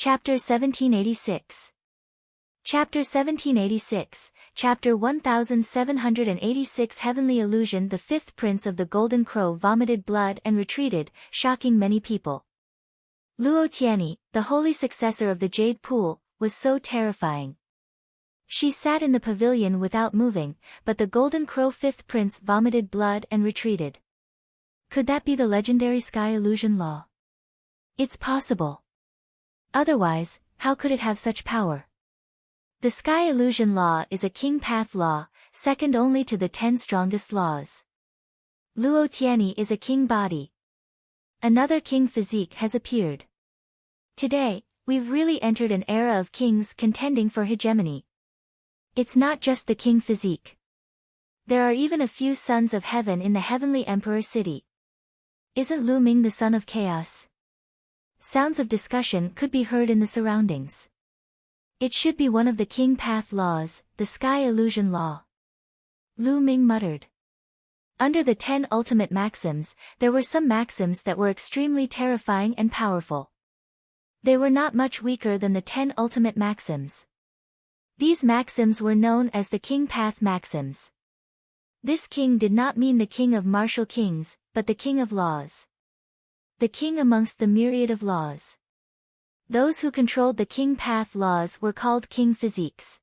Chapter 1786. Chapter 1786, Chapter 1786 Heavenly Illusion. The fifth prince of the Golden Crow vomited blood and retreated, shocking many people. Luo Tianyi, the holy successor of the Jade Pool, was so terrifying. She sat in the pavilion without moving, but the Golden Crow fifth prince vomited blood and retreated. Could that be the legendary sky illusion law? It's possible. Otherwise, how could it have such power? The sky illusion law is a king path law, second only to the 10 strongest laws. Luo Tianyi is a king body. Another king physique has appeared. Today, we've really entered an era of kings contending for hegemony. It's not just the king physique. There are even a few sons of heaven in the heavenly emperor city. Isn't Lu Ming the son of chaos? Sounds of discussion could be heard in the surroundings. It should be one of the king path laws, the sky illusion law. Lu Ming muttered. Under the 10 ultimate maxims, there were some maxims that were extremely terrifying and powerful. They were not much weaker than the 10 ultimate maxims. These maxims were known as the king path maxims. This king did not mean the king of martial kings, but the king of laws. The king amongst the myriad of laws. Those who controlled the king path laws were called king physiques.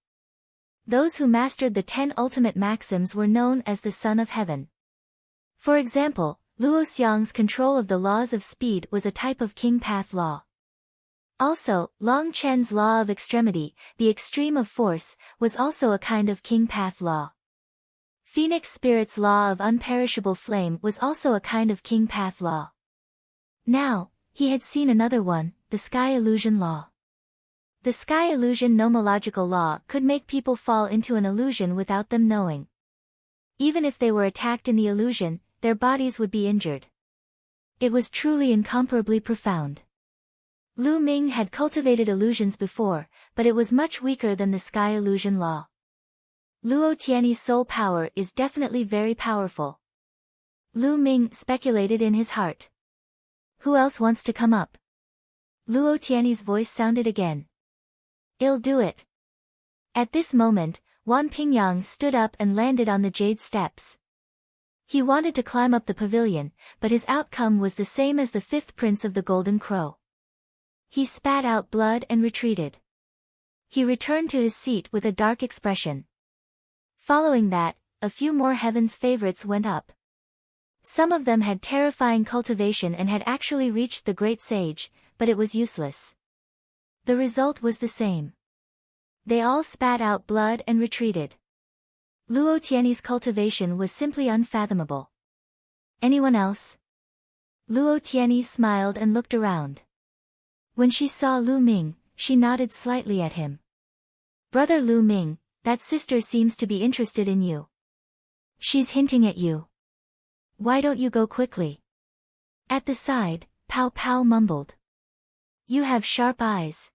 Those who mastered the 10 ultimate maxims were known as the son of heaven. For example, Luo Xiang's control of the laws of speed was a type of king path law. Also, Long Chen's law of extremity, the extreme of force, was also a kind of king path law. Phoenix Spirit's law of unperishable flame was also a kind of king path law. Now, he had seen another one, the sky illusion law. The sky illusion nomological law could make people fall into an illusion without them knowing. Even if they were attacked in the illusion, their bodies would be injured. It was truly incomparably profound. Lu Ming had cultivated illusions before, but it was much weaker than the sky illusion law. Luo Tianyi's soul power is definitely very powerful. Lu Ming speculated in his heart. Who else wants to come up? Luo Tianyi's voice sounded again. I'll do it. At this moment, Wan Pingyang stood up and landed on the jade steps. He wanted to climb up the pavilion, but his outcome was the same as the fifth prince of the Golden Crow. He spat out blood and retreated. He returned to his seat with a dark expression. Following that, a few more heaven's favorites went up. Some of them had terrifying cultivation and had actually reached the great sage, but it was useless. The result was the same. They all spat out blood and retreated. Luo Tianyi's cultivation was simply unfathomable. Anyone else? Luo Tianyi smiled and looked around. When she saw Lu Ming, she nodded slightly at him. Brother Lu Ming, that sister seems to be interested in you. She's hinting at you. Why don't you go quickly? At the side, Pao Pao mumbled. You have sharp eyes.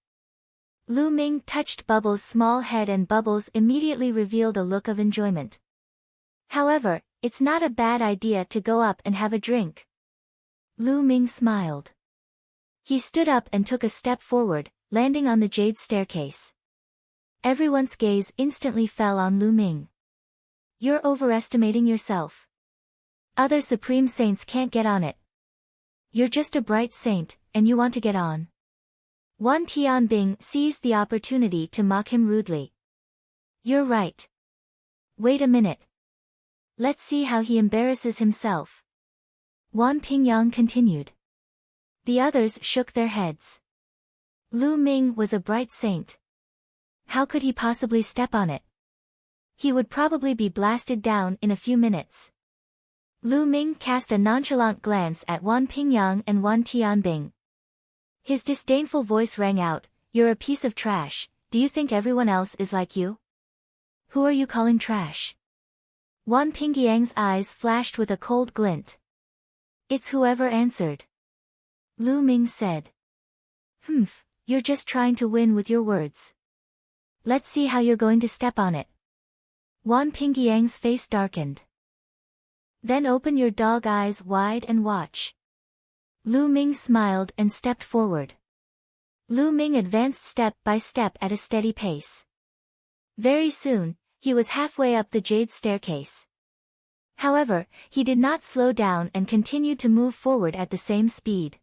Lu Ming touched Bubbles' small head and Bubbles immediately revealed a look of enjoyment. However, it's not a bad idea to go up and have a drink. Lu Ming smiled. He stood up and took a step forward, landing on the jade staircase. Everyone's gaze instantly fell on Lu Ming. You're overestimating yourself. Other supreme saints can't get on it. You're just a bright saint, and you want to get on. Wan Tianbing seized the opportunity to mock him rudely. You're right. Wait a minute. Let's see how he embarrasses himself. Wan Pingyang continued. The others shook their heads. Lu Ming was a bright saint. How could he possibly step on it? He would probably be blasted down in a few minutes. Lu Ming cast a nonchalant glance at Wan Pingyang and Wan Tianbing. His disdainful voice rang out, You're a piece of trash, do you think everyone else is like you? Who are you calling trash? Wan Pingyang's eyes flashed with a cold glint. It's whoever answered. Lu Ming said. You're just trying to win with your words. Let's see how you're going to step on it. Wan Pingyang's face darkened. Then open your dog eyes wide and watch. Lu Ming smiled and stepped forward. Lu Ming advanced step by step at a steady pace. Very soon, he was halfway up the jade staircase. However, he did not slow down and continued to move forward at the same speed.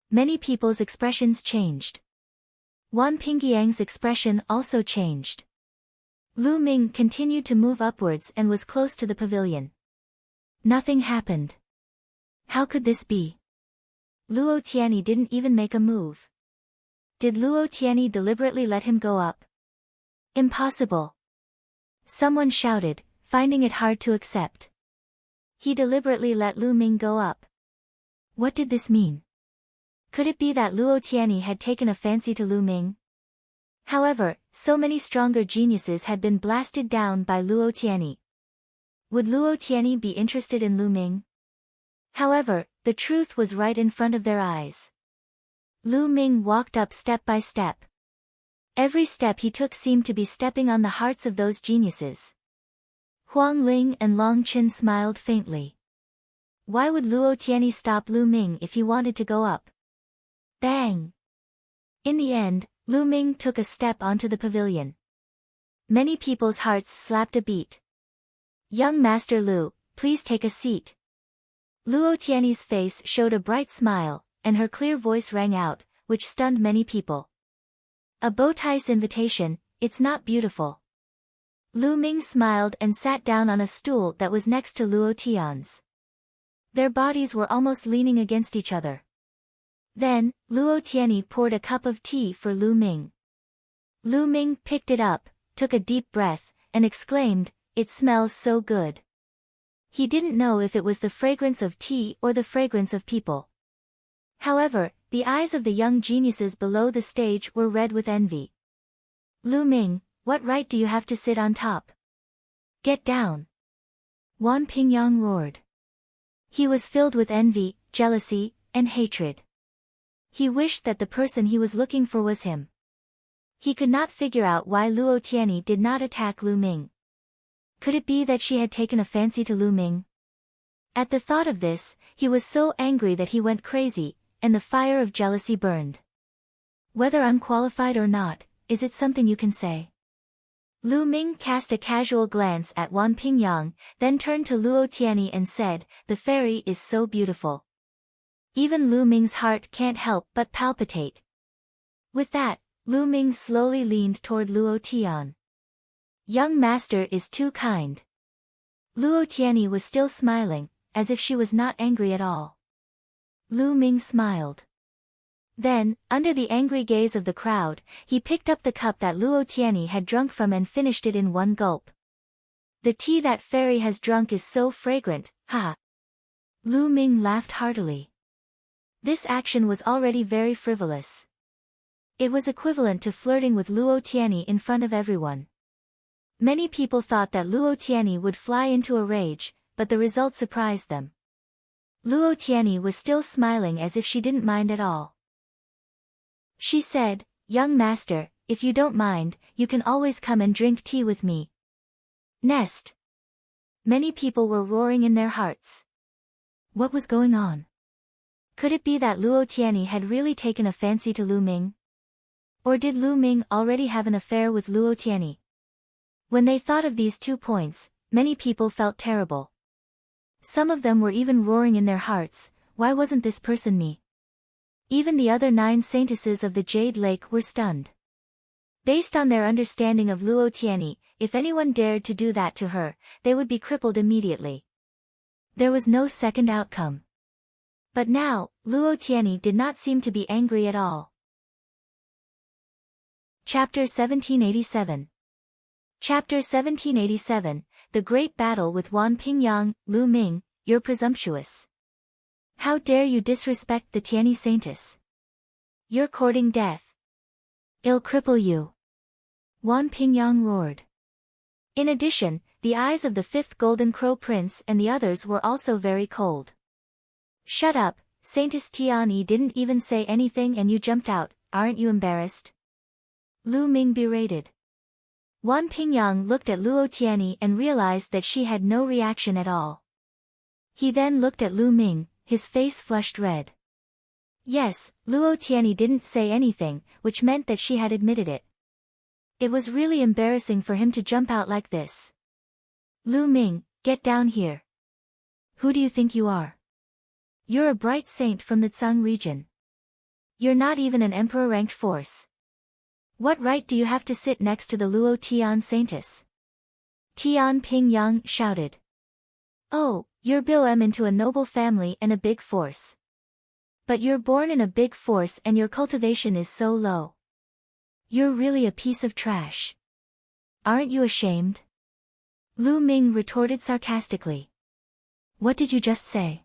Many people's expressions changed. Wan Pingyang's expression also changed. Lu Ming continued to move upwards and was close to the pavilion. Nothing happened. How could this be? Luo Tianyi didn't even make a move. Did Luo Tianyi deliberately let him go up? Impossible. Someone shouted, finding it hard to accept. He deliberately let Lu Ming go up. What did this mean? Could it be that Luo Tianyi had taken a fancy to Lu Ming? However, so many stronger geniuses had been blasted down by Luo Tianyi. Would Luo Tianyi be interested in Lu Ming? However, the truth was right in front of their eyes. Lu Ming walked up step by step. Every step he took seemed to be stepping on the hearts of those geniuses. Huang Ling and Long Qin smiled faintly. Why would Luo Tianyi stop Lu Ming if he wanted to go up? Bang! In the end, Lu Ming took a step onto the pavilion. Many people's hearts slapped a beat. Young Master Lu, please take a seat. Luo Tianyi's face showed a bright smile, and her clear voice rang out, which stunned many people. A bowtie's invitation, it's not beautiful. Lu Ming smiled and sat down on a stool that was next to Luo Tian's. Their bodies were almost leaning against each other. Then, Luo Tianyi poured a cup of tea for Lu Ming. Lu Ming picked it up, took a deep breath, and exclaimed, "It smells so good." He didn't know if it was the fragrance of tea or the fragrance of people. However, the eyes of the young geniuses below the stage were red with envy. Lu Ming, what right do you have to sit on top? Get down! Wan Pingyang roared. He was filled with envy, jealousy, and hatred. He wished that the person he was looking for was him. He could not figure out why Luo Tianyi did not attack Lu Ming. Could it be that she had taken a fancy to Lu Ming? At the thought of this, he was so angry that he went crazy, and the fire of jealousy burned. Whether unqualified or not, is it something you can say? Lu Ming cast a casual glance at Wan Pingyang, then turned to Luo Tianyi and said, "The fairy is so beautiful." Even Lu Ming's heart can't help but palpitate. With that, Lu Ming slowly leaned toward Luo Tian. Young master is too kind. Luo Tianyi was still smiling, as if she was not angry at all. Lu Ming smiled. Then, under the angry gaze of the crowd, he picked up the cup that Luo Tianyi had drunk from and finished it in one gulp. The tea that fairy has drunk is so fragrant, ha! Lu Ming laughed heartily. This action was already very frivolous. It was equivalent to flirting with Luo Tianyi in front of everyone. Many people thought that Luo Tianyi would fly into a rage, but the result surprised them. Luo Tianyi was still smiling as if she didn't mind at all. She said, "Young master, if you don't mind, you can always come and drink tea with me." Nest. Many people were roaring in their hearts. What was going on? Could it be that Luo Tianyi had really taken a fancy to Lu Ming? Or did Lu Ming already have an affair with Luo Tianyi? When they thought of these 2 points, many people felt terrible. Some of them were even roaring in their hearts, "Why wasn't this person me?" Even the other 9 saintesses of the Jade Lake were stunned. Based on their understanding of Luo Tianyi, if anyone dared to do that to her, they would be crippled immediately. There was no second outcome. But now, Luo Tianyi did not seem to be angry at all. Chapter 1787. Chapter 1787, The Great Battle with Wan Pingyang. Lu Ming, you're presumptuous. How dare you disrespect the Tianyi saintess? You're courting death. I'll cripple you. Wan Pingyang roared. In addition, the eyes of the 5th Golden Crow Prince and the others were also very cold. Shut up, Saintess Tianyi didn't even say anything and you jumped out, aren't you embarrassed? Lu Ming berated. Wan Pingyang looked at Luo Tianyi and realized that she had no reaction at all. He then looked at Lu Ming, his face flushed red. Yes, Luo Tianyi didn't say anything, which meant that she had admitted it. It was really embarrassing for him to jump out like this. Lu Ming, get down here. Who do you think you are? You're a bright saint from the Tsang region. You're not even an emperor-ranked force. What right do you have to sit next to the Luo Tian saintess? Tian Pingyang shouted. Oh, you're born into a noble family and a big force. But you're born in a big force and your cultivation is so low. You're really a piece of trash. Aren't you ashamed? Lu Ming retorted sarcastically. What did you just say?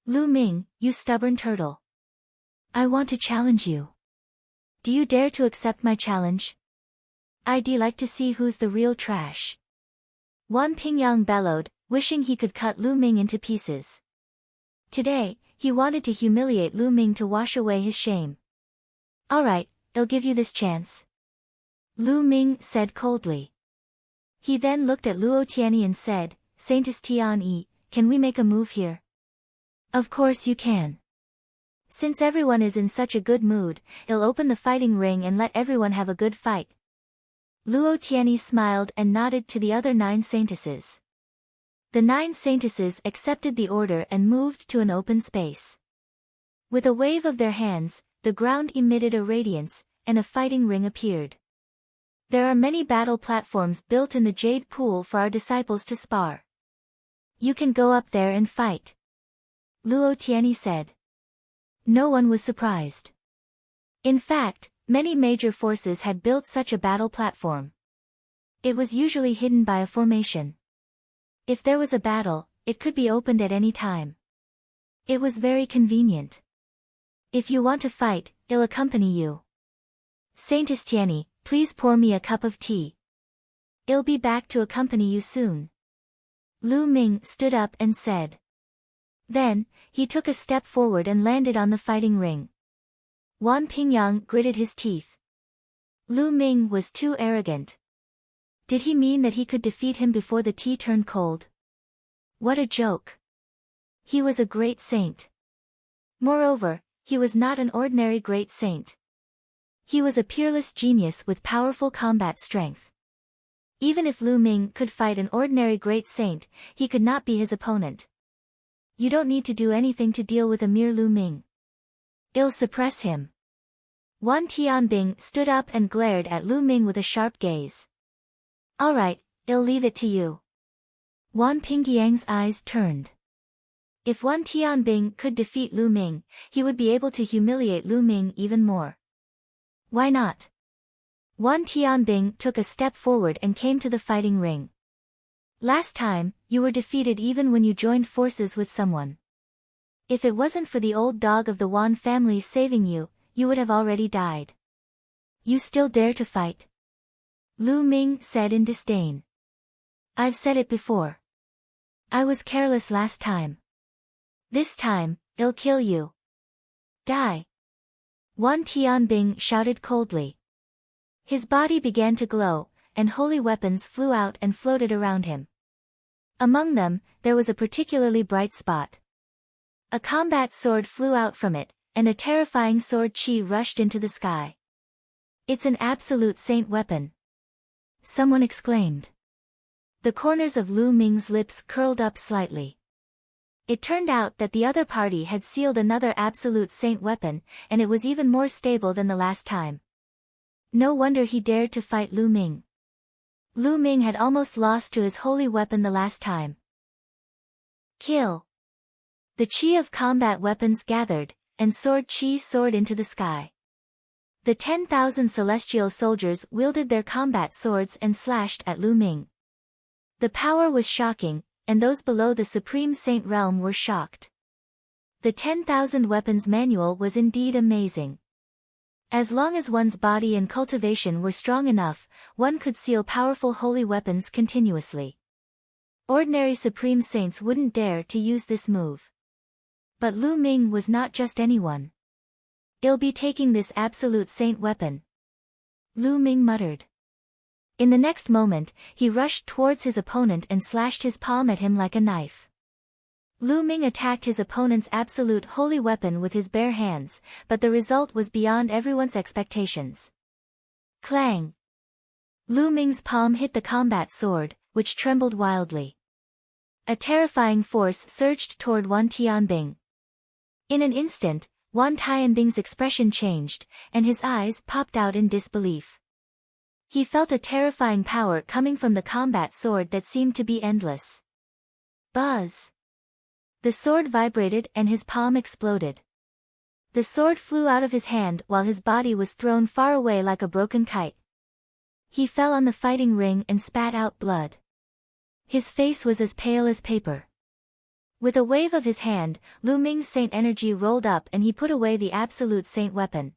Lu Ming, you stubborn turtle. I want to challenge you. Do you dare to accept my challenge? I'd like to see who's the real trash. Wan Pingyang bellowed, wishing he could cut Lu Ming into pieces. Today, he wanted to humiliate Lu Ming to wash away his shame. Alright, I'll give you this chance. Lu Ming said coldly. He then looked at Luo Tianyi and said, Saintess Tianyi, can we make a move here? Of course you can. Since everyone is in such a good mood, I'll open the fighting ring and let everyone have a good fight. Luo Tianyi smiled and nodded to the other 9 saintesses. The 9 saintesses accepted the order and moved to an open space. With a wave of their hands, the ground emitted a radiance, and a fighting ring appeared. There are many battle platforms built in the Jade Pool for our disciples to spar. You can go up there and fight. Luo Tianyi said. No one was surprised. In fact, many major forces had built such a battle platform. It was usually hidden by a formation. If there was a battle, it could be opened at any time. It was very convenient. If you want to fight, I'll accompany you. Saintess Tianyi, please pour me a cup of tea. I'll be back to accompany you soon. Lu Ming stood up and said. Then, he took a step forward and landed on the fighting ring. Wan Pingyang gritted his teeth. Lu Ming was too arrogant. Did he mean that he could defeat him before the tea turned cold? What a joke. He was a great saint. Moreover, he was not an ordinary great saint. He was a peerless genius with powerful combat strength. Even if Lu Ming could fight an ordinary great saint, he could not be his opponent. You don't need to do anything to deal with a mere Lu Ming. I'll suppress him. Wan Tianbing stood up and glared at Lu Ming with a sharp gaze. Alright, I'll leave it to you. Wan Pingyang's eyes turned. If Wan Tianbing could defeat Lu Ming, he would be able to humiliate Lu Ming even more. Why not? Wan Tianbing took a step forward and came to the fighting ring. Last time, you were defeated even when you joined forces with someone. If it wasn't for the old dog of the Wan family saving you, you would have already died. You still dare to fight? Lu Ming said in disdain. I've said it before. I was careless last time. This time, I'll kill you. Die. Wan Tianbing shouted coldly. His body began to glow, and holy weapons flew out and floated around him. Among them, there was a particularly bright spot. A combat sword flew out from it, and a terrifying sword chi rushed into the sky. It's an absolute saint weapon. Someone exclaimed. The corners of Lu Ming's lips curled up slightly. It turned out that the other party had sealed another absolute saint weapon, and it was even more stable than the last time. No wonder he dared to fight Lu Ming. Lu Ming had almost lost to his holy weapon the last time. Kill. The chi of combat weapons gathered, and sword chi soared into the sky. The 10,000 celestial soldiers wielded their combat swords and slashed at Lu Ming. The power was shocking, and those below the Supreme Saint realm were shocked. The 10,000 weapons manual was indeed amazing. As long as one's body and cultivation were strong enough, one could seal powerful holy weapons continuously. Ordinary Supreme Saints wouldn't dare to use this move. But Lu Ming was not just anyone. I'll be taking this absolute saint weapon. Lu Ming muttered. In the next moment, he rushed towards his opponent and slashed his palm at him like a knife. Lu Ming attacked his opponent's absolute holy weapon with his bare hands, but the result was beyond everyone's expectations. Clang! Lu Ming's palm hit the combat sword, which trembled wildly. A terrifying force surged toward Wan Tianbing. In an instant, Wan Tianbing's expression changed, and his eyes popped out in disbelief. He felt a terrifying power coming from the combat sword that seemed to be endless. Buzz! The sword vibrated and his palm exploded. The sword flew out of his hand while his body was thrown far away like a broken kite. He fell on the fighting ring and spat out blood. His face was as pale as paper. With a wave of his hand, Lu Ming's saint energy rolled up and he put away the absolute saint weapon.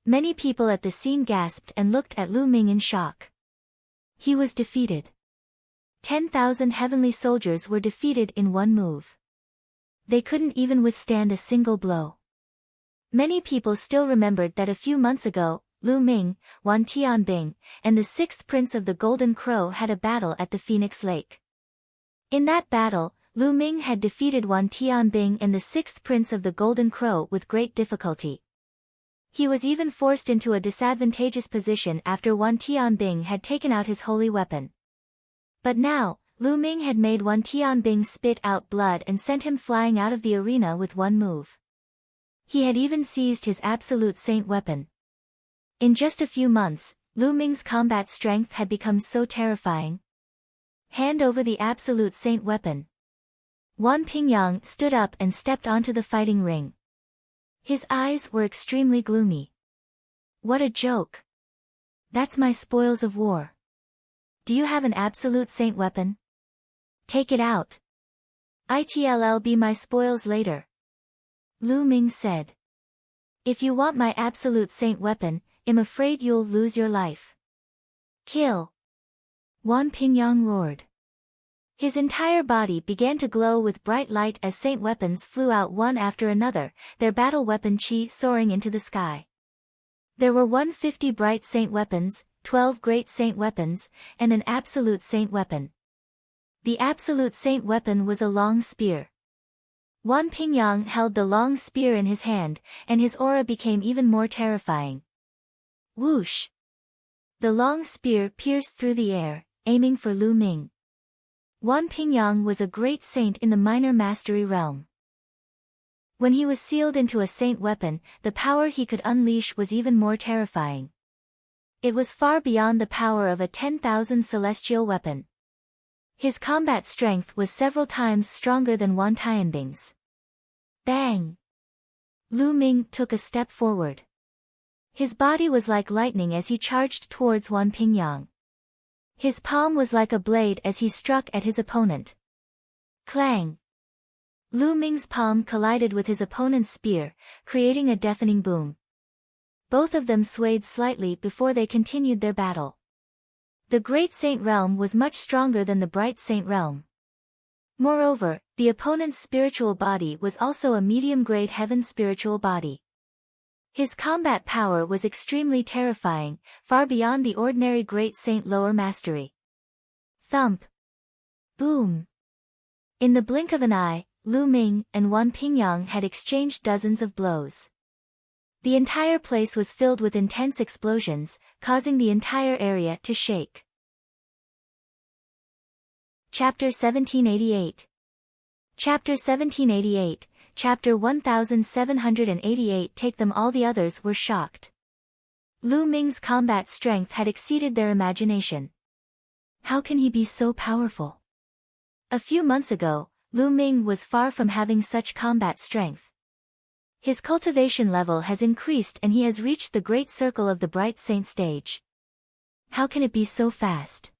Many people at the scene gasped and looked at Lu Ming in shock. He was defeated. 10,000 heavenly soldiers were defeated in one move. They couldn't even withstand a single blow. Many people still remembered that a few months ago, Lu Ming, Wan Tianbing, and the sixth prince of the Golden Crow had a battle at the Phoenix Lake. In that battle, Lu Ming had defeated Wan Tianbing and the sixth prince of the Golden Crow with great difficulty. He was even forced into a disadvantageous position after Wan Tianbing had taken out his holy weapon. But now, Lu Ming had made Wan Tianbing spit out blood and sent him flying out of the arena with one move. He had even seized his absolute saint weapon. In just a few months, Lu Ming's combat strength had become so terrifying. Hand over the absolute saint weapon. Wan Pingyang stood up and stepped onto the fighting ring. His eyes were extremely gloomy. What a joke! That's my spoils of war. Do you have an absolute saint weapon? Take it out. It'll be my spoils later. Lu Ming said. If you want my absolute saint weapon, I'm afraid you'll lose your life. Kill! Wan Pingyang roared. His entire body began to glow with bright light as saint weapons flew out one after another, their battle weapon chi soaring into the sky. There were 150 bright saint weapons, 12 great saint weapons, and an absolute saint weapon. The absolute saint weapon was a long spear. Wan Pingyang held the long spear in his hand, and his aura became even more terrifying. Whoosh! The long spear pierced through the air, aiming for Lu Ming. Wan Pingyang was a great saint in the minor mastery realm. When he was sealed into a saint weapon, the power he could unleash was even more terrifying. It was far beyond the power of a 10,000 celestial weapon. His combat strength was several times stronger than Wan Tianbing's. Bang! Lu Ming took a step forward. His body was like lightning as he charged towards Wan Pingyang. His palm was like a blade as he struck at his opponent. Clang! Lu Ming's palm collided with his opponent's spear, creating a deafening boom. Both of them swayed slightly before they continued their battle. The Great Saint Realm was much stronger than the Bright Saint Realm. Moreover, the opponent's spiritual body was also a medium-grade heaven spiritual body. His combat power was extremely terrifying, far beyond the ordinary Great Saint lower mastery. Thump! Boom! In the blink of an eye, Lu Ming and Wan Pingyang had exchanged dozens of blows. The entire place was filled with intense explosions, causing the entire area to shake. Chapter 1788. Chapter 1788, Chapter 1788. Take them all. The others were shocked. Lu Ming's combat strength had exceeded their imagination. How can he be so powerful? A few months ago, Lu Ming was far from having such combat strength. His cultivation level has increased and he has reached the great circle of the Bright Saint stage. How can it be so fast?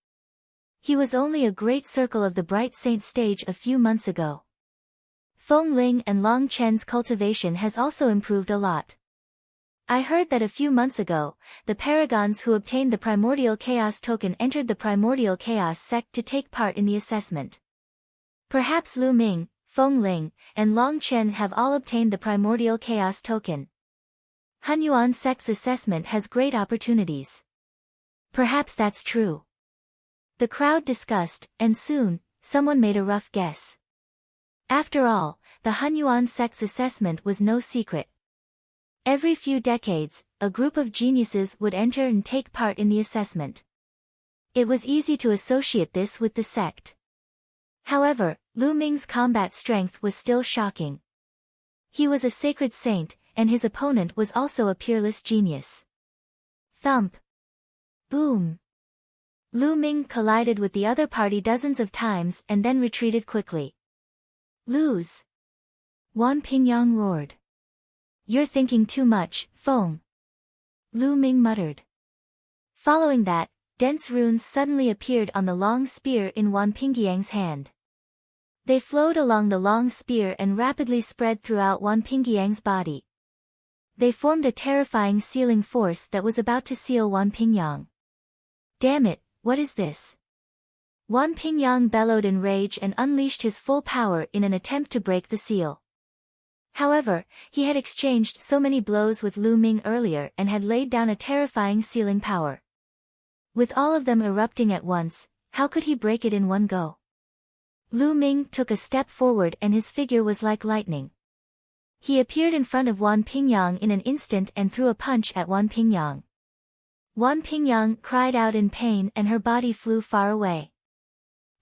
He was only a great circle of the Bright Saint stage a few months ago. Feng Ling and Long Chen's cultivation has also improved a lot. I heard that a few months ago, the paragons who obtained the Primordial Chaos token entered the Primordial Chaos sect to take part in the assessment. Perhaps Lu Ming, Feng Ling, and Long Chen have all obtained the Primordial Chaos token. Hunyuan sect's assessment has great opportunities. Perhaps that's true. The crowd discussed, and soon, someone made a rough guess. After all, the Hunyuan sex assessment was no secret. Every few decades, a group of geniuses would enter and take part in the assessment. It was easy to associate this with the sect. However, Lu Ming's combat strength was still shocking. He was a sacred saint, and his opponent was also a peerless genius. Thump. Boom. Lu Ming collided with the other party dozens of times and then retreated quickly. Lose. Wan Pingyang roared. You're thinking too much, Feng. Lu Ming muttered. Following that, dense runes suddenly appeared on the long spear in Wan Pingyang's hand. They flowed along the long spear and rapidly spread throughout Wan Pingyang's body. They formed a terrifying sealing force that was about to seal Wan Pingyang. Damn it, what is this? Wan Pingyang bellowed in rage and unleashed his full power in an attempt to break the seal. However, he had exchanged so many blows with Lu Ming earlier and had laid down a terrifying sealing power. With all of them erupting at once, how could he break it in one go? Lu Ming took a step forward and his figure was like lightning. He appeared in front of Wan Pingyang in an instant and threw a punch at Wan Pingyang. Wan Pingyang cried out in pain and her body flew far away.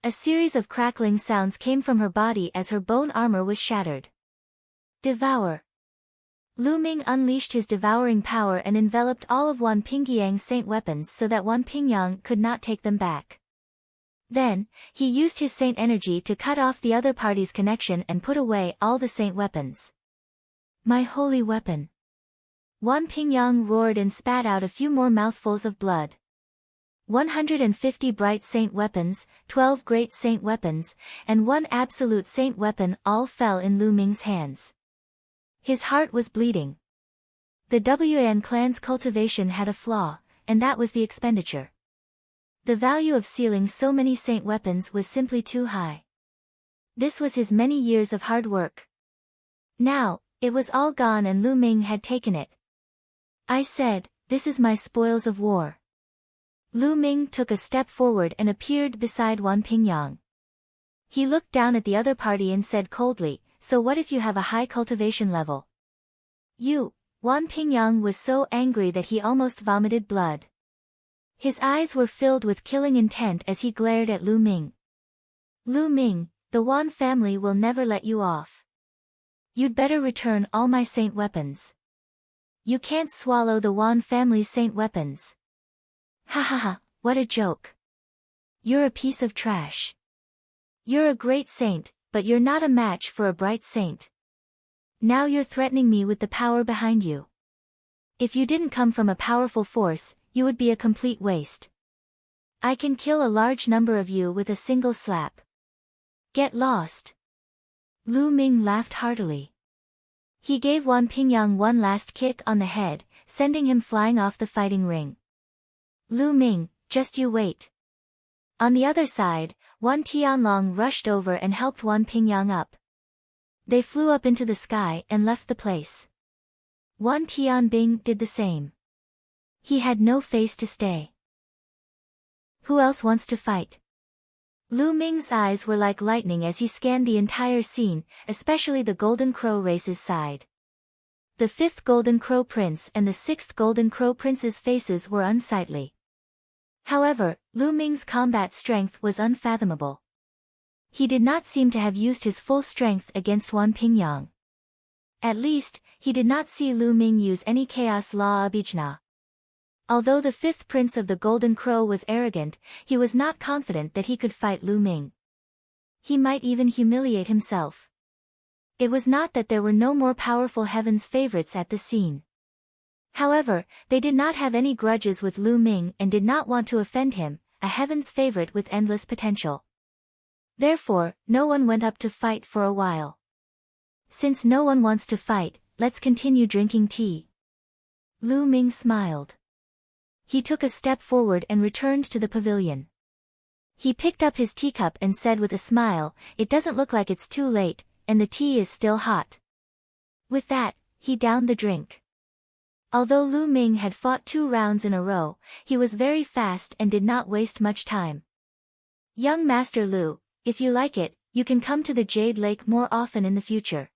A series of crackling sounds came from her body as her bone armor was shattered. Devour. Lu Ming unleashed his devouring power and enveloped all of Wan Pingyang's saint weapons so that Wan Pingyang could not take them back. Then, he used his saint energy to cut off the other party's connection and put away all the saint weapons. My holy weapon. Wan Pingyang roared and spat out a few more mouthfuls of blood. 150 bright saint weapons, 12 great saint weapons, and 1 absolute saint weapon all fell in Lu Ming's hands. His heart was bleeding. The Wan clan's cultivation had a flaw, and that was the expenditure. The value of sealing so many saint weapons was simply too high. This was his many years of hard work. Now, it was all gone and Lu Ming had taken it. I said, this is my spoils of war. Lu Ming took a step forward and appeared beside Wan Pingyang. He looked down at the other party and said coldly, so what if you have a high cultivation level? Wan Pingyang was so angry that he almost vomited blood. His eyes were filled with killing intent as he glared at Lu Ming. Lu Ming, the Wan family will never let you off. You'd better return all my saint weapons. You can't swallow the Wan family's saint weapons. Ha ha ha, what a joke. You're a piece of trash. You're a great saint, but you're not a match for a bright saint. Now you're threatening me with the power behind you. If you didn't come from a powerful force, you would be a complete waste. I can kill a large number of you with a single slap. Get lost. Lu Ming laughed heartily. He gave Wan Pingyang one last kick on the head, sending him flying off the fighting ring. Lu Ming, just you wait. On the other side, Wan Tianlong rushed over and helped Wan Pingyang up. They flew up into the sky and left the place. Wan Tianbing did the same. He had no face to stay. Who else wants to fight? Lu Ming's eyes were like lightning as he scanned the entire scene, especially the Golden Crow race's side. The 5th Golden Crow Prince and the 6th Golden Crow Prince's faces were unsightly. However, Lu Ming's combat strength was unfathomable. He did not seem to have used his full strength against Wan Pingyang. At least, he did not see Lu Ming use any Chaos Law Abhijna. Although the 5th Prince of the Golden Crow was arrogant, he was not confident that he could fight Lu Ming. He might even humiliate himself. It was not that there were no more powerful Heaven's favorites at the scene. However, they did not have any grudges with Lu Ming and did not want to offend him, a Heaven's favorite with endless potential. Therefore, no one went up to fight for a while. Since no one wants to fight, let's continue drinking tea. Lu Ming smiled. He took a step forward and returned to the pavilion. He picked up his teacup and said with a smile, it doesn't look like it's too late, and the tea is still hot. With that, he downed the drink. Although Lu Ming had fought 2 rounds in a row, he was very fast and did not waste much time. Young Master Lu, if you like it, you can come to the Jade Lake more often in the future.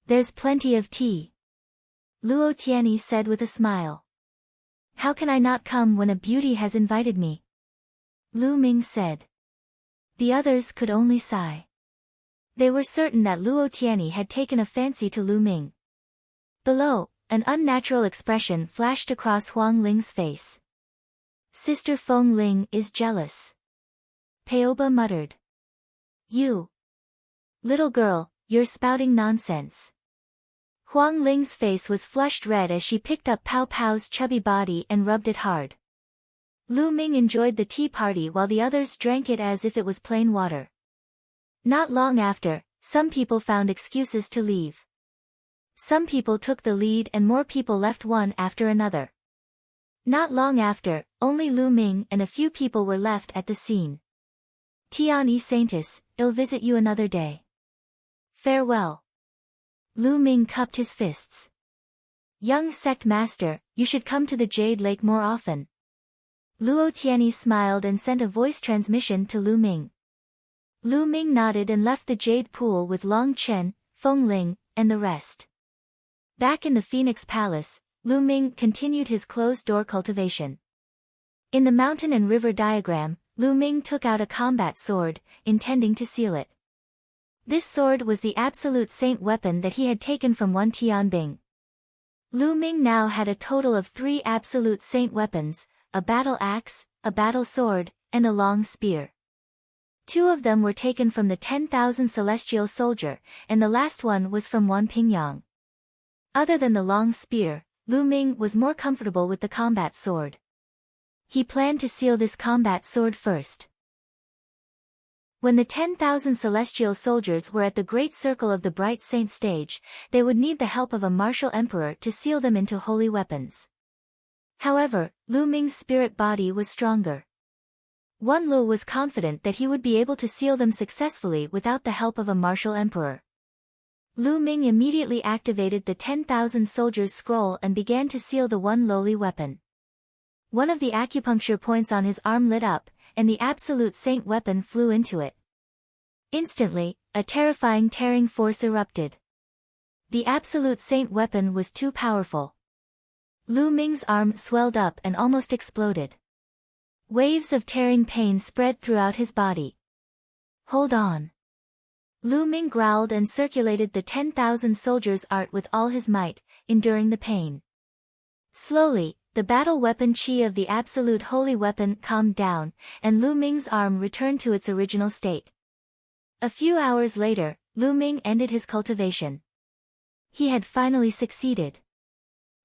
There's plenty of tea. Luo Tianyi said with a smile. How can I not come when a beauty has invited me? Lu Ming said. The others could only sigh. They were certain that Luo Tianyi had taken a fancy to Lu Ming. Below, an unnatural expression flashed across Huang Ling's face. Sister Feng Ling is jealous. Peoba muttered. You. Little girl, you're spouting nonsense. Huang Ling's face was flushed red as she picked up Pao Pao's chubby body and rubbed it hard. Lu Ming enjoyed the tea party while the others drank it as if it was plain water. Not long after, some people found excuses to leave. Some people took the lead and more people left one after another. Not long after, only Lu Ming and a few people were left at the scene. Tian E Saintus, I'll visit you another day. Farewell. Lu Ming cupped his fists. Young sect master, you should come to the Jade Lake more often. Luo Tianyi smiled and sent a voice transmission to Lu Ming. Lu Ming nodded and left the Jade Pool with Long Chen, Feng Ling, and the rest. Back in the Phoenix Palace, Lu Ming continued his closed-door cultivation. In the mountain and river diagram, Lu Ming took out a combat sword, intending to seal it. This sword was the absolute saint weapon that he had taken from one Tianbing. Lu Ming now had a total of 3 absolute saint weapons, a battle axe, a battle sword, and a long spear. 2 of them were taken from the 10,000 celestial soldier, and the last one was from one Pingyang. Other than the long spear, Lu Ming was more comfortable with the combat sword. He planned to seal this combat sword first. When the 10,000 celestial soldiers were at the great circle of the bright saint stage, they would need the help of a martial emperor to seal them into holy weapons. However, Lu Ming's spirit body was stronger. Wan Lu was confident that he would be able to seal them successfully without the help of a martial emperor. Lu Ming immediately activated the 10,000 soldiers scroll and began to seal the one lowly weapon. One of the acupuncture points on his arm lit up, and the absolute saint weapon flew into it. Instantly, a terrifying tearing force erupted. The absolute saint weapon was too powerful. Lu Ming's arm swelled up and almost exploded. Waves of tearing pain spread throughout his body. Hold on. Lu Ming growled and circulated the 10,000 soldiers' art with all his might, enduring the pain. Slowly, the battle weapon chi of the absolute holy weapon calmed down, and Lu Ming's arm returned to its original state. A few hours later, Lu Ming ended his cultivation. He had finally succeeded.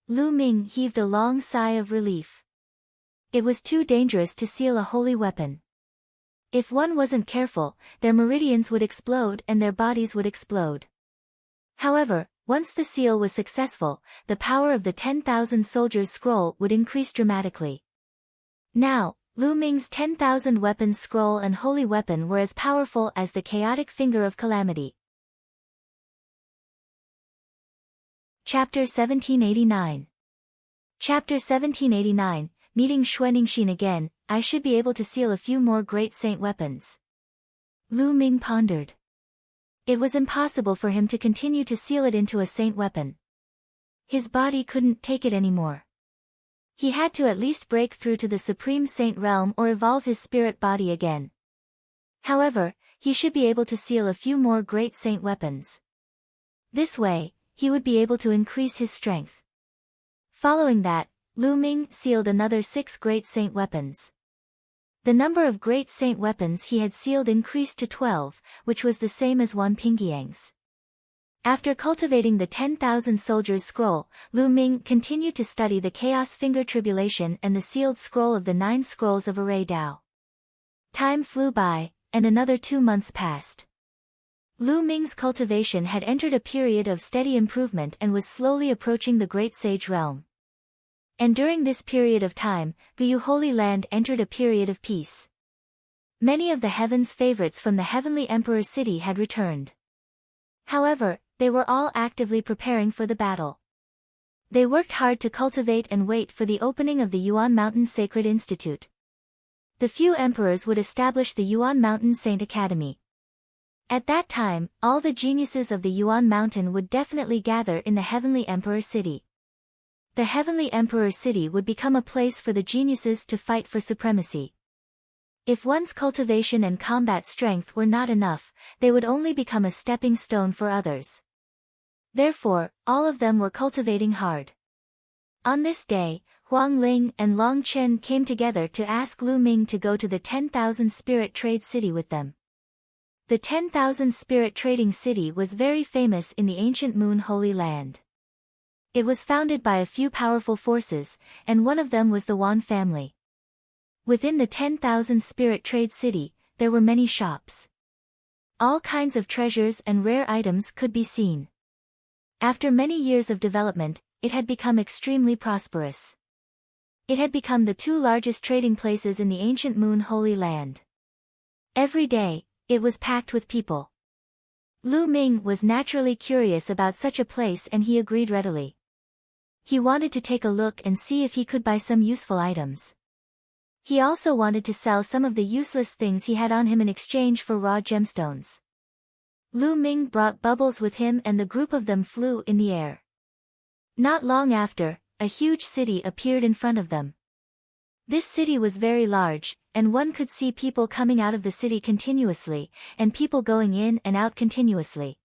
Lu Ming heaved a long sigh of relief. It was too dangerous to seal a holy weapon. If one wasn't careful, their meridians would explode and their bodies would explode. However, once the seal was successful, the power of the 10,000 soldiers scroll would increase dramatically. Now, Lu Ming's 10,000 weapons scroll and holy weapon were as powerful as the chaotic finger of calamity. Chapter 1789. Chapter 1789, Meeting Xuaningxin again, I should be able to seal a few more great saint weapons. Lu Ming pondered. It was impossible for him to continue to seal it into a saint weapon. His body couldn't take it anymore. He had to at least break through to the supreme saint realm or evolve his spirit body again. However, he should be able to seal a few more great saint weapons. This way, he would be able to increase his strength. Following that, Lu Ming sealed another 6 great saint weapons. The number of great saint weapons he had sealed increased to 12, which was the same as one Pingyang's. After cultivating the 10,000 soldiers scroll, Lu Ming continued to study the Chaos Finger Tribulation and the sealed scroll of the 9 scrolls of Array Dao. Time flew by, and another 2 months passed. Lu Ming's cultivation had entered a period of steady improvement and was slowly approaching the Great Sage realm. And during this period of time, Guyu Holy Land entered a period of peace. Many of the heaven's favorites from the Heavenly Emperor's city had returned. However, they were all actively preparing for the battle. They worked hard to cultivate and wait for the opening of the Yuan Mountain Sacred Institute. The few emperors would establish the Yuan Mountain Saint Academy. At that time, all the geniuses of the Yuan Mountain would definitely gather in the Heavenly Emperor City. The Heavenly Emperor City would become a place for the geniuses to fight for supremacy. If one's cultivation and combat strength were not enough, they would only become a stepping stone for others. Therefore, all of them were cultivating hard. On this day, Huang Ling and Long Chen came together to ask Lu Ming to go to the 10,000 Spirit Trade City with them. The 10,000 Spirit Trading City was very famous in the ancient Moon Holy Land. It was founded by a few powerful forces, and one of them was the Wan family. Within the 10,000 Spirit Trade City, there were many shops. All kinds of treasures and rare items could be seen. After many years of development, it had become extremely prosperous. It had become the two largest trading places in the ancient Moon Holy Land. Every day, it was packed with people. Lu Ming was naturally curious about such a place and he agreed readily. He wanted to take a look and see if he could buy some useful items. He also wanted to sell some of the useless things he had on him in exchange for raw gemstones. Lu Ming brought Bubbles with him and the group of them flew in the air. Not long after, a huge city appeared in front of them. This city was very large, and one could see people coming out of the city continuously, and people going in and out continuously.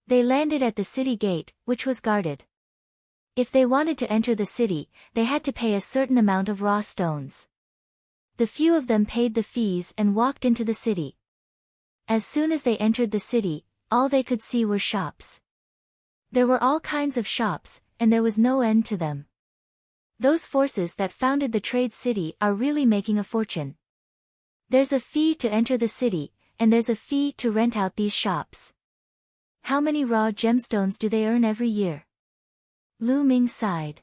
They landed at the city gate, which was guarded. If they wanted to enter the city, they had to pay a certain amount of raw stones. The few of them paid the fees and walked into the city. As soon as they entered the city, all they could see were shops. There were all kinds of shops, and there was no end to them. Those forces that founded the trade city are really making a fortune. There's a fee to enter the city, and there's a fee to rent out these shops. How many raw gemstones do they earn every year? Lu Ming sighed.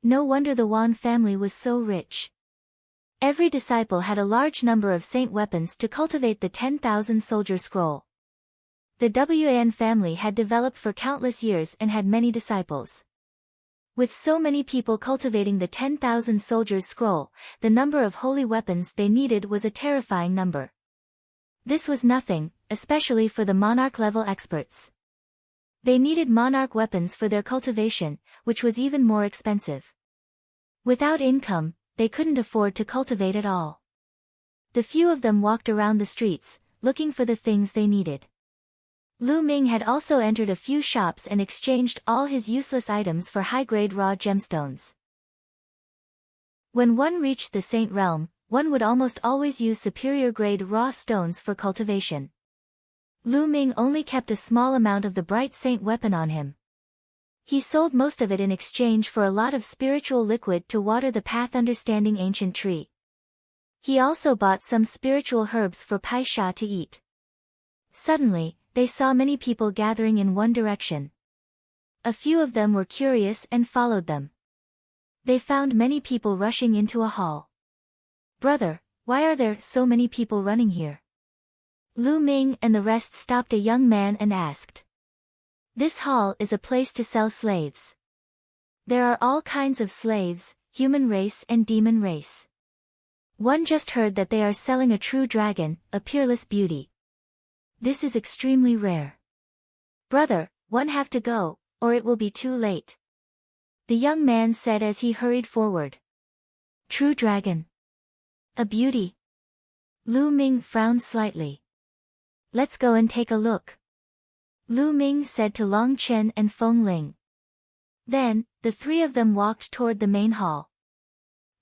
No wonder the Wan family was so rich. Every disciple had a large number of saint weapons to cultivate the 10,000 soldier scroll. The Wan family had developed for countless years and had many disciples. With so many people cultivating the 10,000 soldiers scroll, the number of holy weapons they needed was a terrifying number. This was nothing, especially for the monarch-level experts. They needed monarch weapons for their cultivation, which was even more expensive. Without income, they couldn't afford to cultivate at all. The few of them walked around the streets, looking for the things they needed. Lu Ming had also entered a few shops and exchanged all his useless items for high-grade raw gemstones. When one reached the Saint Realm, one would almost always use superior-grade raw stones for cultivation. Lu Ming only kept a small amount of the bright saint weapon on him. He sold most of it in exchange for a lot of spiritual liquid to water the path understanding ancient tree. He also bought some spiritual herbs for Pai Sha to eat. Suddenly, they saw many people gathering in one direction. A few of them were curious and followed them. They found many people rushing into a hall. "Brother, why are there so many people running here?" Lu Ming and the rest stopped a young man and asked. "This hall is a place to sell slaves. There are all kinds of slaves, human race and demon race. One just heard that they are selling a true dragon, a peerless beauty. This is extremely rare. Brother, one have to go, or it will be too late," the young man said as he hurried forward. "True dragon. A beauty?" Lu Ming frowned slightly. "Let's go and take a look," Lu Ming said to Long Chen and Feng Ling. Then, the three of them walked toward the main hall.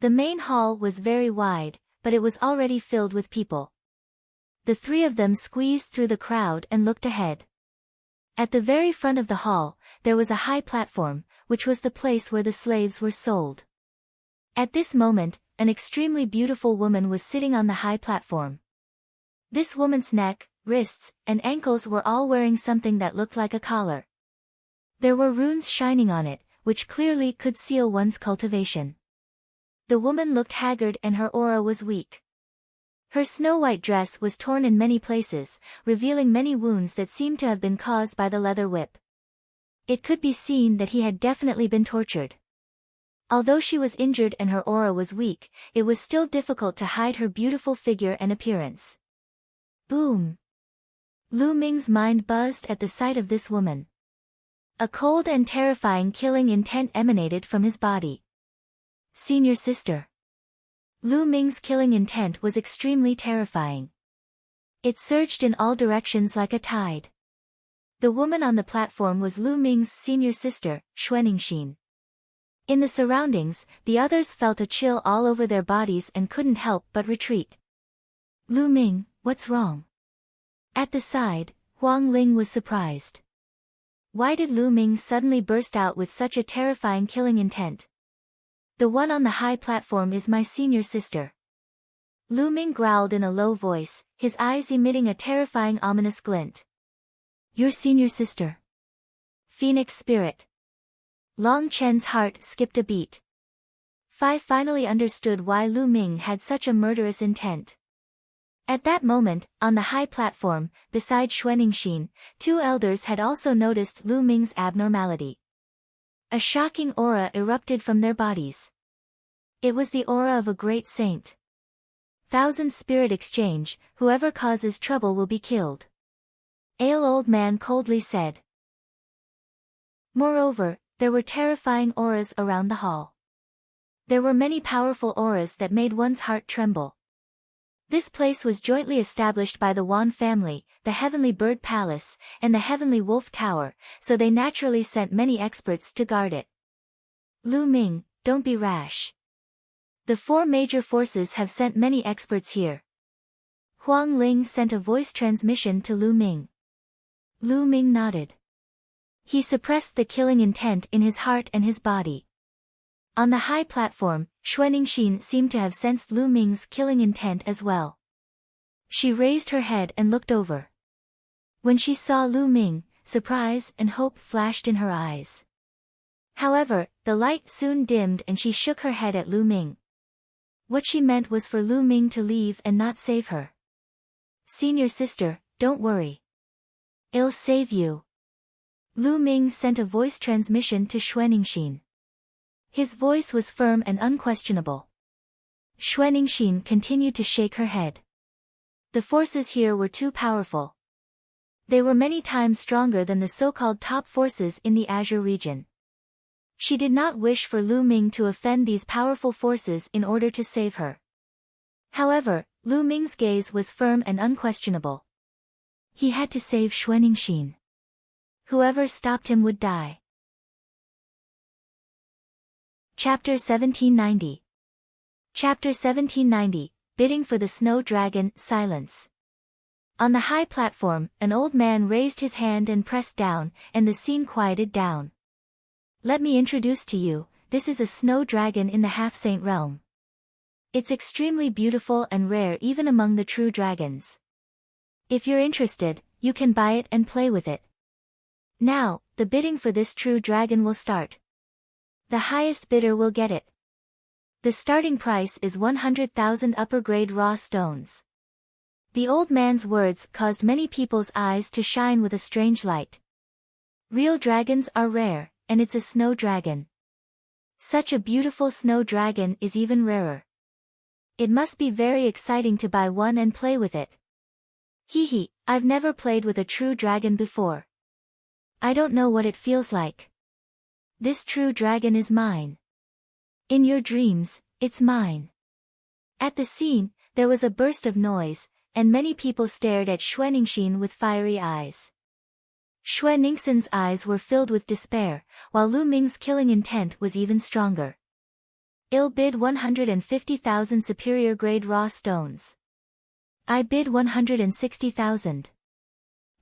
The main hall was very wide, but it was already filled with people. The three of them squeezed through the crowd and looked ahead. At the very front of the hall, there was a high platform, which was the place where the slaves were sold. At this moment, an extremely beautiful woman was sitting on the high platform. This woman's neck, wrists, and ankles were all wearing something that looked like a collar. There were runes shining on it, which clearly could seal one's cultivation. The woman looked haggard and her aura was weak. Her snow-white dress was torn in many places, revealing many wounds that seemed to have been caused by the leather whip. It could be seen that he had definitely been tortured. Although she was injured and her aura was weak, it was still difficult to hide her beautiful figure and appearance. Boom! Lu Ming's mind buzzed at the sight of this woman. A cold and terrifying killing intent emanated from his body. Senior sister. Lu Ming's killing intent was extremely terrifying. It surged in all directions like a tide. The woman on the platform was Lu Ming's senior sister, Xuaningxin. In the surroundings, the others felt a chill all over their bodies and couldn't help but retreat. Lu Ming, what's wrong? At the side, Huang Ling was surprised. Why did Lu Ming suddenly burst out with such a terrifying killing intent? The one on the high platform is my senior sister. Lu Ming growled in a low voice, his eyes emitting a terrifying ominous glint. Your senior sister. Phoenix spirit. Long Chen's heart skipped a beat. Fai finally understood why Lu Ming had such a murderous intent. At that moment, on the high platform, beside Xuaningxin, two elders had also noticed Lu Ming's abnormality. A shocking aura erupted from their bodies. It was the aura of a great saint. Thousand spirit exchange, whoever causes trouble will be killed. Ale old man coldly said. Moreover, there were terrifying auras around the hall. There were many powerful auras that made one's heart tremble. This place was jointly established by the Wan family, the Heavenly Bird Palace, and the Heavenly Wolf Tower, so they naturally sent many experts to guard it. Lu Ming, don't be rash. The four major forces have sent many experts here. Huang Ling sent a voice transmission to Lu Ming. Lu Ming nodded. He suppressed the killing intent in his heart and his body. On the high platform, Xuaningxin seemed to have sensed Lu Ming's killing intent as well. She raised her head and looked over. When she saw Lu Ming, surprise and hope flashed in her eyes. However, the light soon dimmed and she shook her head at Lu Ming. What she meant was for Lu Ming to leave and not save her. Senior sister, don't worry. I'll save you. Lu Ming sent a voice transmission to Xuaningxin. His voice was firm and unquestionable. Xuaningxin continued to shake her head. The forces here were too powerful. They were many times stronger than the so-called top forces in the Azure region. She did not wish for Lu Ming to offend these powerful forces in order to save her. However, Lu Ming's gaze was firm and unquestionable. He had to save Xuaningxin. Whoever stopped him would die. Chapter 1790. Chapter 1790, Bidding for the Snow Dragon, Silence. On the high platform, an old man raised his hand and pressed down, and the scene quieted down. Let me introduce to you, this is a snow dragon in the half-saint realm. It's extremely beautiful and rare even among the true dragons. If you're interested, you can buy it and play with it. Now, the bidding for this true dragon will start. The highest bidder will get it. The starting price is 100,000 upper-grade raw stones. The old man's words caused many people's eyes to shine with a strange light. Real dragons are rare, and it's a snow dragon. Such a beautiful snow dragon is even rarer. It must be very exciting to buy one and play with it. Hee, I've never played with a true dragon before. I don't know what it feels like. This true dragon is mine. In your dreams, it's mine. At the scene, there was a burst of noise, and many people stared at Xuaningxin with fiery eyes. Xuaningxin's eyes were filled with despair, while Lu Ming's killing intent was even stronger. I'll bid 150,000 superior grade raw stones. I bid 160,000.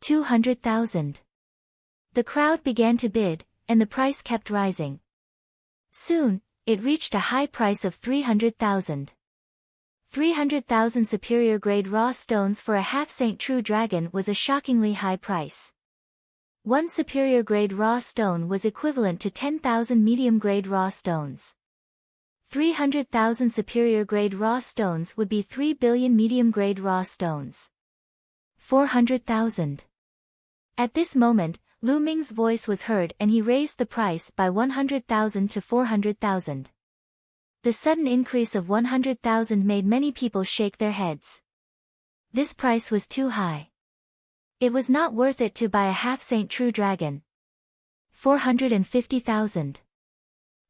200,000. The crowd began to bid, and the price kept rising. Soon, it reached a high price of 300,000. 300,000 superior grade raw stones for a half-saint true dragon was a shockingly high price. One superior grade raw stone was equivalent to 10,000 medium grade raw stones. 300,000 superior grade raw stones would be 3 billion medium grade raw stones. 400,000. At this moment, Lu Ming's voice was heard and he raised the price by 100,000 to 400,000. The sudden increase of 100,000 made many people shake their heads. This price was too high. It was not worth it to buy a half-saint true dragon. 450,000.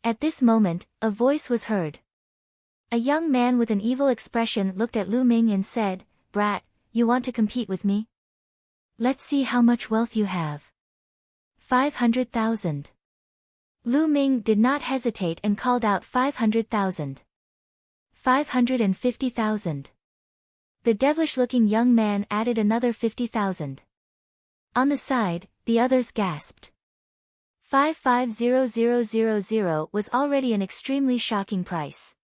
At this moment, a voice was heard. A young man with an evil expression looked at Lu Ming and said, "Brat, you want to compete with me? Let's see how much wealth you have." 500,000. Lu Ming did not hesitate and called out 500,000. 550,000. The devilish-looking young man added another 50,000. On the side, the others gasped. 550000 was already an extremely shocking price.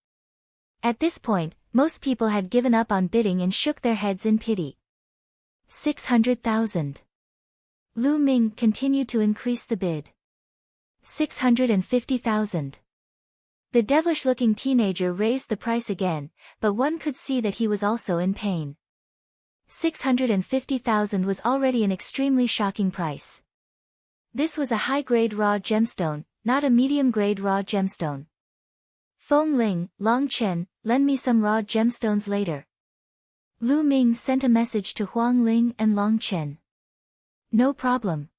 At this point, most people had given up on bidding and shook their heads in pity. 600,000. Lu Ming continued to increase the bid. 650,000. The devilish-looking teenager raised the price again, but one could see that he was also in pain. 650,000 was already an extremely shocking price. This was a high-grade raw gemstone, not a medium-grade raw gemstone. Feng Ling, Long Chen, lend me some raw gemstones later. Lu Ming sent a message to Huang Ling and Long Chen. No problem.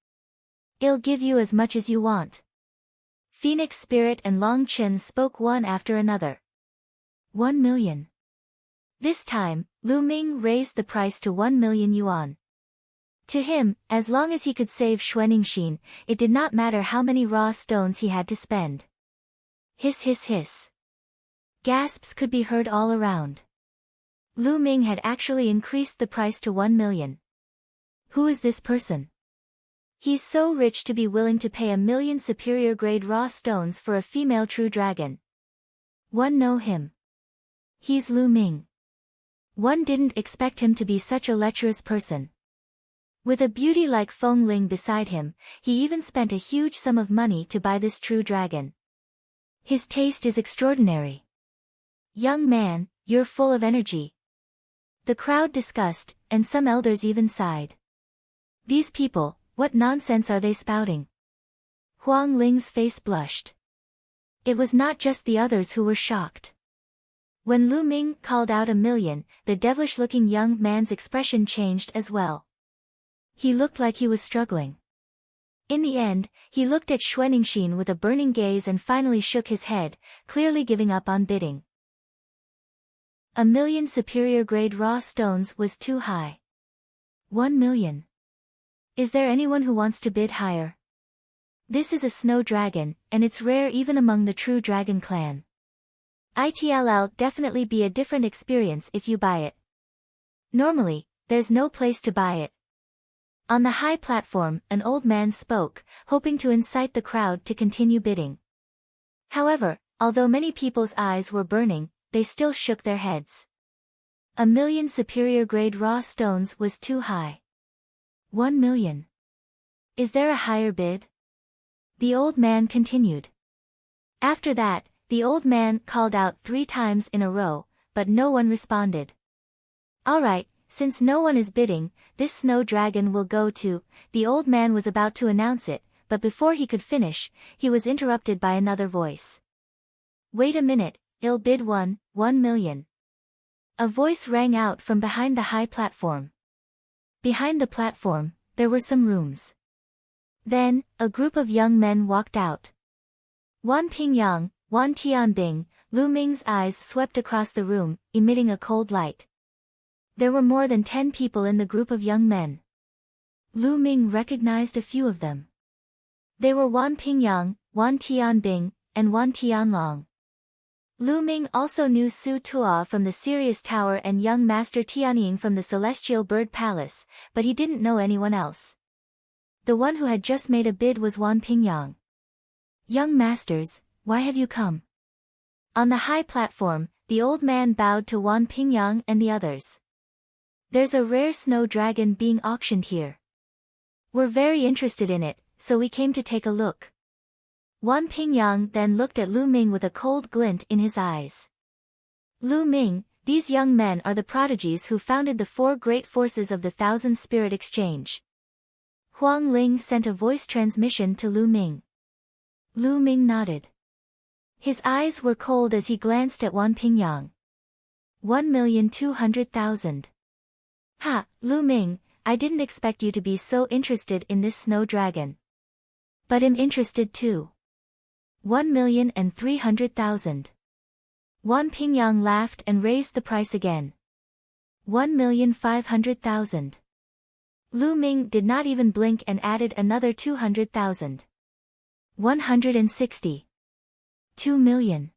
I'll give you as much as you want. Phoenix Spirit and Long Chen spoke one after another. 1 million. This time, Lu Ming raised the price to 1 million yuan. To him, as long as he could save Xuaningxin, it did not matter how many raw stones he had to spend. Hiss hiss hiss. Gasps could be heard all around. Lu Ming had actually increased the price to 1 million. Who is this person? He's so rich to be willing to pay 1 million superior grade raw stones for a female true dragon. One know him. He's Lu Ming. One didn't expect him to be such a lecherous person. With a beauty like Feng Ling beside him, he even spent a huge sum of money to buy this true dragon. His taste is extraordinary. Young man, you're full of energy. The crowd discussed, and some elders even sighed. These people, what nonsense are they spouting? Huang Ling's face blushed. It was not just the others who were shocked. When Lu Ming called out 1 million, the devilish-looking young man's expression changed as well. He looked like he was struggling. In the end, he looked at Xuaningxin with a burning gaze and finally shook his head, clearly giving up on bidding. 1 million superior grade raw stones was too high. 1 million. Is there anyone who wants to bid higher? This is a snow dragon, and it's rare even among the true dragon clan. It'll definitely be a different experience if you buy it. Normally, there's no place to buy it. On the high platform, an old man spoke, hoping to incite the crowd to continue bidding. However, although many people's eyes were burning, they still shook their heads. 1 million superior grade raw stones was too high. 1 million. Is there a higher bid? The old man continued. After that, the old man called out 3 times in a row, but no one responded. Alright, since no one is bidding, this snow dragon will go to, the old man was about to announce it, but before he could finish, he was interrupted by another voice. Wait a minute, I'll bid 1 million. A voice rang out from behind the high platform. Behind the platform, there were some rooms. Then, a group of young men walked out. Wan Pingyang, Wan Tianbing, Lu Ming's eyes swept across the room, emitting a cold light. There were more than 10 people in the group of young men. Lu Ming recognized a few of them. They were Wan Pingyang, Wan Tianbing, and Wan Tianlong. Lu Ming also knew Su Tuo from the Sirius Tower and young Master Tianying from the Celestial Bird Palace, but he didn't know anyone else. The one who had just made a bid was Wan Pingyang. Young masters, why have you come? On the high platform, the old man bowed to Wan Pingyang and the others. There's a rare snow dragon being auctioned here. We're very interested in it, so we came to take a look. Wan Pingyang then looked at Lu Ming with a cold glint in his eyes. Lu Ming, these young men are the prodigies who founded the 4 great forces of the Thousand Spirit Exchange. Huang Ling sent a voice transmission to Lu Ming. Lu Ming nodded. His eyes were cold as he glanced at Wan Pingyang. 1,200,000. Ha, Lu Ming, I didn't expect you to be so interested in this snow dragon. But I'm interested too. 1,300,000. Wan Pingyang laughed and raised the price again. 1,500,000. Lu Ming did not even blink and added another 200,000. 160. 2 million.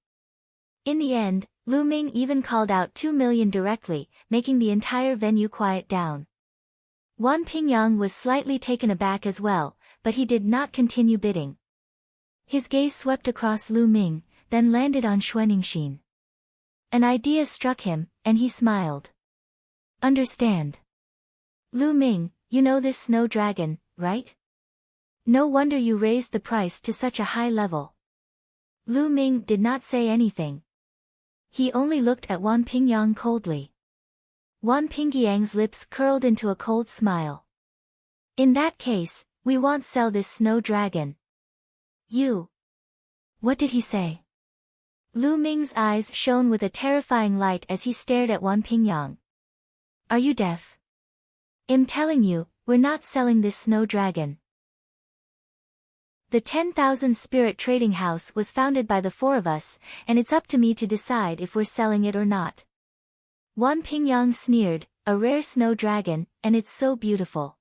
In the end, Lu Ming even called out 2 million directly, making the entire venue quiet down. Wan Pingyang was slightly taken aback as well, but he did not continue bidding. His gaze swept across Lu Ming, then landed on Xuanixin. An idea struck him, and he smiled. Understand. Lu Ming, you know this snow dragon, right? No wonder you raised the price to such a high level. Lu Ming did not say anything. He only looked at Wan Pingyang coldly. Wan Pingyang's lips curled into a cold smile. In that case, we won't sell this snow dragon. You. What did he say? Lu Ming's eyes shone with a terrifying light as he stared at Wan Pingyang. Are you deaf? I'm telling you, we're not selling this snow dragon. The 10,000 Spirit Trading House was founded by the four of us, and it's up to me to decide if we're selling it or not. Wan Pingyang sneered, a rare snow dragon, and it's so beautiful.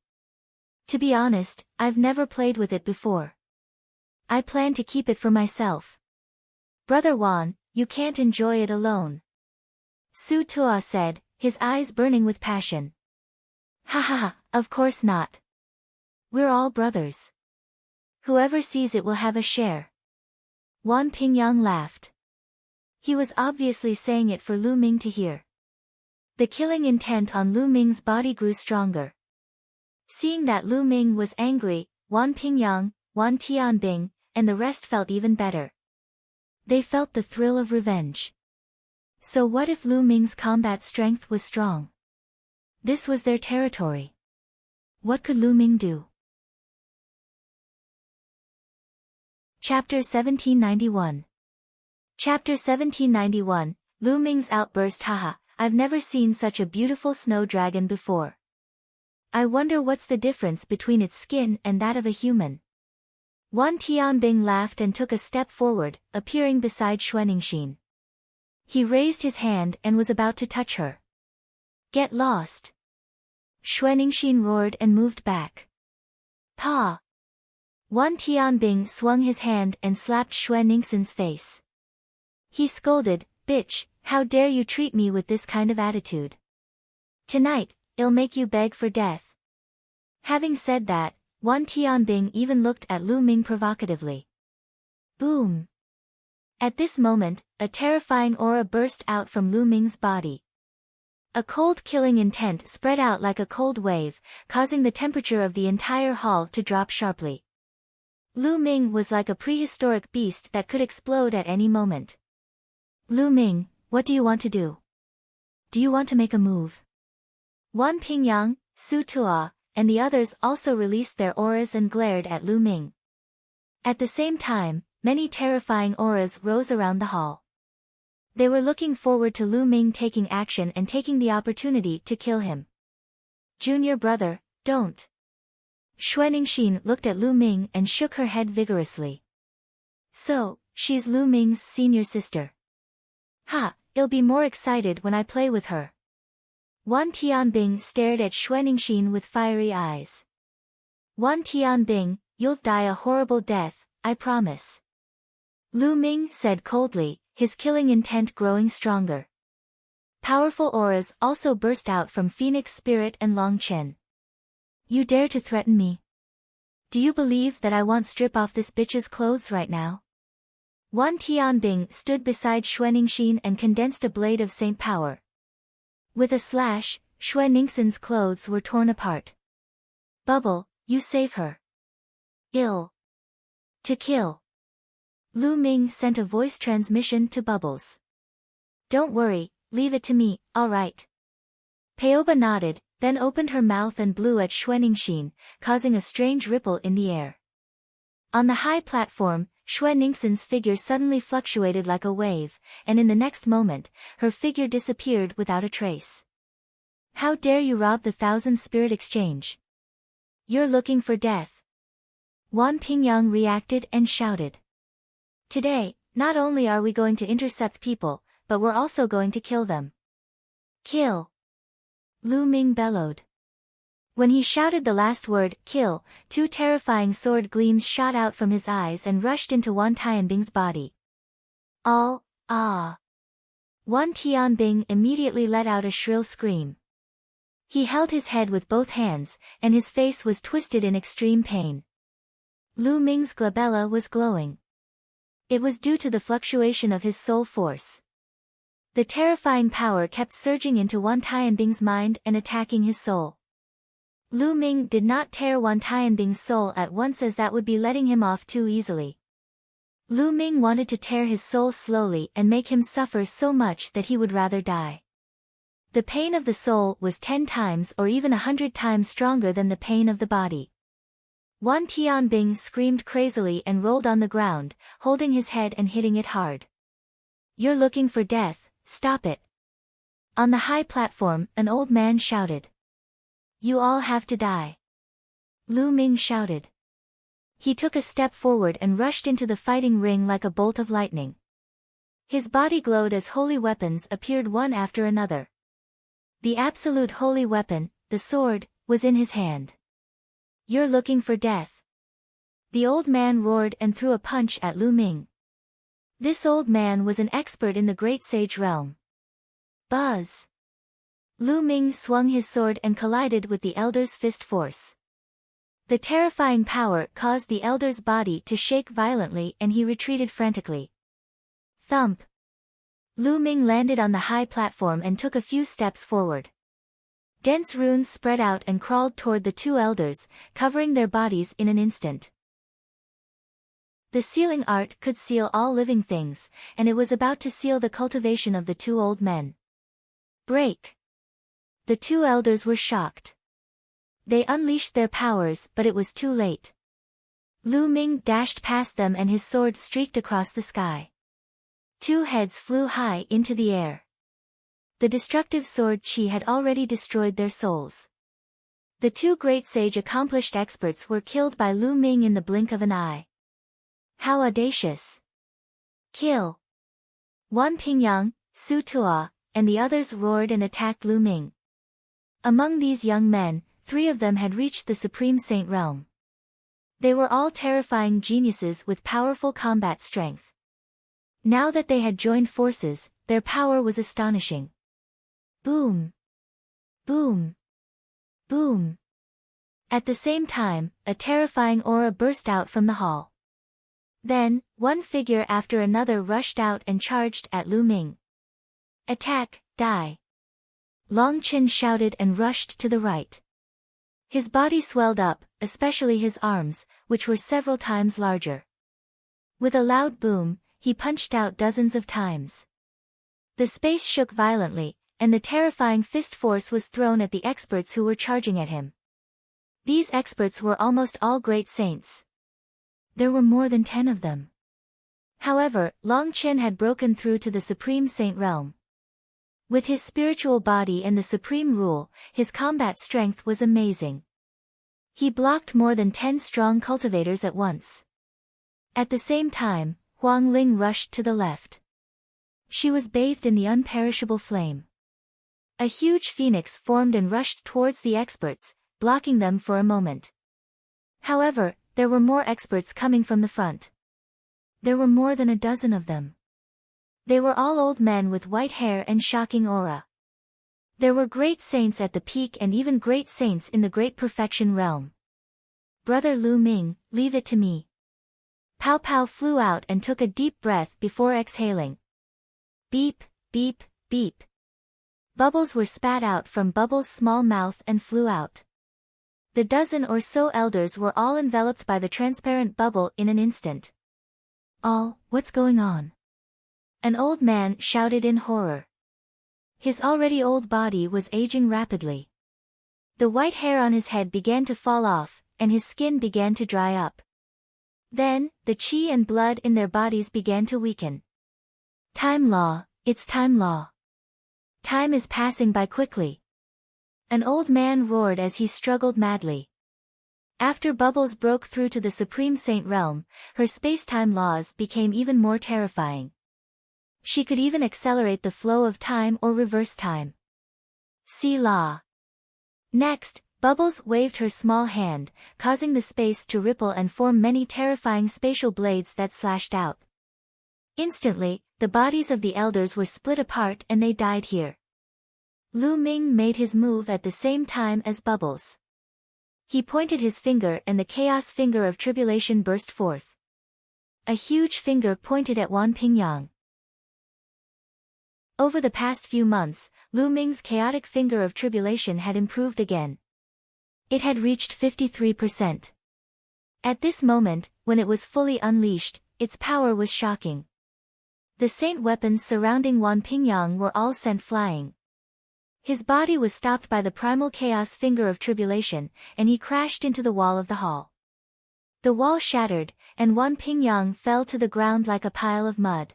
To be honest, I've never played with it before. I plan to keep it for myself. Brother Wan, you can't enjoy it alone. Su Tua said, his eyes burning with passion. Ha ha ha, of course not. We're all brothers. Whoever sees it will have a share. Wan Pingyang laughed. He was obviously saying it for Lu Ming to hear. The killing intent on Lu Ming's body grew stronger. Seeing that Lu Ming was angry, Wan Pingyang, Wan Tianbing, and the rest felt even better. They felt the thrill of revenge. So what if Lu Ming's combat strength was strong? This was their territory. What could Lu Ming do? Chapter 1791. Chapter 1791, Lu Ming's outburst. Haha, I've never seen such a beautiful snow dragon before. I wonder what's the difference between its skin and that of a human. Wan Tianbing laughed and took a step forward, appearing beside Xuanixin. He raised his hand and was about to touch her. Get lost. Xuanixin roared and moved back. Pa! Wan Tianbing swung his hand and slapped Xuanixin's face. He scolded, bitch, how dare you treat me with this kind of attitude? Tonight, I'll make you beg for death. Having said that, Wan Tianbing even looked at Lu Ming provocatively. Boom! At this moment, a terrifying aura burst out from Lu Ming's body. A cold killing intent spread out like a cold wave, causing the temperature of the entire hall to drop sharply. Lu Ming was like a prehistoric beast that could explode at any moment. Lu Ming, what do you want to do? Do you want to make a move? Wan Pingyang, Su Tua, and the others also released their auras and glared at Lu Ming. At the same time, many terrifying auras rose around the hall. They were looking forward to Lu Ming taking action and taking the opportunity to kill him. Junior brother, don't. Xuanixin looked at Lu Ming and shook her head vigorously. So, she's Lu Ming's senior sister. Ha, I'll be more excited when I play with her. Wan Tianbing stared at Xuanixin with fiery eyes. Wan Tianbing, you'll die a horrible death, I promise. Lu Ming said coldly, his killing intent growing stronger. Powerful auras also burst out from Phoenix Spirit and Long Chen. You dare to threaten me? Do you believe that I won't strip off this bitch's clothes right now? Wan Tianbing stood beside Xuanixin and condensed a blade of Saint power. With a slash, Xuanixin's clothes were torn apart. Bubble, you save her. Ill. To kill. Lu Ming sent a voice transmission to Bubbles. Don't worry, leave it to me, alright. Peoba nodded, then opened her mouth and blew at Xuanixin, causing a strange ripple in the air. On the high platform, Xuanixin's figure suddenly fluctuated like a wave, and in the next moment, her figure disappeared without a trace. How dare you rob the Thousand Spirit Exchange? You're looking for death. Wan Pingyang reacted and shouted. Today, not only are we going to intercept people, but we're also going to kill them. Kill! Lu Ming bellowed. When he shouted the last word, kill, two terrifying sword gleams shot out from his eyes and rushed into Wan Tianbing's body. Ah! Wan Tianbing immediately let out a shrill scream. He held his head with both hands, and his face was twisted in extreme pain. Lu Ming's glabella was glowing. It was due to the fluctuation of his soul force. The terrifying power kept surging into Wan Tianbing's mind and attacking his soul. Lu Ming did not tear Wan Tianbing's soul at once, as that would be letting him off too easily. Lu Ming wanted to tear his soul slowly and make him suffer so much that he would rather die. The pain of the soul was 10 times or even 100 times stronger than the pain of the body. Wan Tianbing screamed crazily and rolled on the ground, holding his head and hitting it hard. You're looking for death, stop it. On the high platform, an old man shouted. You all have to die. Lu Ming shouted. He took a step forward and rushed into the fighting ring like a bolt of lightning. His body glowed as holy weapons appeared one after another. The absolute holy weapon, the sword, was in his hand. You're looking for death. The old man roared and threw a punch at Lu Ming. This old man was an expert in the great sage realm. Buzz! Lu Ming swung his sword and collided with the elder's fist force. The terrifying power caused the elder's body to shake violently and he retreated frantically. Thump! Lu Ming landed on the high platform and took a few steps forward. Dense runes spread out and crawled toward the two elders, covering their bodies in an instant. The sealing art could seal all living things, and it was about to seal the cultivation of the two old men. Break! The two elders were shocked. They unleashed their powers, but it was too late. Lu Ming dashed past them and his sword streaked across the sky. Two heads flew high into the air. The destructive sword qi had already destroyed their souls. The two great sage accomplished experts were killed by Lu Ming in the blink of an eye. How audacious! Kill! Wan Pingyang, Su Tua, and the others roared and attacked Lu Ming. Among these young men, 3 of them had reached the Supreme Saint realm. They were all terrifying geniuses with powerful combat strength. Now that they had joined forces, their power was astonishing. Boom! Boom! Boom! At the same time, a terrifying aura burst out from the hall. Then, one figure after another rushed out and charged at Lu Ming. Attack, die! Long Qin shouted and rushed to the right. His body swelled up, especially his arms, which were several times larger. With a loud boom, he punched out dozens of times. The space shook violently, and the terrifying fist force was thrown at the experts who were charging at him. These experts were almost all great saints. There were more than 10 of them. However, Long Qin had broken through to the Supreme Saint realm. With his spiritual body and the supreme rule, his combat strength was amazing. He blocked more than 10 strong cultivators at once. At the same time, Huang Ling rushed to the left. She was bathed in the unperishable flame. A huge phoenix formed and rushed towards the experts, blocking them for a moment. However, there were more experts coming from the front. There were more than a dozen of them. They were all old men with white hair and shocking aura. There were great saints at the peak and even great saints in the Great Perfection realm. Brother Lu Ming, leave it to me. Pow Pow flew out and took a deep breath before exhaling. Beep, beep, beep. Bubbles were spat out from Bubbles' small mouth and flew out. The dozen or so elders were all enveloped by the transparent bubble in an instant. What's going on? An old man shouted in horror. His already old body was aging rapidly. The white hair on his head began to fall off, and his skin began to dry up. Then, the qi and blood in their bodies began to weaken. Time law, it's time law. Time is passing by quickly. An old man roared as he struggled madly. After Bubbles broke through to the Supreme Saint realm, her space-time laws became even more terrifying. She could even accelerate the flow of time or reverse time. See law. Next, Bubbles waved her small hand, causing the space to ripple and form many terrifying spatial blades that slashed out. Instantly, the bodies of the elders were split apart and they died here. Lu Ming made his move at the same time as Bubbles. He pointed his finger and the chaos finger of tribulation burst forth. A huge finger pointed at Wan Pingyang. Over the past few months, Lu Ming's chaotic finger of tribulation had improved again. It had reached 53%. At this moment, when it was fully unleashed, its power was shocking. The saint weapons surrounding Wan Pingyang were all sent flying. His body was stopped by the primal chaos finger of tribulation, and he crashed into the wall of the hall. The wall shattered, and Wan Pingyang fell to the ground like a pile of mud.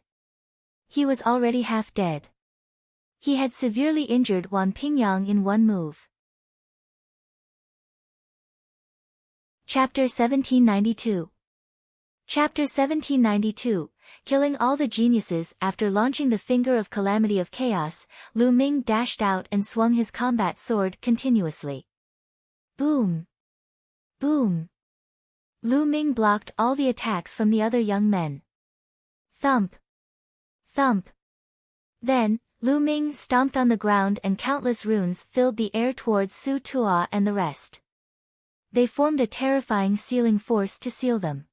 He was already half dead. He had severely injured Wan Pingyang in one move. Chapter 1792. Chapter 1792, Killing all the geniuses. After launching the Finger of Calamity of Chaos, Lu Ming dashed out and swung his combat sword continuously. Boom! Boom! Lu Ming blocked all the attacks from the other young men. Thump! Thump! Then, Lu Ming stomped on the ground and countless runes filled the air towards Su Tuo and the rest. They formed a terrifying sealing force to seal them.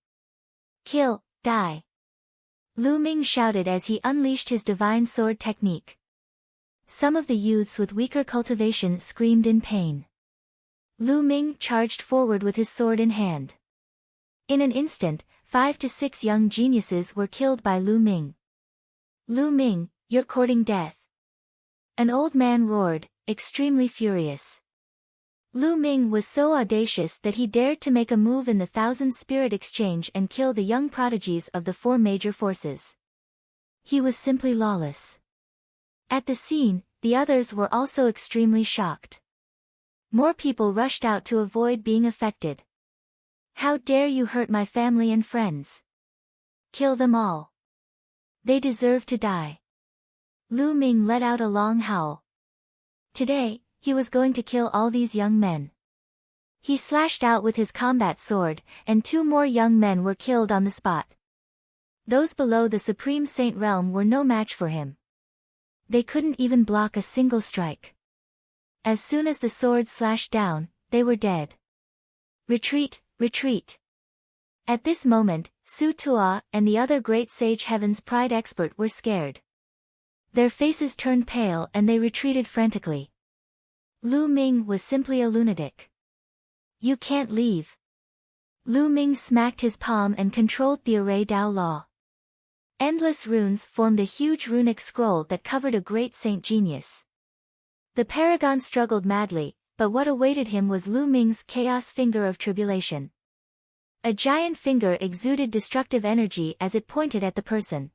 Kill, die! Lu Ming shouted as he unleashed his divine sword technique. Some of the youths with weaker cultivation screamed in pain. Lu Ming charged forward with his sword in hand. In an instant, 5 to 6 young geniuses were killed by Lu Ming. Lu Ming, you're courting death. An old man roared, extremely furious. Lu Ming was so audacious that he dared to make a move in the Thousand Spirit Exchange and kill the young prodigies of the 4 major forces. He was simply lawless. At the scene, the others were also extremely shocked. More people rushed out to avoid being affected. How dare you hurt my family and friends? Kill them all. They deserve to die. Lu Ming let out a long howl. Today, he was going to kill all these young men. He slashed out with his combat sword, and 2 more young men were killed on the spot. Those below the Supreme Saint realm were no match for him. They couldn't even block a single strike. As soon as the sword slashed down, they were dead. Retreat, retreat. At this moment, Su Tuo and the other great sage Heaven's Pride expert were scared. Their faces turned pale and they retreated frantically. Lu Ming was simply a lunatic. You can't leave. Lu Ming smacked his palm and controlled the array Dao Law. Endless runes formed a huge runic scroll that covered a great saint genius. The paragon struggled madly, but what awaited him was Lu Ming's chaos finger of tribulation. A giant finger exuded destructive energy as it pointed at the person.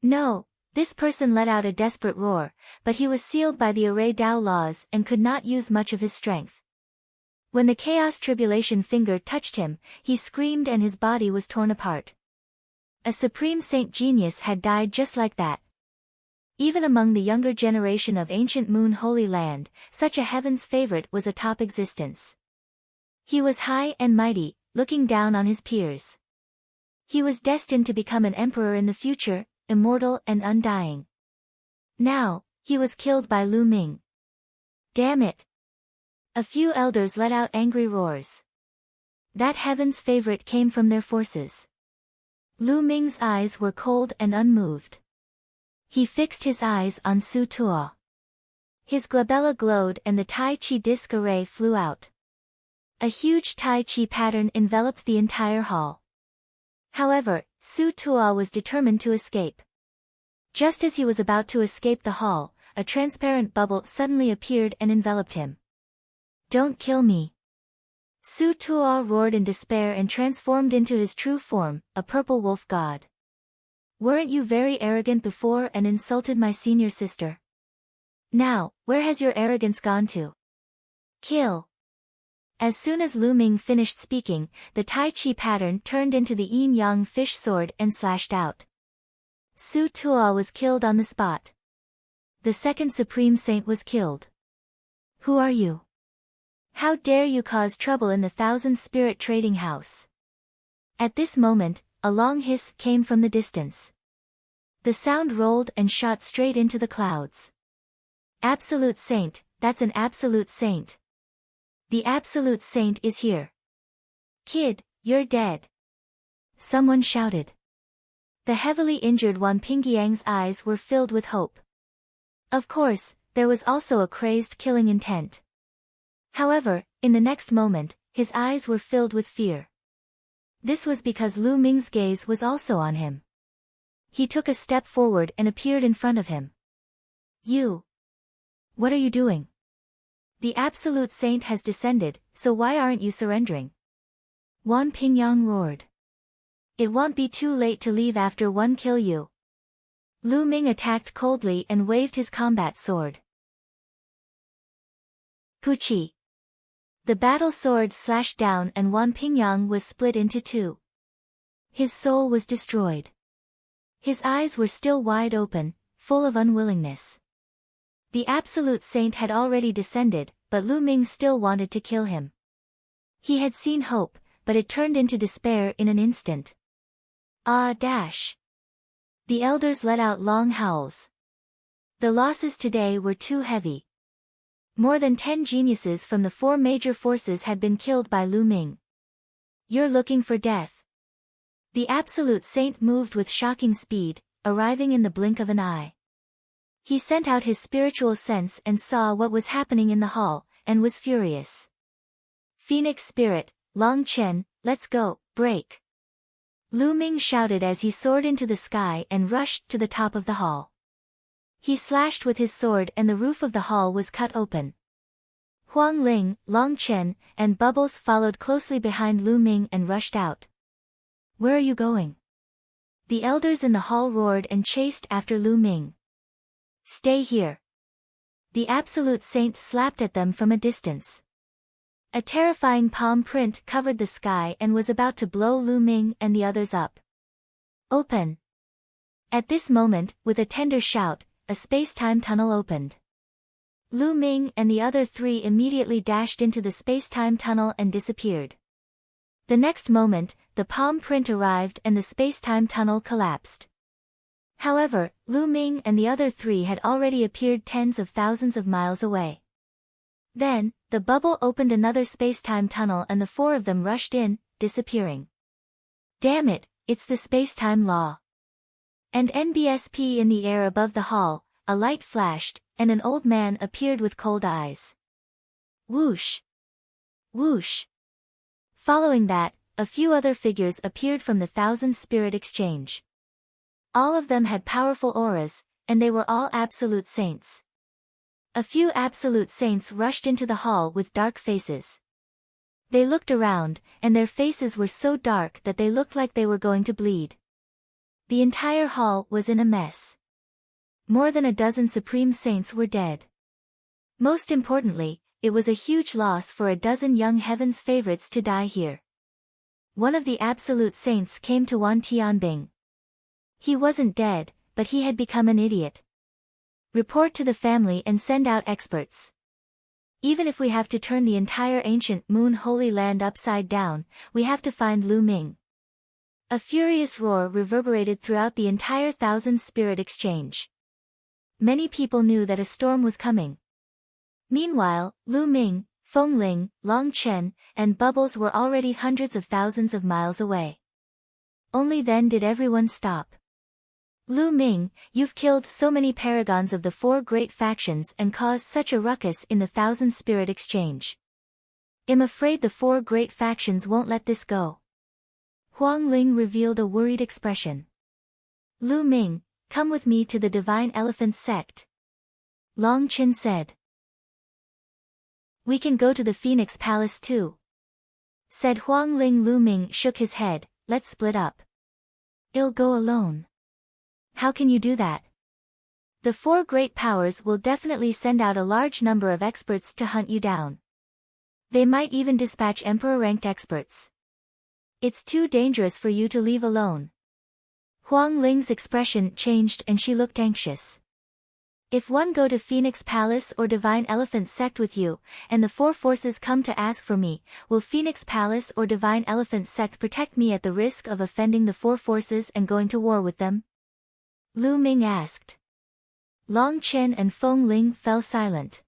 No! This person let out a desperate roar, but he was sealed by the array Dao laws and could not use much of his strength. When the chaos tribulation finger touched him, he screamed and his body was torn apart. A supreme saint genius had died just like that. Even among the younger generation of ancient Moon Holy Land, such a heaven's favorite was a top existence. He was high and mighty, looking down on his peers. He was destined to become an emperor in the future, immortal and undying. Now, he was killed by Lu Ming. Damn it! A few elders let out angry roars. That heaven's favorite came from their forces. Lu Ming's eyes were cold and unmoved. He fixed his eyes on Su Tuo. His glabella glowed and the Tai Chi disc array flew out. A huge Tai Chi pattern enveloped the entire hall. However, Su Tuo was determined to escape. Just as he was about to escape the hall, a transparent bubble suddenly appeared and enveloped him. Don't kill me. Su Tuo roared in despair and transformed into his true form, a purple wolf god. Weren't you very arrogant before and insulted my senior sister? Now, where has your arrogance gone to? Kill. As soon as Lu Ming finished speaking, the Tai Chi pattern turned into the yin-yang fish sword and slashed out. Su Tuo was killed on the spot. The second Supreme Saint was killed. Who are you? How dare you cause trouble in the Thousand Spirit Trading House? At this moment, a long hiss came from the distance. The sound rolled and shot straight into the clouds. Absolute Saint, that's an Absolute Saint. The Absolute Saint is here. Kid, you're dead. Someone shouted. The heavily injured Wan Pingyang's eyes were filled with hope. Of course, there was also a crazed killing intent. However, in the next moment, his eyes were filled with fear. This was because Lu Ming's gaze was also on him. He took a step forward and appeared in front of him. You. What are you doing? The Absolute Saint has descended, so why aren't you surrendering? Wan Pingyang roared. It won't be too late to leave after one kill you. Lu Ming attacked coldly and waved his combat sword. Puchi. The battle sword slashed down and Wan Pingyang was split into two. His soul was destroyed. His eyes were still wide open, full of unwillingness. The Absolute Saint had already descended, but Lu Ming still wanted to kill him. He had seen hope, but it turned into despair in an instant. Dash. The elders let out long howls. The losses today were too heavy. More than 10 geniuses from the 4 major forces had been killed by Lu Ming. You're looking for death. The Absolute Saint moved with shocking speed, arriving in the blink of an eye. He sent out his spiritual sense and saw what was happening in the hall, and was furious. Phoenix Spirit, Long Chen, let's go, break. Lu Ming shouted as he soared into the sky and rushed to the top of the hall. He slashed with his sword and the roof of the hall was cut open. Huang Ling, Long Chen, and Bubbles followed closely behind Lu Ming and rushed out. Where are you going? The elders in the hall roared and chased after Lu Ming. Stay here. The Absolute Saint slapped at them from a distance. A terrifying palm print covered the sky and was about to blow Lu Ming and the others up. Open. At this moment, with a tender shout, a space-time tunnel opened. Lu Ming and the other 3 immediately dashed into the space-time tunnel and disappeared. The next moment, the palm print arrived and the space-time tunnel collapsed. However, Lu Ming and the other 3 had already appeared tens of thousands of miles away. Then, the bubble opened another space-time tunnel and the 4 of them rushed in, disappearing. Damn it, it's the space-time law. And NBSP in the air above the hall, a light flashed, and an old man appeared with cold eyes. Whoosh! Whoosh! Following that, a few other figures appeared from the Thousand Spirit Exchange. All of them had powerful auras, and they were all Absolute Saints. A few Absolute Saints rushed into the hall with dark faces. They looked around, and their faces were so dark that they looked like they were going to bleed. The entire hall was in a mess. More than a dozen Supreme Saints were dead. Most importantly, it was a huge loss for a dozen young Heaven's favorites to die here. One of the Absolute Saints came to Wan Tianbing. He wasn't dead, but he had become an idiot. Report to the family and send out experts. Even if we have to turn the entire ancient Moon Holy Land upside down, we have to find Lu Ming. A furious roar reverberated throughout the entire Thousand Spirit Exchange. Many people knew that a storm was coming. Meanwhile, Lu Ming, Feng Ling, Long Chen, and Bubbles were already hundreds of thousands of miles away. Only then did everyone stop. Lu Ming, you've killed so many paragons of the 4 great factions and caused such a ruckus in the Thousand Spirit Exchange. I'm afraid the 4 great factions won't let this go. Huang Ling revealed a worried expression. Lu Ming, come with me to the Divine Elephant Sect. Long Chen said. We can go to the Phoenix Palace too. Said Huang Ling. Lu Ming shook his head, let's split up. I'll go alone. How can you do that? The 4 great powers will definitely send out a large number of experts to hunt you down. They might even dispatch Emperor-ranked experts. It's too dangerous for you to leave alone. Huang Ling's expression changed and she looked anxious. If one go to Phoenix Palace or Divine Elephant Sect with you, and the four forces come to ask for me, will Phoenix Palace or Divine Elephant Sect protect me at the risk of offending the four forces and going to war with them? Lu Ming asked. Long Chen and Feng Ling fell silent.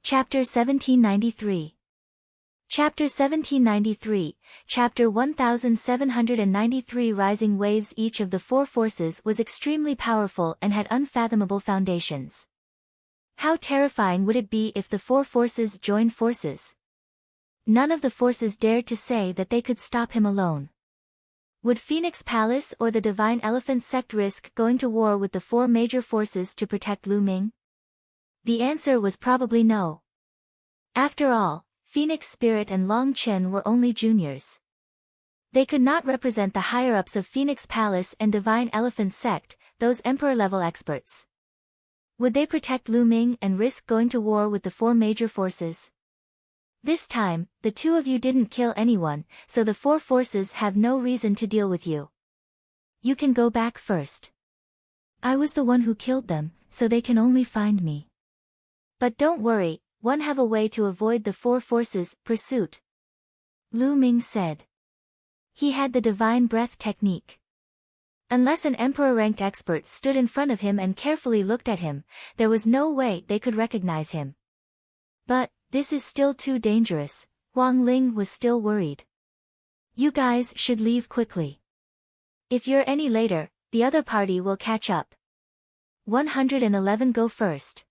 Chapter 1793. Chapter 1793, Chapter 1793. Rising waves. Each of the four forces was extremely powerful and had unfathomable foundations. How terrifying would it be if the four forces joined forces? None of the forces dared to say that they could stop him alone. Would Phoenix Palace or the Divine Elephant Sect risk going to war with the four major forces to protect Lu Ming? The answer was probably no. After all, Phoenix Spirit and Long Chen were only juniors. They could not represent the higher-ups of Phoenix Palace and Divine Elephant Sect, those Emperor-level experts. Would they protect Lu Ming and risk going to war with the four major forces? This time, the two of you didn't kill anyone, so the four forces have no reason to deal with you. You can go back first. I was the one who killed them, so they can only find me. But don't worry, one have a way to avoid the four forces' pursuit. Lu Ming said. He had the divine breath technique. Unless an emperor-ranked expert stood in front of him and carefully looked at him, there was no way they could recognize him. But, this is still too dangerous. Huang Ling was still worried. You guys should leave quickly. If you're any later, the other party will catch up. 111 go first.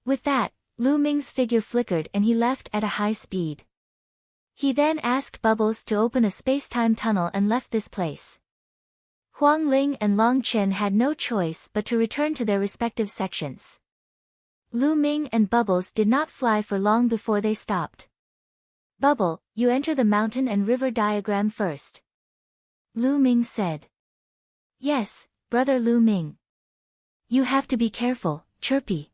With that, Lu Ming's figure flickered and he left at a high speed. He then asked Bubbles to open a space-time tunnel and left this place. Huang Ling and Long Chen had no choice but to return to their respective sections. Lu Ming and Bubbles did not fly for long before they stopped. Bubble, you enter the mountain and river diagram first. Lu Ming said. Yes, brother Lu Ming. You have to be careful, Chirpy.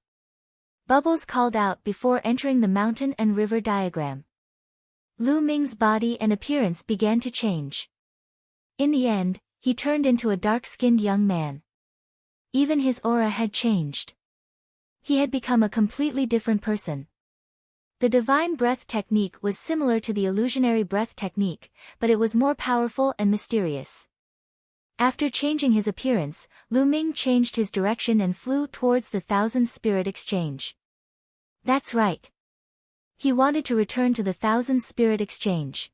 Bubbles called out before entering the mountain and river diagram. Lu Ming's body and appearance began to change. In the end, he turned into a dark-skinned young man. Even his aura had changed. He had become a completely different person. The divine breath technique was similar to the illusionary breath technique, but it was more powerful and mysterious. After changing his appearance, Lu Ming changed his direction and flew towards the Thousand Spirit Exchange. That's right. He wanted to return to the Thousand Spirit Exchange.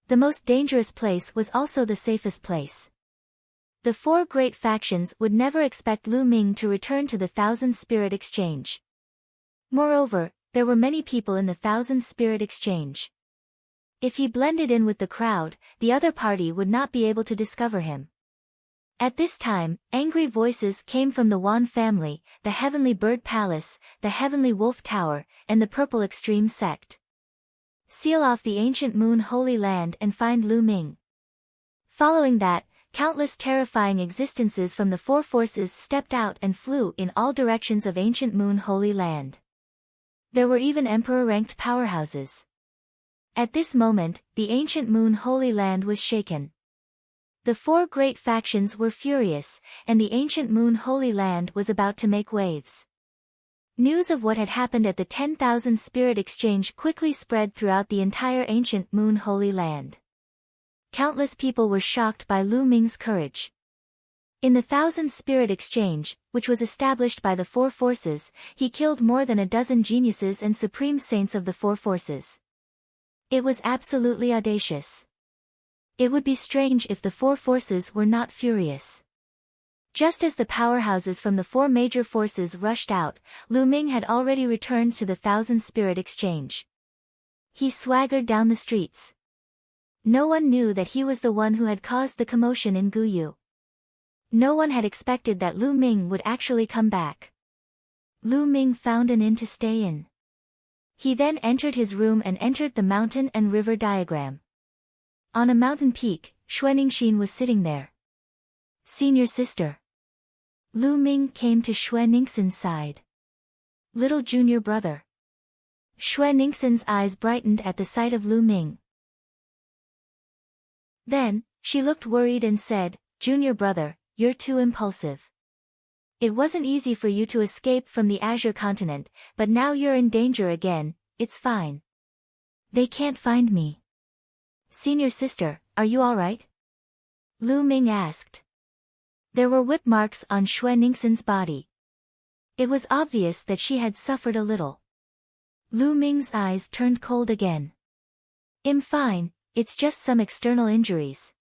The most dangerous place was also the safest place. The four great factions would never expect Lu Ming to return to the Thousand Spirit Exchange. Moreover, there were many people in the Thousand Spirit Exchange. If he blended in with the crowd, the other party would not be able to discover him. At this time, angry voices came from the Wan family, the Heavenly Bird Palace, the Heavenly Wolf Tower, and the Purple Extreme Sect. Seal off the ancient Moon Holy Land and find Lu Ming. Following that, countless terrifying existences from the four forces stepped out and flew in all directions of ancient Moon Holy Land. There were even emperor-ranked powerhouses. At this moment, the ancient Moon Holy Land was shaken. The four great factions were furious, and the ancient Moon Holy Land was about to make waves. News of what had happened at the 10,000 Spirit Exchange quickly spread throughout the entire ancient Moon Holy Land. Countless people were shocked by Lu Ming's courage. In the 1,000 Spirit Exchange, which was established by the four forces, he killed more than a dozen geniuses and supreme saints of the four forces. It was absolutely audacious. It would be strange if the four forces were not furious. Just as the powerhouses from the four major forces rushed out, Lu Ming had already returned to the 1,000 Spirit Exchange. He swaggered down the streets. No one knew that he was the one who had caused the commotion in Guyu. No one had expected that Lu Ming would actually come back. Lu Ming found an inn to stay in. He then entered his room and entered the mountain and river diagram. On a mountain peak, Xuanixin was sitting there. Senior sister. Lu Ming came to Xuanixin's side. Little junior brother. Xue Ningxin's eyes brightened at the sight of Lu Ming. Then, she looked worried and said, Junior brother, you're too impulsive. It wasn't easy for you to escape from the Azure continent, but now you're in danger again. It's fine. They can't find me. Senior sister, are you alright? Lu Ming asked. There were whip marks on Xue Ningxin's body. It was obvious that she had suffered a little. Lu Ming's eyes turned cold again. I'm fine, it's just some external injuries.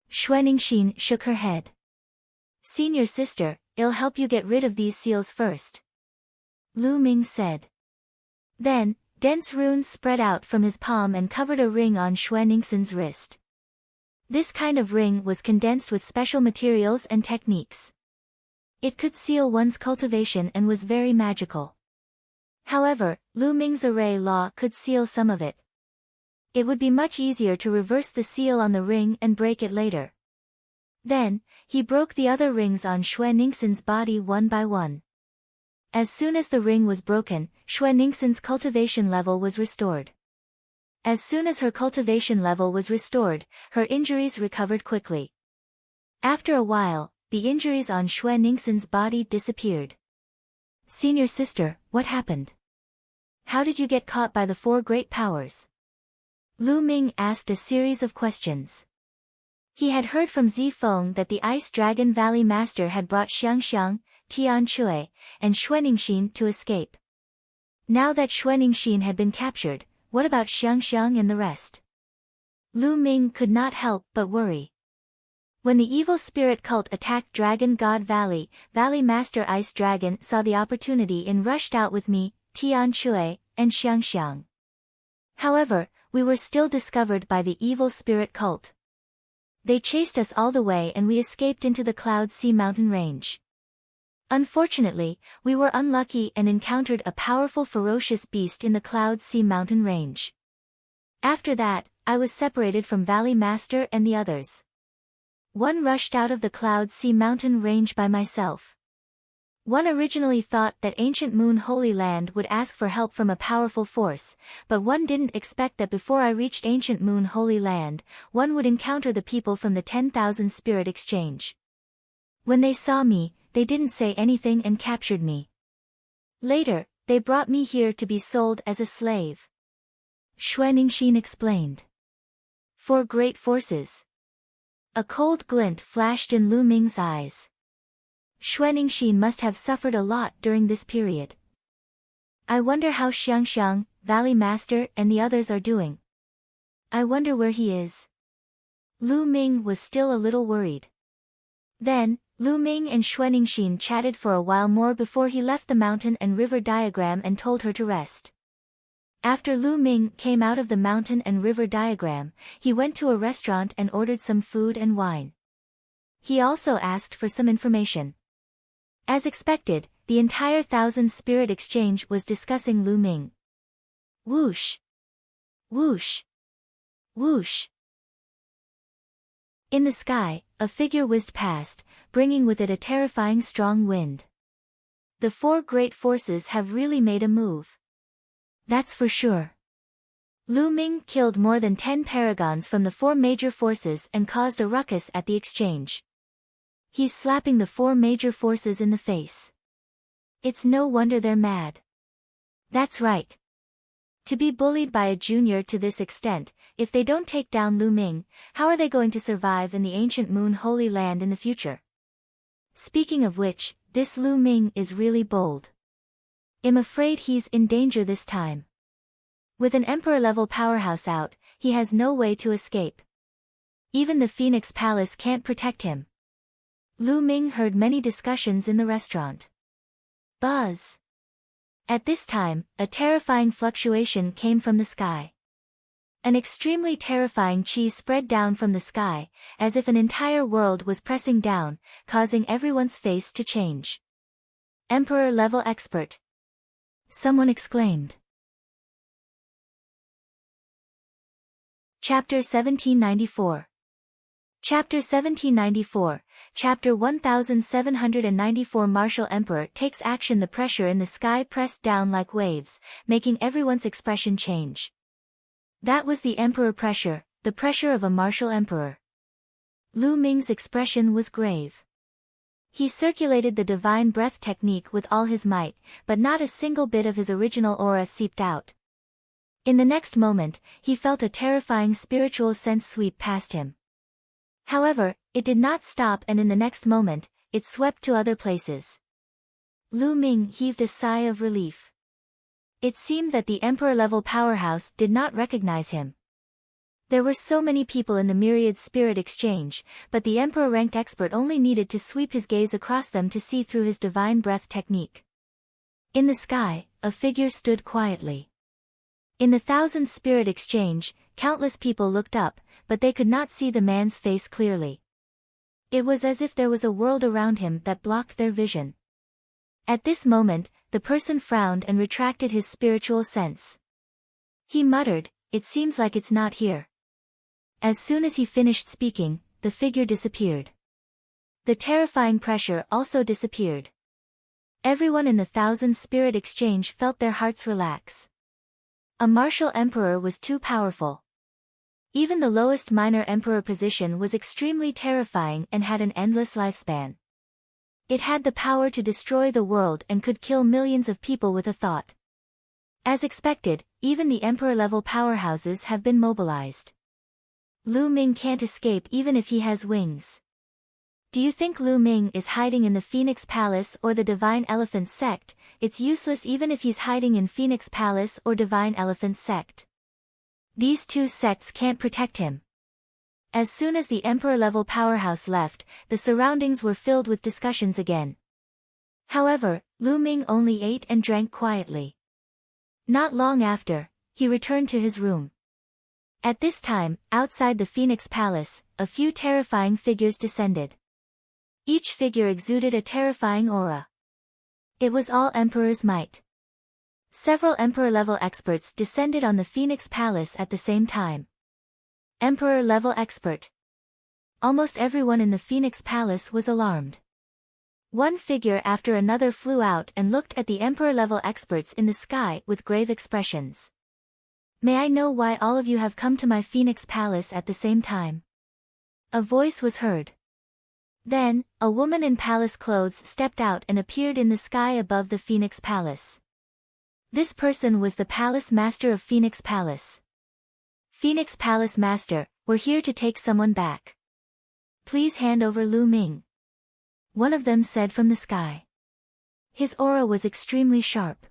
Xue Ningxin shook her head. Senior sister, it'll help you get rid of these seals first. Lu Ming said. Then, dense runes spread out from his palm and covered a ring on Xue Ningxin's wrist. This kind of ring was condensed with special materials and techniques. It could seal one's cultivation and was very magical. However, Lu Ming's array law could seal some of it. It would be much easier to reverse the seal on the ring and break it later. Then, he broke the other rings on Xue Ningxin's body one by one. As soon as the ring was broken, Xue Ningxin's cultivation level was restored. As soon as her cultivation level was restored, her injuries recovered quickly. After a while, the injuries on Xue Ningxin's body disappeared. Senior sister, what happened? How did you get caught by the four great powers? Lu Ming asked a series of questions. He had heard from Zifeng that the Ice Dragon Valley Master had brought Xiangxiang, Tianchui, and Xue Ningxin to escape. Now that Xue Ningxin had been captured, what about Xiangxiang and the rest? Lu Ming could not help but worry. When the evil spirit cult attacked Dragon God Valley, Valley Master Ice Dragon saw the opportunity and rushed out with me, Tianchui, and Xiangxiang. However, we were still discovered by the evil spirit cult. They chased us all the way and we escaped into the Cloud Sea mountain range. Unfortunately, we were unlucky and encountered a powerful ferocious beast in the Cloud Sea mountain range. After that, I was separated from Valley Master and the others. One rushed out of the Cloud Sea mountain range by myself. One originally thought that ancient Moon Holy Land would ask for help from a powerful force, but one didn't expect that before I reached ancient Moon Holy Land, one would encounter the people from the 10,000 Spirit Exchange. When they saw me, they didn't say anything and captured me. Later, they brought me here to be sold as a slave. Xue Ningxin explained. Four great forces. A cold glint flashed in Lu Ming's eyes. Xue Ningxin must have suffered a lot during this period. I wonder how Xiangxiang, Valley Master and the others are doing. I wonder where he is. Lu Ming was still a little worried. Then, Lu Ming and Xue Ningxin chatted for a while more before he left the mountain and river diagram and told her to rest. After Lu Ming came out of the mountain and river diagram, he went to a restaurant and ordered some food and wine. He also asked for some information. As expected, the entire Thousand Spirit Exchange was discussing Lu Ming. Whoosh! Whoosh! Whoosh! In the sky, a figure whizzed past, bringing with it a terrifying strong wind. The four great forces have really made a move. That's for sure. Lu Ming killed more than 10 paragons from the four major forces and caused a ruckus at the exchange. He's slapping the four major forces in the face. It's no wonder they're mad. That's right. To be bullied by a junior to this extent, if they don't take down Lu Ming, how are they going to survive in the ancient Moon Holy Land in the future? Speaking of which, this Lu Ming is really bold. I'm afraid he's in danger this time. With an Emperor-level powerhouse out, he has no way to escape. Even the Phoenix Palace can't protect him. Lu Ming heard many discussions in the restaurant. Buzz! At this time, a terrifying fluctuation came from the sky. An extremely terrifying chi spread down from the sky, as if an entire world was pressing down, causing everyone's face to change. Emperor-level expert! Someone exclaimed. Chapter 1794. Chapter 1794, Chapter 1794 Martial Emperor takes action. The pressure in the sky pressed down like waves, making everyone's expression change. That was the emperor pressure, the pressure of a martial emperor. Lu Ming's expression was grave. He circulated the divine breath technique with all his might, but not a single bit of his original aura seeped out. In the next moment, he felt a terrifying spiritual sense sweep past him. However, it did not stop, and in the next moment, it swept to other places. Lu Ming heaved a sigh of relief. It seemed that the emperor-level powerhouse did not recognize him. There were so many people in the Myriad spirit exchange, but the emperor-ranked expert only needed to sweep his gaze across them to see through his divine breath technique. In the sky, a figure stood quietly. In the thousand spirit exchange, countless people looked up, but they could not see the man's face clearly. It was as if there was a world around him that blocked their vision. At this moment, the person frowned and retracted his spiritual sense. He muttered, "It seems like it's not here." As soon as he finished speaking, the figure disappeared. The terrifying pressure also disappeared. Everyone in the thousand spirit exchange felt their hearts relax. A martial emperor was too powerful. Even the lowest minor emperor position was extremely terrifying and had an endless lifespan. It had the power to destroy the world and could kill millions of people with a thought. As expected, even the emperor-level powerhouses have been mobilized. Lu Ming can't escape even if he has wings. Do you think Lu Ming is hiding in the Phoenix Palace or the Divine Elephant Sect? It's useless even if he's hiding in Phoenix Palace or Divine Elephant Sect. These two sects can't protect him. As soon as the emperor-level powerhouse left, the surroundings were filled with discussions again. However, Lu Ming only ate and drank quietly. Not long after, he returned to his room. At this time, outside the Phoenix Palace, a few terrifying figures descended. Each figure exuded a terrifying aura. It was all Emperor's might. Several Emperor-level experts descended on the Phoenix Palace at the same time. Emperor-level expert. Almost everyone in the Phoenix Palace was alarmed. One figure after another flew out and looked at the Emperor-level experts in the sky with grave expressions. "May I know why all of you have come to my Phoenix Palace at the same time?" A voice was heard. Then, a woman in palace clothes stepped out and appeared in the sky above the Phoenix Palace. This person was the Palace Master of Phoenix Palace. "Phoenix Palace Master, we're here to take someone back. Please hand over Lu Ming," one of them said from the sky. His aura was extremely sharp.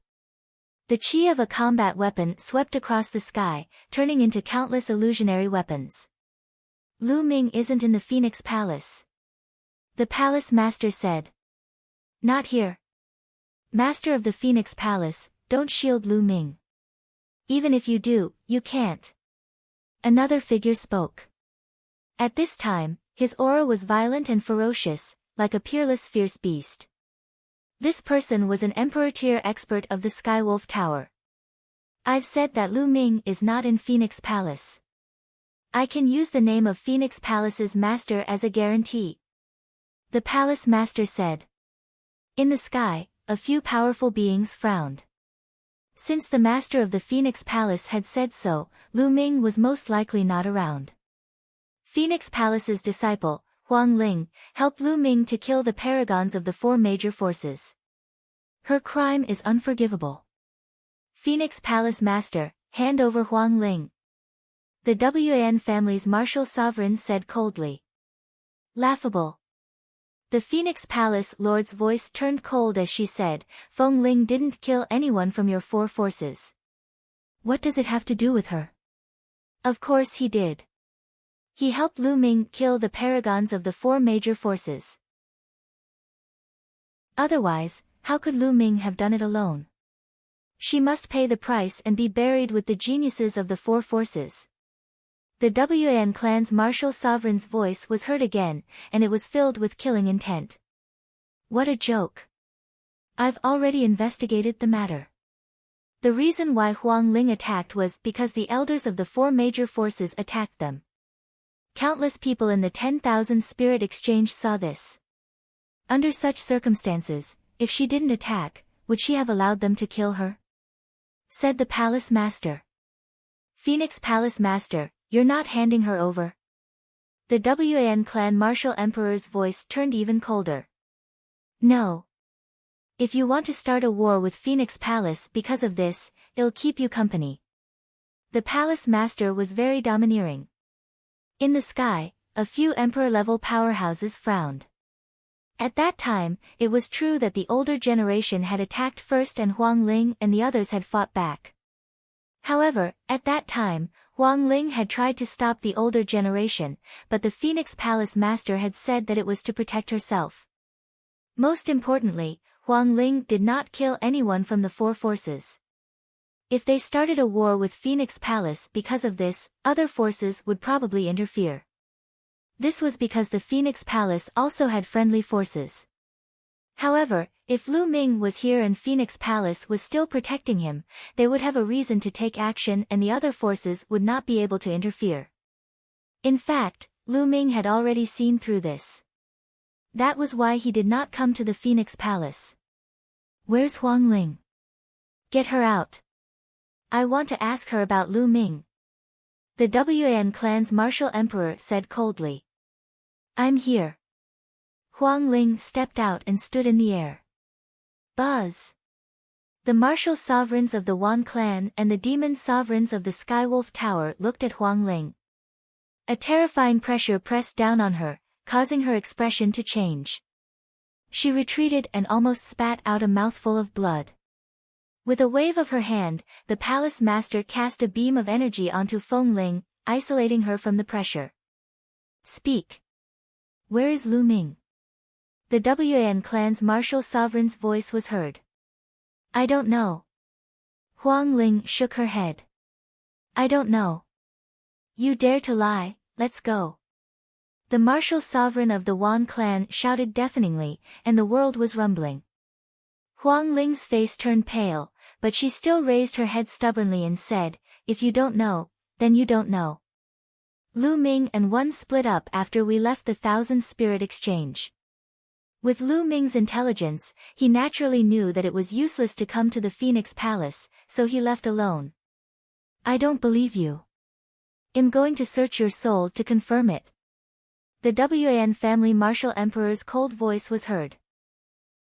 The chi of a combat weapon swept across the sky, turning into countless illusionary weapons. "Lu Ming isn't in the Phoenix Palace," the Palace Master said. "Not here. Master of the Phoenix Palace, don't shield Lu Ming. Even if you do, you can't." Another figure spoke. At this time, his aura was violent and ferocious, like a peerless fierce beast. This person was an Emperor-tier expert of the Skywolf Tower. "I've said that Lu Ming is not in Phoenix Palace. I can use the name of Phoenix Palace's master as a guarantee," the Palace Master said. In the sky, a few powerful beings frowned. Since the master of the Phoenix Palace had said so, Lu Ming was most likely not around. Phoenix Palace's disciple, Huang Ling, helped Lu Ming to kill the paragons of the four major forces. Her crime is unforgivable. Phoenix Palace Master, hand over Huang Ling. The Wan family's martial sovereign said coldly. Laughable. The Phoenix Palace Lord's voice turned cold as she said, "Feng Ling didn't kill anyone from your four forces. What does it have to do with her?" "Of course he did. He helped Lu Ming kill the paragons of the four major forces. Otherwise, how could Lu Ming have done it alone? She must pay the price and be buried with the geniuses of the four forces." The Wan clan's martial sovereign's voice was heard again, and it was filled with killing intent. "What a joke. I've already investigated the matter. The reason why Huang Ling attacked was because the elders of the four major forces attacked them. Countless people in the 10,000 spirit exchange saw this. Under such circumstances, if she didn't attack, would she have allowed them to kill her? Said the palace master. Phoenix Palace Master, you're not handing her over. The Wan clan martial emperor's voice turned even colder. No. If you want to start a war with Phoenix Palace because of this, it'll keep you company. The palace master was very domineering. In the sky, a few emperor-level powerhouses frowned. At that time, it was true that the older generation had attacked first and Huang Ling and the others had fought back. However, at that time, Huang Ling had tried to stop the older generation, but the Phoenix Palace Master had said that it was to protect herself. Most importantly, Huang Ling did not kill anyone from the four forces. If they started a war with Phoenix Palace because of this, other forces would probably interfere. This was because the Phoenix Palace also had friendly forces. However, if Lu Ming was here and Phoenix Palace was still protecting him, they would have a reason to take action and the other forces would not be able to interfere. In fact, Lu Ming had already seen through this. That was why he did not come to the Phoenix Palace. Where's Huang Ling? Get her out. I want to ask her about Lu Ming. The Wan clan's martial emperor said coldly. I'm here. Huang Ling stepped out and stood in the air. Buzz! The martial sovereigns of the Wan clan and the demon sovereigns of the Skywolf Tower looked at Huang Ling. A terrifying pressure pressed down on her, causing her expression to change. She retreated and almost spat out a mouthful of blood. With a wave of her hand, the palace master cast a beam of energy onto Huang Ling, isolating her from the pressure. Speak. Where is Lu Ming? The Wan clan's martial sovereign's voice was heard. I don't know. Huang Ling shook her head. I don't know. You dare to lie, let's go. The martial sovereign of the Wan clan shouted deafeningly, and the world was rumbling. Huang Ling's face turned pale, but she still raised her head stubbornly and said, if you don't know, then you don't know. Lu Ming and one split up after we left the 1,000 Spirit Exchange. With Lu Ming's intelligence, he naturally knew that it was useless to come to the Phoenix Palace, so he left alone. I don't believe you. I'm going to search your soul to confirm it. The Wan family martial emperor's cold voice was heard.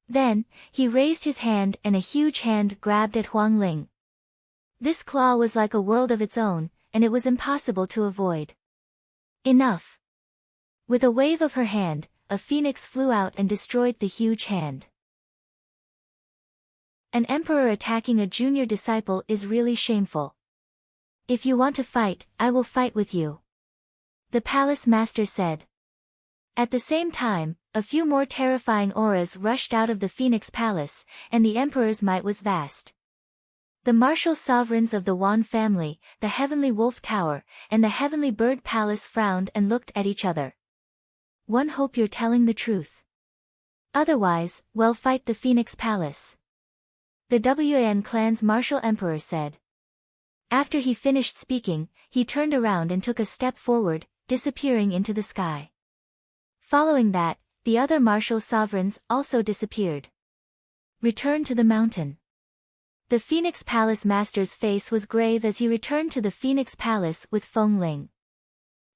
Then, he raised his hand and a huge hand grabbed at Huang Ling. This claw was like a world of its own, and it was impossible to avoid. Enough. With a wave of her hand, a phoenix flew out and destroyed the huge hand. An emperor attacking a junior disciple is really shameful. If you want to fight, I will fight with you. The palace master said. At the same time, a few more terrifying auras rushed out of the Phoenix Palace, and the emperor's might was vast. The martial sovereigns of the Wan family, the Heavenly Wolf Tower, and the Heavenly Bird Palace frowned and looked at each other. One hope you're telling the truth. Otherwise, well, fight the Phoenix Palace. The Wan clan's martial emperor said. After he finished speaking, he turned around and took a step forward, disappearing into the sky. Following that, the other martial sovereigns also disappeared. Return to the mountain. The Phoenix Palace master's face was grave as he returned to the Phoenix Palace with Huang Ling.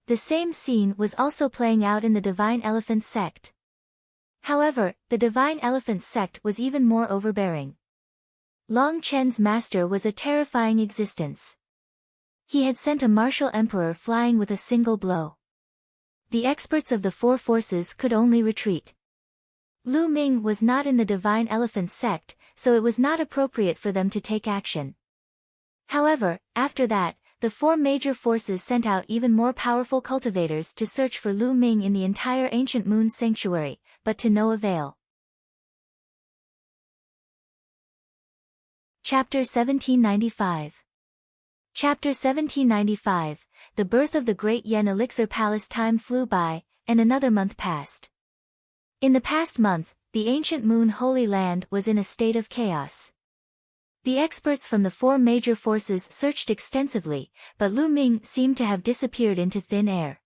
The same scene was also playing out in the Divine Elephant sect. However, the Divine Elephant sect was even more overbearing. Long Chen's master was a terrifying existence. He had sent a martial emperor flying with a single blow. The experts of the four forces could only retreat. Lu Ming was not in the Divine Elephant sect, so it was not appropriate for them to take action. However, after that, the four major forces sent out even more powerful cultivators to search for Lu Ming in the entire Ancient Moon Sanctuary, but to no avail. Chapter 1795. Chapter 1795, The Birth of the Great Yen Elixir Palace. Time flew by, and another month passed. In the past month, the Ancient Moon Holy Land was in a state of chaos. The experts from the four major forces searched extensively, but Lu Ming seemed to have disappeared into thin air.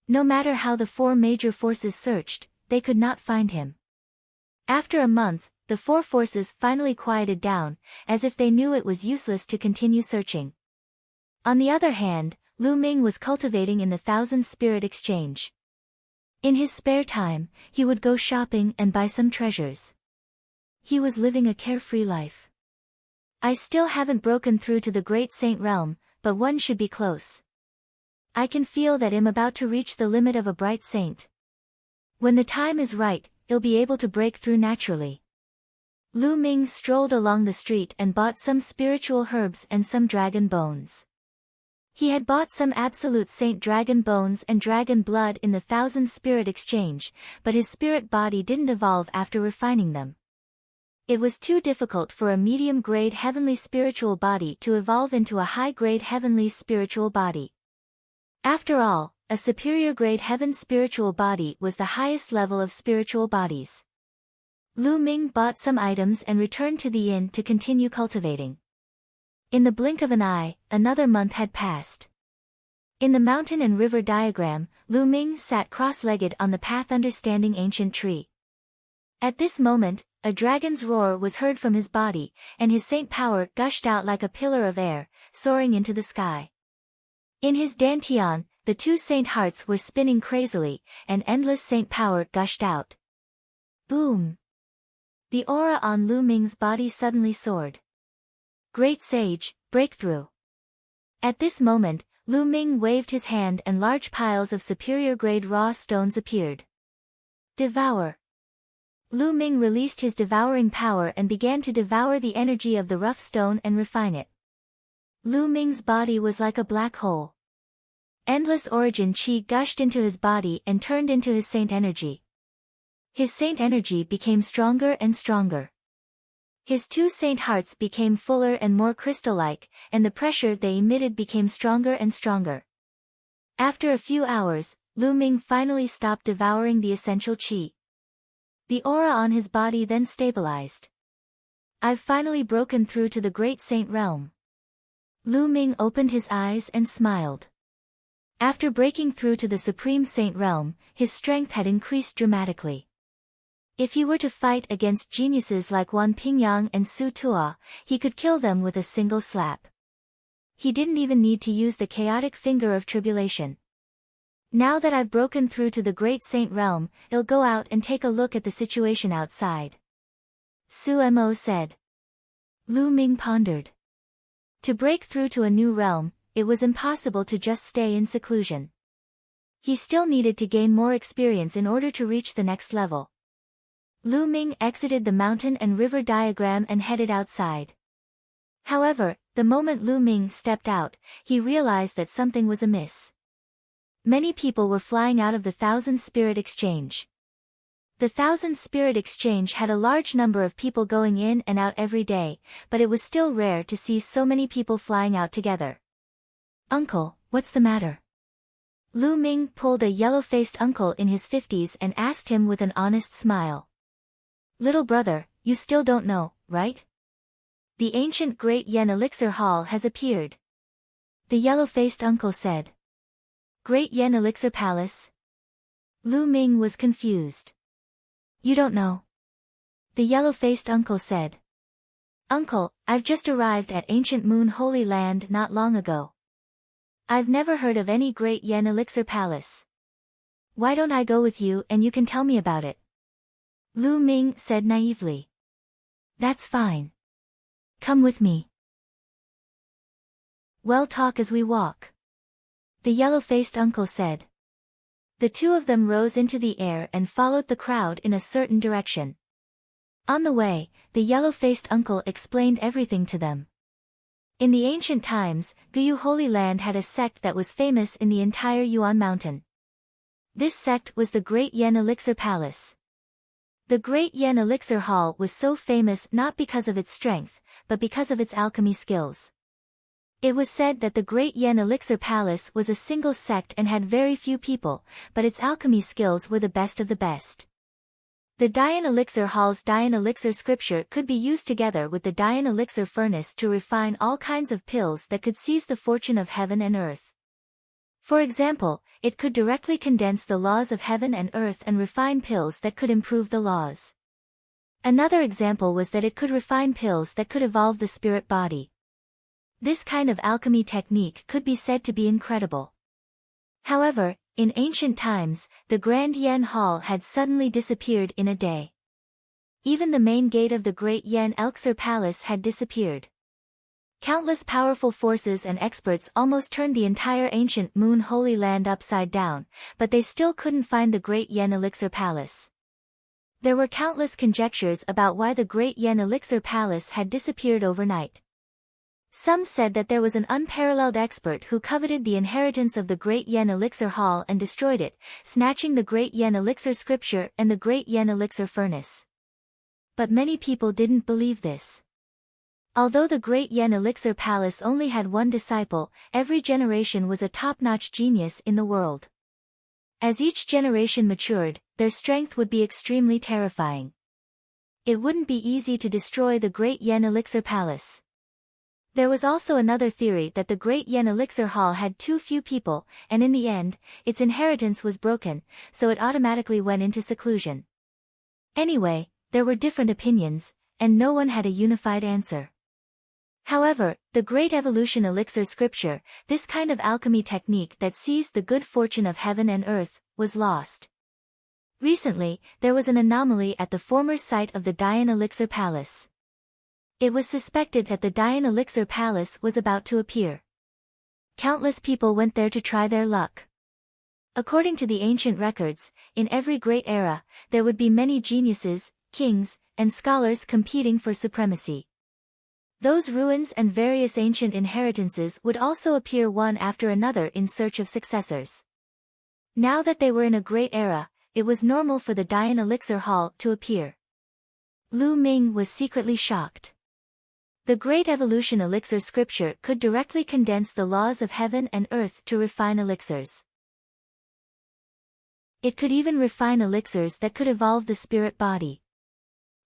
No matter how the four major forces searched, they could not find him. After a month, the four forces finally quieted down, as if they knew it was useless to continue searching. On the other hand, Lu Ming was cultivating in the Thousand Spirit Exchange. In his spare time, he would go shopping and buy some treasures. He was living a carefree life. I still haven't broken through to the Great Saint Realm, but one should be close. I can feel that I'm about to reach the limit of a bright saint. When the time is right, I'll be able to break through naturally. Lu Ming strolled along the street and bought some spiritual herbs and some dragon bones. He had bought some absolute saint dragon bones and dragon blood in the Thousand Spirit Exchange, but his spirit body didn't evolve after refining them. It was too difficult for a medium-grade heavenly spiritual body to evolve into a high-grade heavenly spiritual body. After all, a superior-grade heaven spiritual body was the highest level of spiritual bodies. Lu Ming bought some items and returned to the inn to continue cultivating. In the blink of an eye, another month had passed. In the mountain and river diagram, Lu Ming sat cross-legged on the path understanding ancient tree. At this moment, a dragon's roar was heard from his body, and his saint power gushed out like a pillar of air, soaring into the sky. In his dantian, the two saint hearts were spinning crazily, and endless saint power gushed out. Boom! The aura on Lu Ming's body suddenly soared. Great Sage, breakthrough! At this moment, Lu Ming waved his hand and large piles of superior-grade raw stones appeared. Devour! Lu Ming released his devouring power and began to devour the energy of the rough stone and refine it. Lu Ming's body was like a black hole. Endless origin qi gushed into his body and turned into his saint energy. His saint energy became stronger and stronger. His two saint hearts became fuller and more crystal-like, and the pressure they emitted became stronger and stronger. After a few hours, Lu Ming finally stopped devouring the essential qi. The aura on his body then stabilized. I've finally broken through to the Great Saint Realm. Lu Ming opened his eyes and smiled. After breaking through to the Supreme Saint Realm, his strength had increased dramatically. If he were to fight against geniuses like Wan Pingyang and Su Tua, he could kill them with a single slap. He didn't even need to use the chaotic finger of tribulation. Now that I've broken through to the Great Saint Realm, I'll go out and take a look at the situation outside. Su Mo said. Lu Ming pondered. To break through to a new realm, it was impossible to just stay in seclusion. He still needed to gain more experience in order to reach the next level. Lu Ming exited the mountain and river diagram and headed outside. However, the moment Lu Ming stepped out, he realized that something was amiss. Many people were flying out of the Thousand Spirit Exchange. The Thousand Spirit Exchange had a large number of people going in and out every day, but it was still rare to see so many people flying out together. Uncle, what's the matter? Lu Ming pulled a yellow-faced uncle in his 50s and asked him with an honest smile. Little brother, you still don't know, right? The ancient Great Yen Elixir Hall has appeared. The yellow-faced uncle said. Great Yen Elixir Palace? Lu Ming was confused. You don't know? The yellow-faced uncle said. Uncle, I've just arrived at Ancient Moon Holy Land not long ago. I've never heard of any Great Yen Elixir Palace. Why don't I go with you and you can tell me about it? Lu Ming said naively. That's fine. Come with me. Well, talk as we walk. The yellow-faced uncle said. The two of them rose into the air and followed the crowd in a certain direction. On the way, the yellow-faced uncle explained everything to them. In the ancient times, Guyu Holy Land had a sect that was famous in the entire Yuan Mountain. This sect was the Great Yen Elixir Palace. The Great Yen Elixir Hall was so famous not because of its strength, but because of its alchemy skills. It was said that the Great Yen Elixir Palace was a single sect and had very few people, but its alchemy skills were the best of the best. The Dian Elixir Hall's Dian Elixir scripture could be used together with the Dian Elixir furnace to refine all kinds of pills that could seize the fortune of heaven and earth. For example, it could directly condense the laws of heaven and earth and refine pills that could improve the laws. Another example was that it could refine pills that could evolve the spirit body. This kind of alchemy technique could be said to be incredible. However, in ancient times, the Grand Yen Hall had suddenly disappeared in a day. Even the main gate of the Great Yen Elixir Palace had disappeared. Countless powerful forces and experts almost turned the entire ancient Moon Holy Land upside down, but they still couldn't find the Great Yen Elixir Palace. There were countless conjectures about why the Great Yen Elixir Palace had disappeared overnight. Some said that there was an unparalleled expert who coveted the inheritance of the Great Yen Elixir Hall and destroyed it, snatching the Great Yen Elixir Scripture and the Great Yen Elixir Furnace. But many people didn't believe this. Although the Great Yen Elixir Palace only had one disciple, every generation was a top-notch genius in the world. As each generation matured, their strength would be extremely terrifying. It wouldn't be easy to destroy the Great Yen Elixir Palace. There was also another theory that the Great Yen Elixir Hall had too few people, and in the end, its inheritance was broken, so it automatically went into seclusion. Anyway, there were different opinions, and no one had a unified answer. However, the Great Evolution Elixir Scripture, this kind of alchemy technique that sees the good fortune of heaven and earth, was lost. Recently, there was an anomaly at the former site of the Dian Elixir Palace. It was suspected that the Dian Elixir Palace was about to appear. Countless people went there to try their luck. According to the ancient records, in every great era, there would be many geniuses, kings, and scholars competing for supremacy. Those ruins and various ancient inheritances would also appear one after another in search of successors. Now that they were in a great era, it was normal for the Dian Elixir Hall to appear. Lu Ming was secretly shocked. The Great Evolution Elixir Scripture could directly condense the laws of heaven and earth to refine elixirs. It could even refine elixirs that could evolve the spirit body.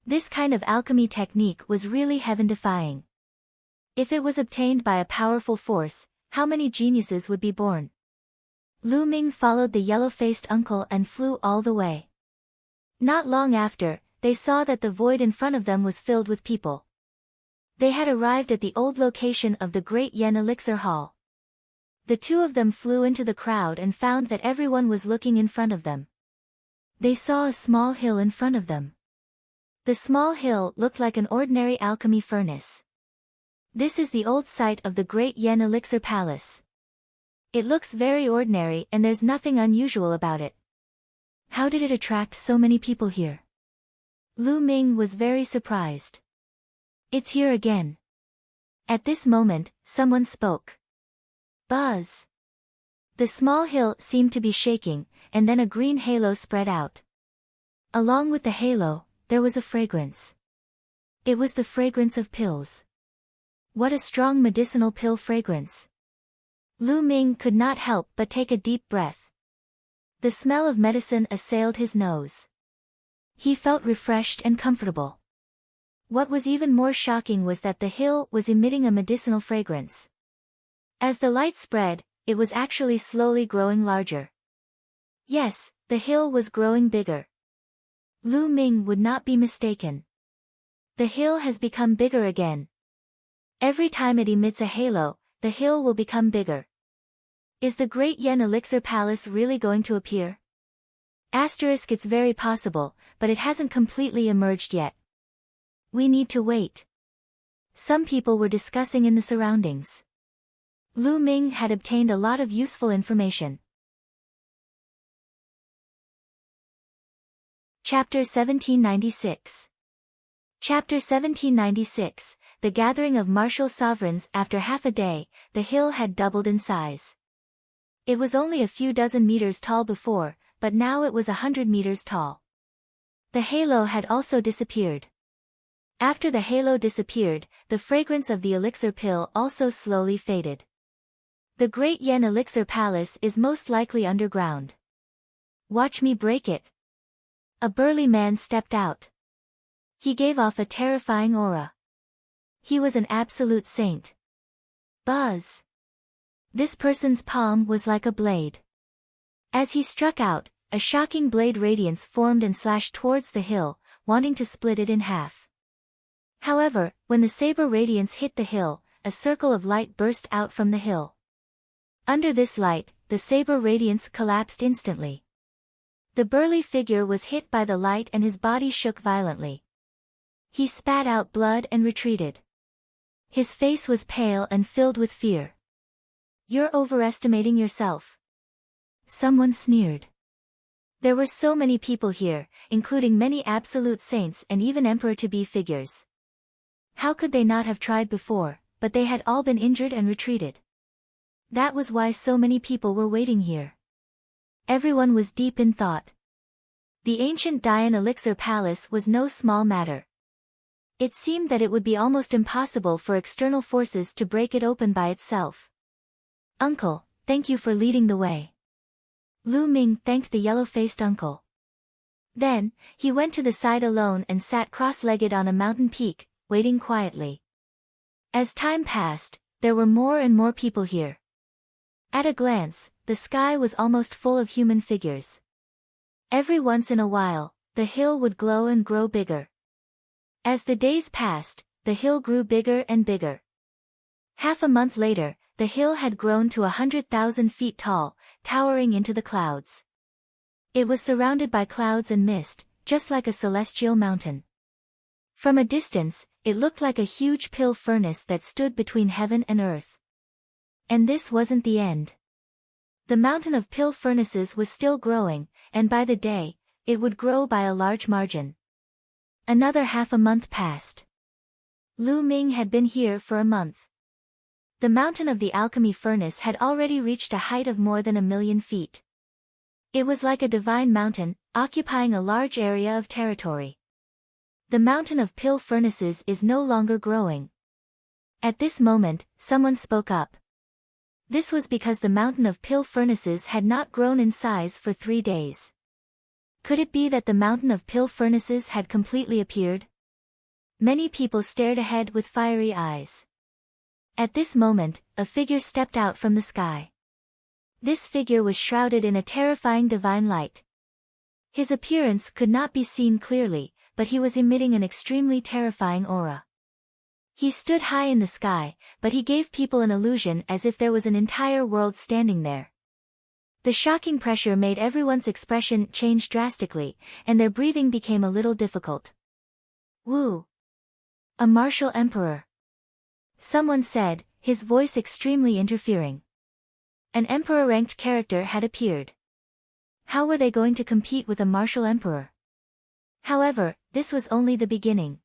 This kind of alchemy technique was really heaven-defying. If it was obtained by a powerful force, how many geniuses would be born? Lu Ming followed the yellow-faced uncle and flew all the way. Not long after, they saw that the void in front of them was filled with people. They had arrived at the old location of the Great Yen Elixir Hall. The two of them flew into the crowd and found that everyone was looking in front of them. They saw a small hill in front of them. The small hill looked like an ordinary alchemy furnace. This is the old site of the Great Yen Elixir Palace. It looks very ordinary and there's nothing unusual about it. How did it attract so many people here? Lu Ming was very surprised. It's here again. At this moment, someone spoke. Buzz. The small hill seemed to be shaking, and then a green halo spread out. Along with the halo, there was a fragrance. It was the fragrance of pills. What a strong medicinal pill fragrance. Lu Ming could not help but take a deep breath. The smell of medicine assailed his nose. He felt refreshed and comfortable. What was even more shocking was that the hill was emitting a medicinal fragrance. As the light spread, it was actually slowly growing larger. Yes, the hill was growing bigger. Lu Ming would not be mistaken. The hill has become bigger again. Every time it emits a halo, the hill will become bigger. Is the Great Yen Elixir Palace really going to appear? Asterisk, it's very possible, but it hasn't completely emerged yet. We need to wait. Some people were discussing in the surroundings. Lu Ming had obtained a lot of useful information. Chapter 1796. Chapter 1796, The Gathering of Martial Sovereigns. After half a day, the hill had doubled in size. It was only a few dozen meters tall before, but now it was 100 meters tall. The halo had also disappeared. After the halo disappeared, the fragrance of the elixir pill also slowly faded. The Great Yen Elixir Palace is most likely underground. Watch me break it. A burly man stepped out. He gave off a terrifying aura. He was an absolute saint. Buzz. This person's palm was like a blade. As he struck out, a shocking blade radiance formed and slashed towards the hill, wanting to split it in half. However, when the saber radiance hit the hill, a circle of light burst out from the hill. Under this light, the saber radiance collapsed instantly. The burly figure was hit by the light and his body shook violently. He spat out blood and retreated. His face was pale and filled with fear. "You're overestimating yourself," someone sneered. There were so many people here, including many absolute saints and even emperor-to-be figures. How could they not have tried before, but they had all been injured and retreated. That was why so many people were waiting here. Everyone was deep in thought. The ancient Dian Elixir Palace was no small matter. It seemed that it would be almost impossible for external forces to break it open by itself. "Uncle, thank you for leading the way." Lu Ming thanked the yellow-faced uncle. Then, he went to the side alone and sat cross-legged on a mountain peak, waiting quietly. As time passed, there were more and more people here. At a glance, the sky was almost full of human figures. Every once in a while, the hill would glow and grow bigger. As the days passed, the hill grew bigger and bigger. Half a month later, the hill had grown to 100,000 feet tall, towering into the clouds. It was surrounded by clouds and mist, just like a celestial mountain. From a distance, it looked like a huge pill furnace that stood between heaven and earth. And this wasn't the end. The mountain of pill furnaces was still growing, and by the day, it would grow by a large margin. Another half a month passed. Lu Ming had been here for a month. The mountain of the alchemy furnace had already reached a height of more than 1,000,000 feet. It was like a divine mountain, occupying a large area of territory. The mountain of pill furnaces is no longer growing. At this moment, someone spoke up. This was because the mountain of pill furnaces had not grown in size for 3 days. Could it be that the mountain of pill furnaces had completely appeared? Many people stared ahead with fiery eyes. At this moment, a figure stepped out from the sky. This figure was shrouded in a terrifying divine light. His appearance could not be seen clearly, but he was emitting an extremely terrifying aura. He stood high in the sky, but he gave people an illusion as if there was an entire world standing there. The shocking pressure made everyone's expression change drastically, and their breathing became a little difficult. "Wu! A martial emperor!" someone said, his voice extremely interfering. An emperor-ranked character had appeared. How were they going to compete with a martial emperor? However, this was only the beginning.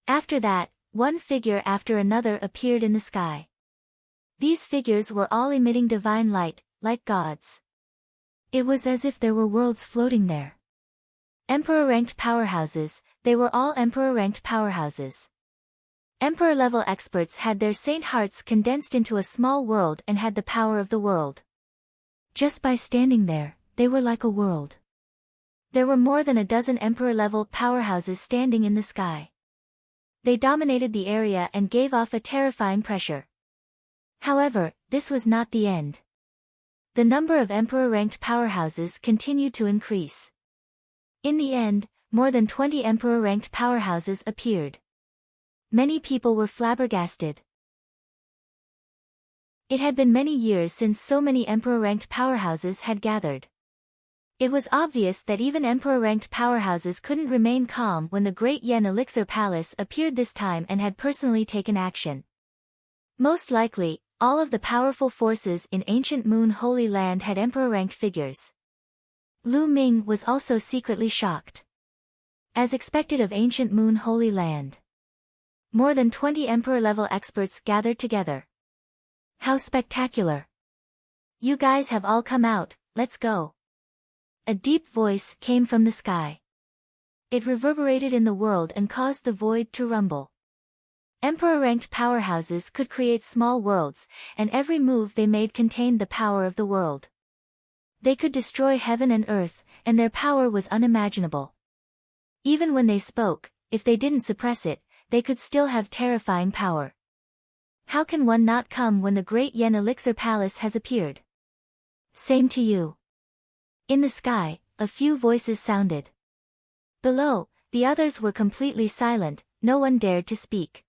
After that, one figure after another appeared in the sky. These figures were all emitting divine light, like gods. It was as if there were worlds floating there. Emperor-ranked powerhouses, they were all emperor-ranked powerhouses. Emperor-level experts had their saint hearts condensed into a small world and had the power of the world. Just by standing there, they were like a world. There were more than a dozen emperor-level powerhouses standing in the sky. They dominated the area and gave off a terrifying pressure. However, this was not the end. The number of emperor-ranked powerhouses continued to increase. In the end, more than 20 emperor-ranked powerhouses appeared. Many people were flabbergasted. It had been many years since so many emperor-ranked powerhouses had gathered. It was obvious that even emperor-ranked powerhouses couldn't remain calm when the Great Yen Elixir Palace appeared this time and had personally taken action. Most likely, all of the powerful forces in ancient Moon Holy Land had emperor-ranked figures. Lu Ming was also secretly shocked. As expected of ancient Moon Holy Land, more than 20 emperor-level experts gathered together. How spectacular! You guys have all come out, let's go. A deep voice came from the sky. It reverberated in the world and caused the void to rumble. Emperor-ranked powerhouses could create small worlds, and every move they made contained the power of the world. They could destroy heaven and earth, and their power was unimaginable. Even when they spoke, if they didn't suppress it, they could still have terrifying power. How can one not come when the great Yen Elixir Palace has appeared? Same to you. In the sky, a few voices sounded. Below, the others were completely silent, no one dared to speak.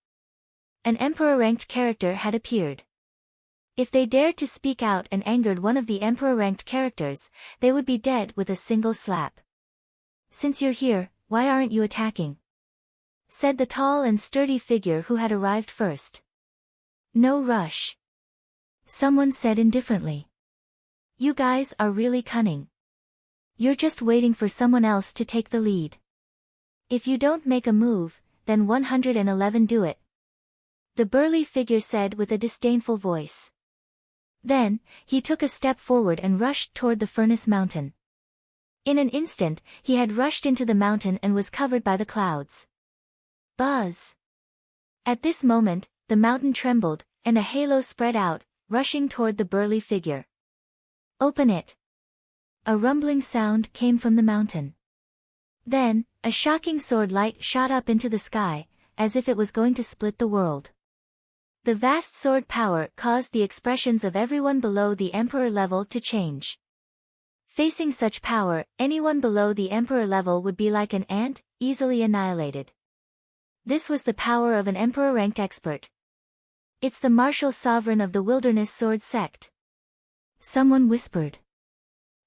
An emperor-ranked character had appeared. If they dared to speak out and angered one of the emperor-ranked characters, they would be dead with a single slap. Since you're here, why aren't you attacking? Said the tall and sturdy figure who had arrived first. No rush. Someone said indifferently. You guys are really cunning. You're just waiting for someone else to take the lead. If you don't make a move, then 111 do it. The burly figure said with a disdainful voice. Then, he took a step forward and rushed toward the furnace mountain. In an instant, he had rushed into the mountain and was covered by the clouds. Buzz! At this moment, the mountain trembled, and a halo spread out, rushing toward the burly figure. Open it! A rumbling sound came from the mountain. Then, a shocking sword light shot up into the sky, as if it was going to split the world. The vast sword power caused the expressions of everyone below the emperor level to change. Facing such power, anyone below the emperor level would be like an ant, easily annihilated. This was the power of an emperor-ranked expert. It's the martial sovereign of the wilderness sword sect. Someone whispered.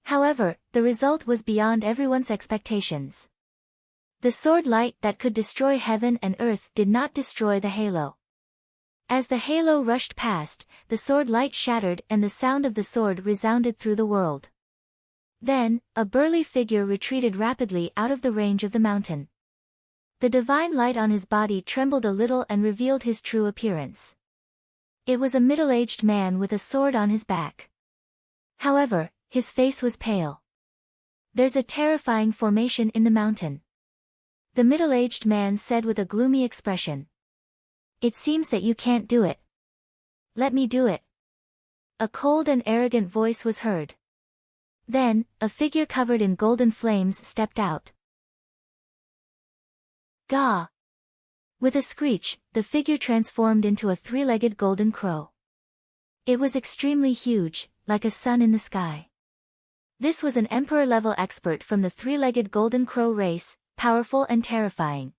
However, the result was beyond everyone's expectations. The sword light that could destroy heaven and earth did not destroy the halo. As the halo rushed past, the sword light shattered and the sound of the sword resounded through the world. Then, a burly figure retreated rapidly out of the range of the mountain. The divine light on his body trembled a little and revealed his true appearance. It was a middle-aged man with a sword on his back. However, his face was pale. There's a terrifying formation in the mountain. The middle-aged man said with a gloomy expression. It seems that you can't do it. Let me do it. A cold and arrogant voice was heard. Then, a figure covered in golden flames stepped out. Gah! With a screech, the figure transformed into a three-legged golden crow. It was extremely huge, like a sun in the sky. This was an emperor-level expert from the three-legged golden crow race, powerful and terrifying.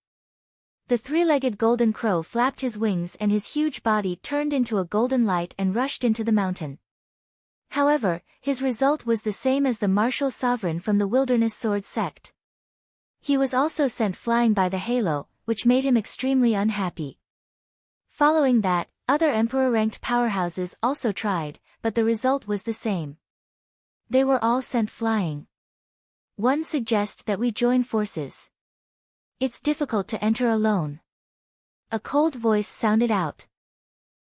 The three-legged golden crow flapped his wings and his huge body turned into a golden light and rushed into the mountain. However, his result was the same as the martial sovereign from the wilderness sword sect. He was also sent flying by the halo, which made him extremely unhappy. Following that, other emperor-ranked powerhouses also tried, but the result was the same. They were all sent flying. One suggests that we join forces. It's difficult to enter alone. A cold voice sounded out.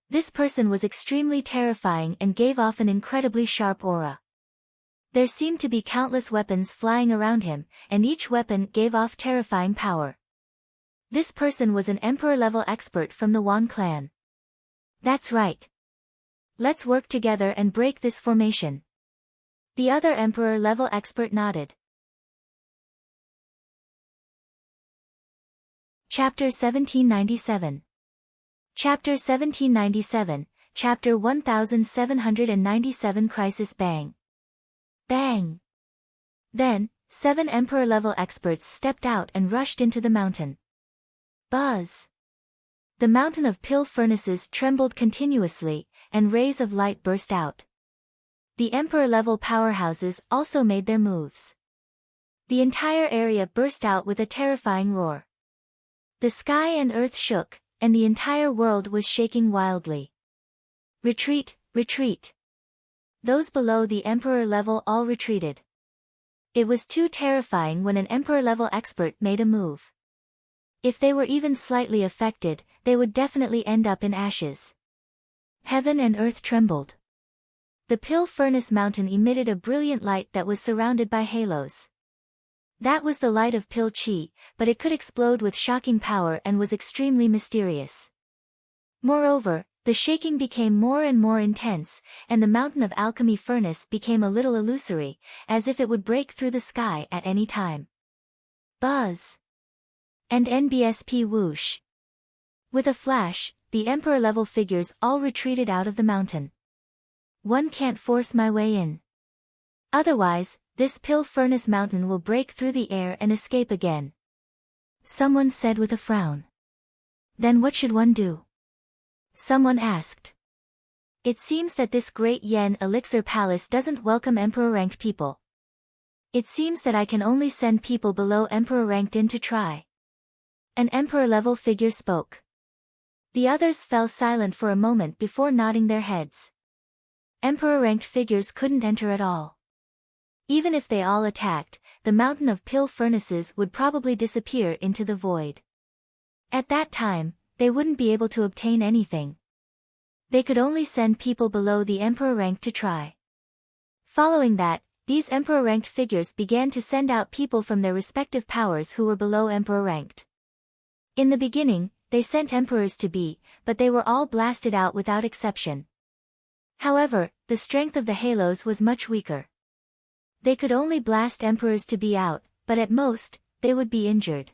This person was extremely terrifying and gave off an incredibly sharp aura. There seemed to be countless weapons flying around him, and each weapon gave off terrifying power. This person was an emperor-level expert from the Wan clan. That's right. Let's work together and break this formation. The other emperor-level expert nodded. Chapter 1797. Chapter 1797, Chapter 1797 Crisis Bang. Bang! Then, 7 emperor-level experts stepped out and rushed into the mountain. Buzz! The mountain of pill furnaces trembled continuously, and rays of light burst out. The emperor-level powerhouses also made their moves. The entire area burst out with a terrifying roar. The sky and earth shook, and the entire world was shaking wildly. Retreat, retreat! Those below the emperor level all retreated. It was too terrifying when an emperor level expert made a move. If they were even slightly affected, they would definitely end up in ashes. Heaven and earth trembled. The pill furnace mountain emitted a brilliant light that was surrounded by halos. That was the light of pill chi, but it could explode with shocking power and was extremely mysterious. Moreover, the shaking became more and more intense, and the mountain of alchemy furnace became a little illusory, as if it would break through the sky at any time. Buzz! And NBSP whoosh! With a flash, the emperor-level figures all retreated out of the mountain. One can't force my way in. Otherwise, this pill furnace mountain will break through the air and escape again. Someone said with a frown. Then what should one do? Someone asked. It seems that this great yen elixir palace doesn't welcome emperor-ranked people. It seems that I can only send people below emperor-ranked in to try. An emperor-level figure spoke. The others fell silent for a moment before nodding their heads. Emperor-ranked figures couldn't enter at all. Even if they all attacked, the mountain of pill furnaces would probably disappear into the void. At that time, they wouldn't be able to obtain anything. They could only send people below the emperor rank to try. Following that, these emperor-ranked figures began to send out people from their respective powers who were below emperor-ranked. In the beginning, they sent emperors to be, but they were all blasted out without exception. However, the strength of the halos was much weaker. They could only blast emperors to be out, but at most, they would be injured.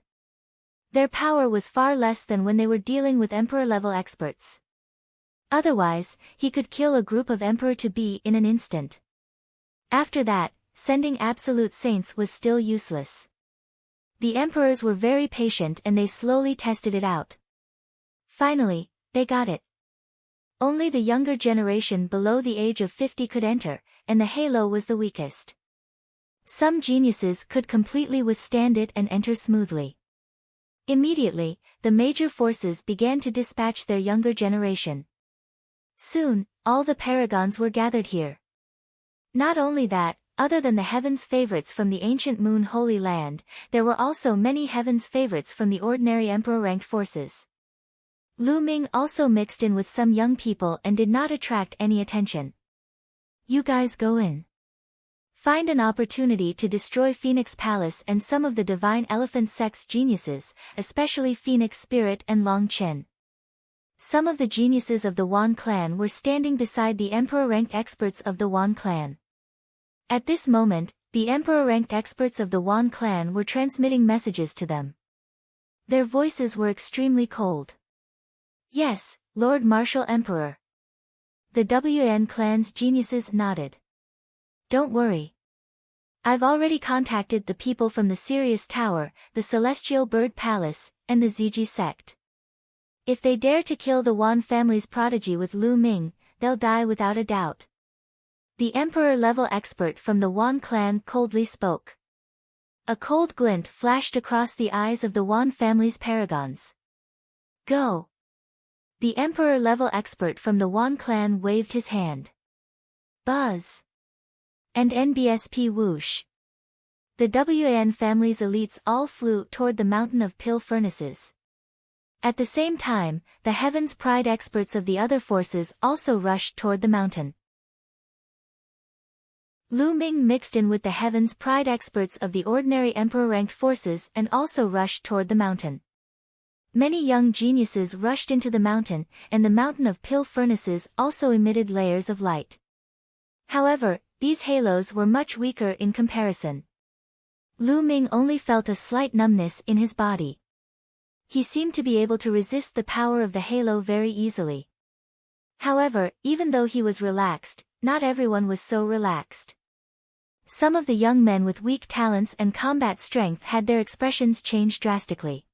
Their power was far less than when they were dealing with emperor-level experts. Otherwise, he could kill a group of emperor to be in an instant. After that, sending absolute saints was still useless. The emperors were very patient and they slowly tested it out. Finally, they got it. Only the younger generation below the age of 50 could enter, and the halo was the weakest. Some geniuses could completely withstand it and enter smoothly. Immediately, the major forces began to dispatch their younger generation. Soon, all the paragons were gathered here. Not only that, other than the heavens favorites from the ancient moon Holy Land, there were also many heavens favorites from the ordinary emperor-ranked forces. Lu Ming also mixed in with some young people and did not attract any attention. You guys go in. Find an opportunity to destroy Phoenix Palace and some of the Divine Elephant Sect's geniuses, especially Phoenix Spirit and Long Chen. Some of the geniuses of the Wan clan were standing beside the emperor-ranked experts of the Wan clan. At this moment, the emperor-ranked experts of the Wan clan were transmitting messages to them. Their voices were extremely cold. Yes, Lord Martial Emperor. The WN clan's geniuses nodded. Don't worry. I've already contacted the people from the Sirius Tower, the Celestial Bird Palace, and the Ziji sect. If they dare to kill the Wan family's prodigy with Lu Ming, they'll die without a doubt. The emperor-level expert from the Wan clan coldly spoke. A cold glint flashed across the eyes of the Wan family's paragons. Go! The emperor-level expert from the Wan clan waved his hand. Buzz! And NBSP whoosh. The WN family's elites all flew toward the mountain of pill furnaces. At the same time, the Heaven's Pride experts of the other forces also rushed toward the mountain. Lu Ming mixed in with the Heaven's Pride experts of the ordinary emperor-ranked forces and also rushed toward the mountain. Many young geniuses rushed into the mountain, and the mountain of pill furnaces also emitted layers of light. However, these halos were much weaker in comparison. Lu Ming only felt a slight numbness in his body. He seemed to be able to resist the power of the halo very easily. However, even though he was relaxed, not everyone was so relaxed. Some of the young men with weak talents and combat strength had their expressions changed drastically.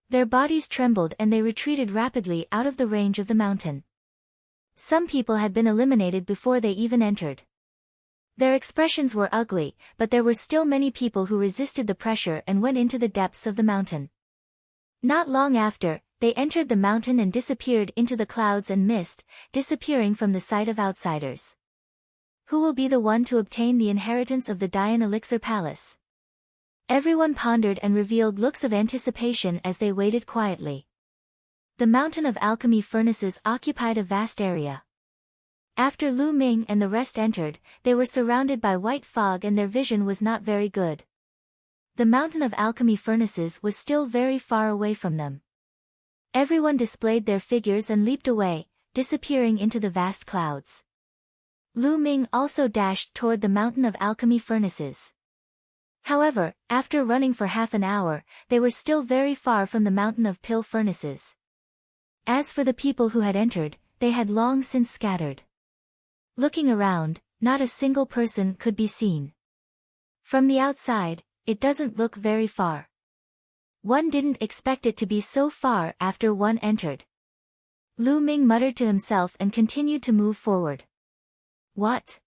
Their bodies trembled and they retreated rapidly out of the range of the mountain. Some people had been eliminated before they even entered. Their expressions were ugly, but there were still many people who resisted the pressure and went into the depths of the mountain. Not long after, they entered the mountain and disappeared into the clouds and mist, disappearing from the sight of outsiders. Who will be the one to obtain the inheritance of the Dian Elixir Palace? Everyone pondered and revealed looks of anticipation as they waited quietly. The mountain of alchemy furnaces occupied a vast area. After Lu Ming and the rest entered, they were surrounded by white fog and their vision was not very good. The mountain of alchemy furnaces was still very far away from them. Everyone displayed their figures and leaped away, disappearing into the vast clouds. Lu Ming also dashed toward the mountain of alchemy furnaces. However, after running for half an hour, they were still very far from the mountain of pill furnaces. As for the people who had entered, they had long since scattered. Looking around, not a single person could be seen. From the outside, it doesn't look very far. One didn't expect it to be so far after one entered. Lu Ming muttered to himself and continued to move forward. What?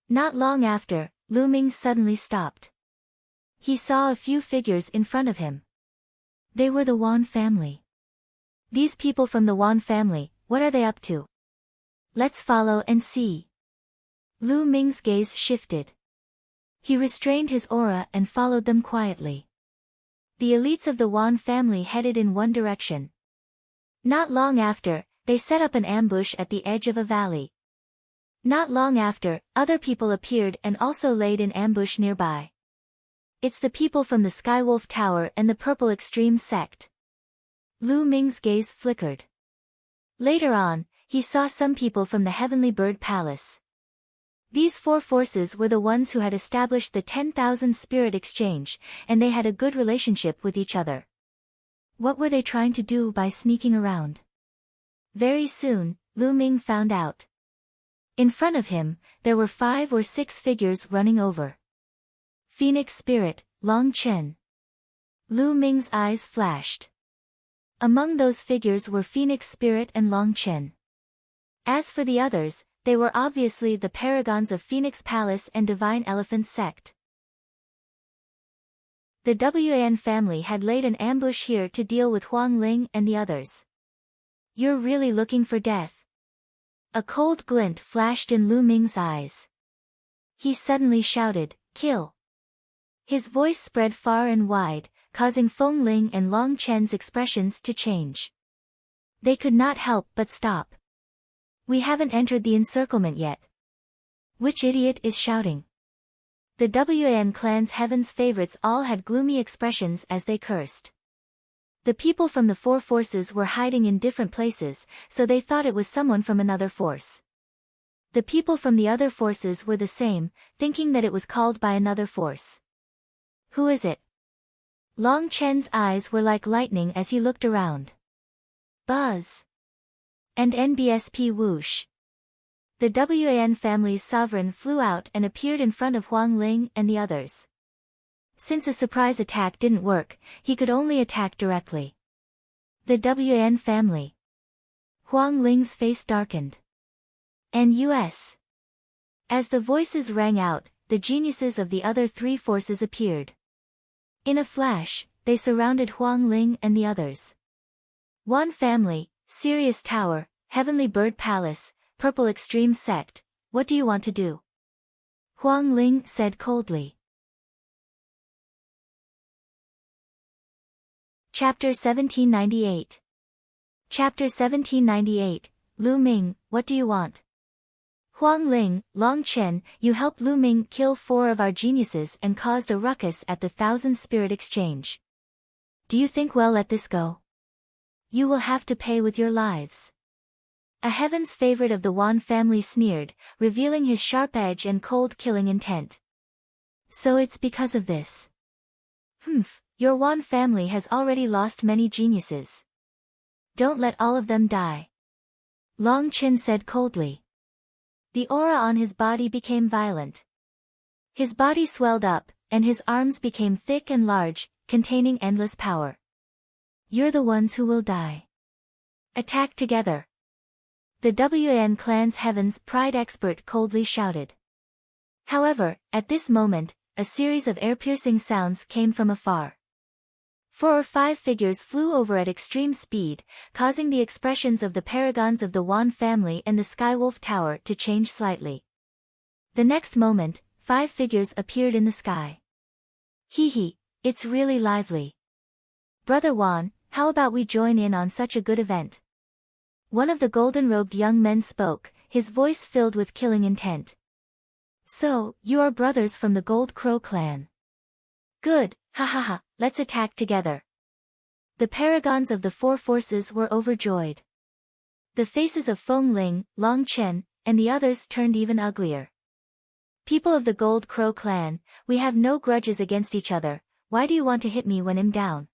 Not long after, Lu Ming suddenly stopped. He saw a few figures in front of him. They were the Wan family. These people from the Wan family, what are they up to? Let's follow and see. Lu Ming's gaze shifted. He restrained his aura and followed them quietly. The elites of the Wan family headed in one direction. Not long after, they set up an ambush at the edge of a valley. Not long after, other people appeared and also laid in ambush nearby. It's the people from the Skywolf Tower and the Purple Extreme sect. Lu Ming's gaze flickered. Later on, he saw some people from the Heavenly Bird Palace. These four forces were the ones who had established the 10,000 spirit exchange, and they had a good relationship with each other. What were they trying to do by sneaking around? Very soon, Lu Ming found out. In front of him, there were 5 or 6 figures running over. Phoenix Spirit, Long Chen. Lu Ming's eyes flashed. Among those figures were Phoenix Spirit and Long Chen. As for the others, they were obviously the paragons of Phoenix Palace and Divine Elephant sect. The Wan family had laid an ambush here to deal with Huang Ling and the others. You're really looking for death? A cold glint flashed in Lu Ming's eyes. He suddenly shouted, "Kill!" His voice spread far and wide, causing Feng Ling and Long Chen's expressions to change. They could not help but stop. We haven't entered the encirclement yet. Which idiot is shouting? The Wan clan's heaven's favorites all had gloomy expressions as they cursed. The people from the four forces were hiding in different places, so they thought it was someone from another force. The people from the other forces were the same, thinking that it was called by another force. Who is it? Long Chen's eyes were like lightning as he looked around. Buzz. And NBSP whoosh. The Wan family's sovereign flew out and appeared in front of Huang Ling and the others. Since a surprise attack didn't work, he could only attack directly. The Wan family. Huang Ling's face darkened. NUS. As the voices rang out, the geniuses of the other 3 forces appeared. In a flash, they surrounded Huang Ling and the others. Wan family, Sirius Tower, Heavenly Bird Palace, Purple Extreme sect, what do you want to do? Huang Ling said coldly. Chapter 1798. Chapter 1798, Lu Ming, what do you want? Huang Ling, Long Chen, you helped Lu Ming kill 4 of our geniuses and caused a ruckus at the 1000 Spirit Exchange. Do you think we'll let this go? You will have to pay with your lives. A heaven's favorite of the Wan family sneered, revealing his sharp edge and cold killing intent. So it's because of this. Your Wan family has already lost many geniuses. Don't let all of them die. Long Chen said coldly. The aura on his body became violent. His body swelled up, and his arms became thick and large, containing endless power. You're the ones who will die. Attack together. The Wan clan's heaven's pride expert coldly shouted. However, at this moment, a series of ear-piercing sounds came from afar. 4 or 5 figures flew over at extreme speed, causing the expressions of the paragons of the Wan family and the Skywolf Tower to change slightly. The next moment, 5 figures appeared in the sky. Hee, it's really lively. Brother Wan, how about we join in on such a good event? One of the golden-robed young men spoke, his voice filled with killing intent. So, you are brothers from the Gold Crow clan. Good, ha, let's attack together. The paragons of the 4 forces were overjoyed. The faces of Feng Ling, Long Chen, and the others turned even uglier. People of the Gold Crow clan, we have no grudges against each other, why do you want to hit me when I'm down?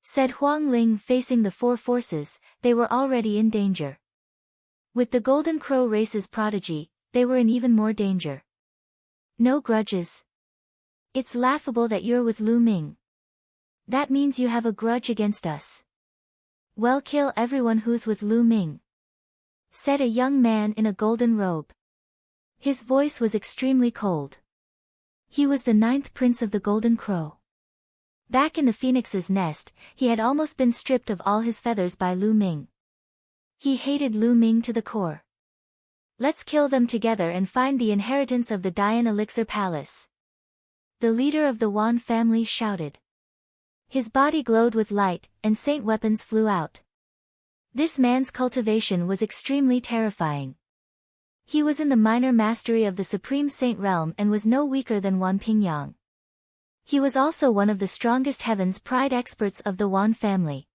said Huang Ling, facing the four forces. They were already in danger. With the Golden Crow race's prodigy, they were in even more danger. No grudges. It's laughable that you're with Lu Ming. That means you have a grudge against us. Well, kill everyone who's with Lu Ming, said a young man in a golden robe. His voice was extremely cold. He was the 9th prince of the Golden Crow. Back in the phoenix's nest, he had almost been stripped of all his feathers by Lu Ming. He hated Lu Ming to the core. Let's kill them together and find the inheritance of the Dian Elixir Palace, the leader of the Wan family shouted. His body glowed with light, and saint weapons flew out. This man's cultivation was extremely terrifying. He was in the minor mastery of the Supreme Saint realm and was no weaker than Wan Pingyang. He was also one of the strongest Heaven's Pride experts of the Wan family.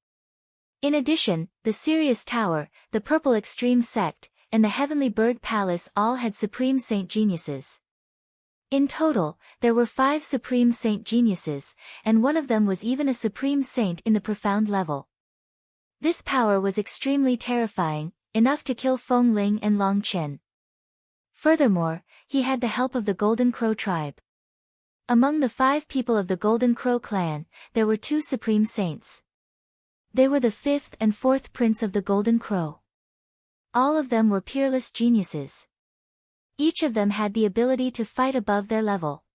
In addition, the Sirius Tower, the Purple Extreme Sect, and the Heavenly Bird Palace all had Supreme Saint geniuses. In total, there were 5 Supreme Saint geniuses, and one of them was even a Supreme Saint in the profound level. This power was extremely terrifying, enough to kill Feng Ling and Long Chen. Furthermore, he had the help of the Golden Crow tribe. Among the 5 people of the Golden Crow clan, there were 2 Supreme Saints. They were the 5th and 4th prince of the Golden Crow. All of them were peerless geniuses. Each of them had the ability to fight above their level.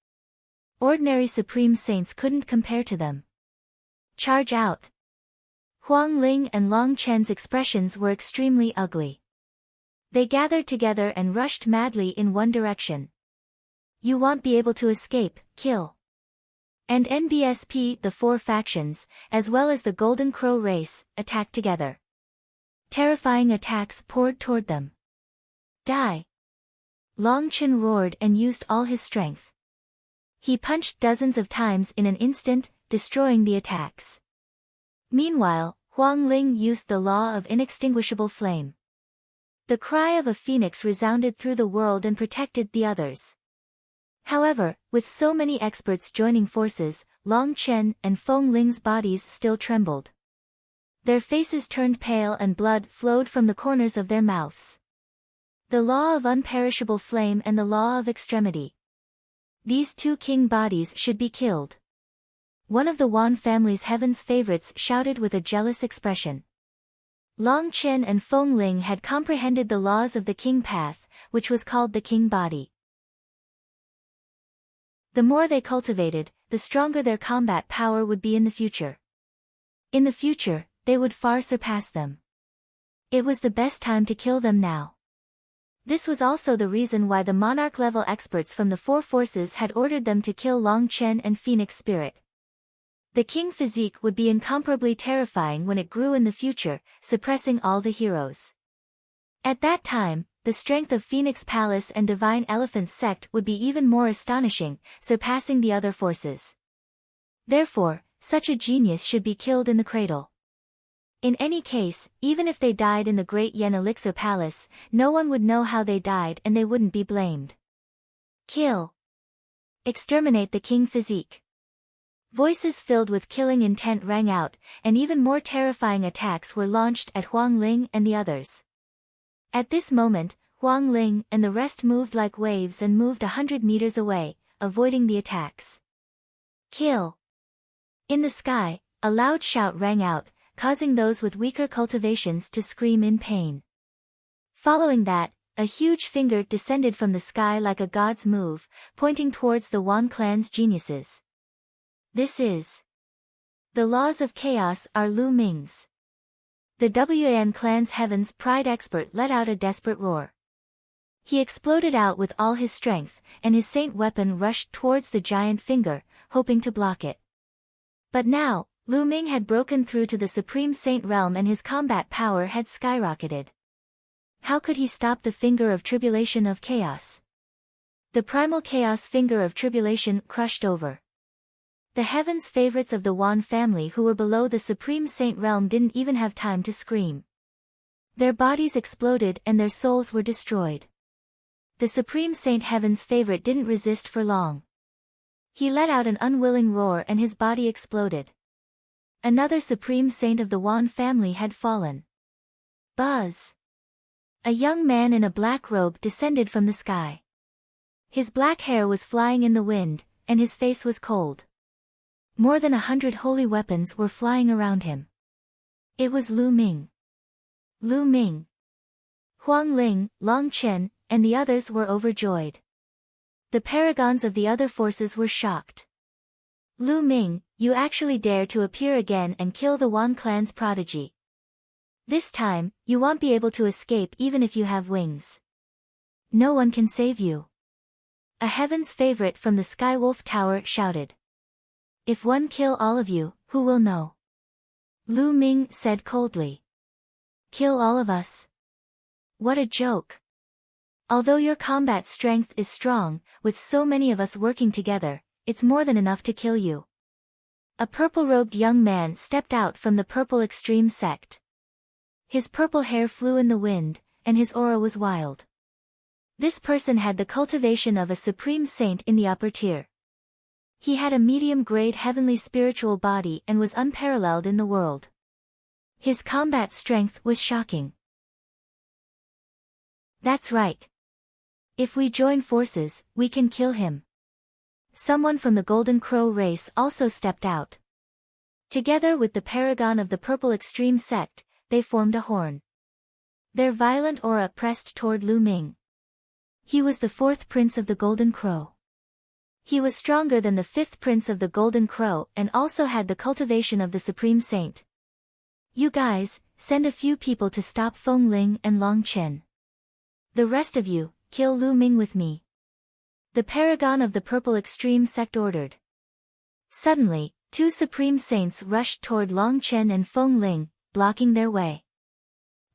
Ordinary Supreme Saints couldn't compare to them. Charge out! Huang Ling and Long Chen's expressions were extremely ugly. They gathered together and rushed madly in one direction. You won't be able to escape, kill. And NBSP, the 4 factions, as well as the Golden Crow race, attacked together. Terrifying attacks poured toward them. Die! Long Chen roared and used all his strength. He punched dozens of times in an instant, destroying the attacks. Meanwhile, Huang Ling used the law of inextinguishable flame. The cry of a phoenix resounded through the world and protected the others. However, with so many experts joining forces, Long Chen and Feng Ling's bodies still trembled. Their faces turned pale and blood flowed from the corners of their mouths. The law of unperishable flame and the law of extremity. These 2 king bodies should be killed. One of the Wan family's heaven's favorites shouted with a jealous expression. Long Chen and Feng Ling had comprehended the laws of the king path, which was called the king body. The more they cultivated, the stronger their combat power would be in the future. In the future, they would far surpass them. It was the best time to kill them now. This was also the reason why the monarch-level experts from the 4 forces had ordered them to kill Long Chen and Phoenix Spirit. The king physique would be incomparably terrifying when it grew in the future, suppressing all the heroes. At that time, the strength of Phoenix Palace and Divine Elephant Sect would be even more astonishing, surpassing the other forces. Therefore, such a genius should be killed in the cradle. In any case, even if they died in the Great Yen Elixir Palace, no one would know how they died and they wouldn't be blamed. Kill! Exterminate the king physique! Voices filled with killing intent rang out, and even more terrifying attacks were launched at Huang Ling and the others. At this moment, Huang Ling and the rest moved like waves and moved 100 meters away, avoiding the attacks. Kill! In the sky, a loud shout rang out, causing those with weaker cultivations to scream in pain. Following that, a huge finger descended from the sky like a god's move, pointing towards the Wan clan's geniuses. This is. The laws of chaos are Lu Ming's. The Wan clan's Heaven's Pride expert let out a desperate roar. He exploded out with all his strength, and his saint weapon rushed towards the giant finger, hoping to block it. But now, Lu Ming had broken through to the Supreme Saint realm and his combat power had skyrocketed. How could he stop the finger of tribulation of chaos? The primal chaos finger of tribulation crushed over. The heavens favorites of the Wan family who were below the Supreme Saint realm didn't even have time to scream. Their bodies exploded and their souls were destroyed. The Supreme Saint Heaven's favorite didn't resist for long. He let out an unwilling roar and his body exploded. Another supreme saint of the Wan family had fallen. Buzz! A young man in a black robe descended from the sky. His black hair was flying in the wind, and his face was cold. More than 100 holy weapons were flying around him. It was Lu Ming. Lu Ming. Huang Ling, Long Chen, and the others were overjoyed. The paragons of the other forces were shocked. Lu Ming, you actually dare to appear again and kill the Wan clan's prodigy. This time, you won't be able to escape even if you have wings. No one can save you. A heaven's favorite from the Skywolf Tower shouted. If one kill all of you, who will know? Lu Ming said coldly. Kill all of us? What a joke. Although your combat strength is strong, with so many of us working together, it's more than enough to kill you. A purple-robed young man stepped out from the Purple Extreme sect. His purple hair flew in the wind, and his aura was wild. This person had the cultivation of a supreme saint in the upper tier. He had a medium-grade heavenly spiritual body and was unparalleled in the world. His combat strength was shocking. That's right. If we join forces, we can kill him. Someone from the Golden Crow race also stepped out. Together with the paragon of the Purple Extreme sect, they formed a horn. Their violent aura pressed toward Lu Ming. He was the 4th prince of the Golden Crow. He was stronger than the 5th prince of the Golden Crow and also had the cultivation of the Supreme Saint. You guys, send a few people to stop Feng Ling and Long Chen. The rest of you, kill Lu Ming with me. The paragon of the Purple Extreme sect ordered. Suddenly, 2 Supreme Saints rushed toward Long Chen and Feng Ling, blocking their way.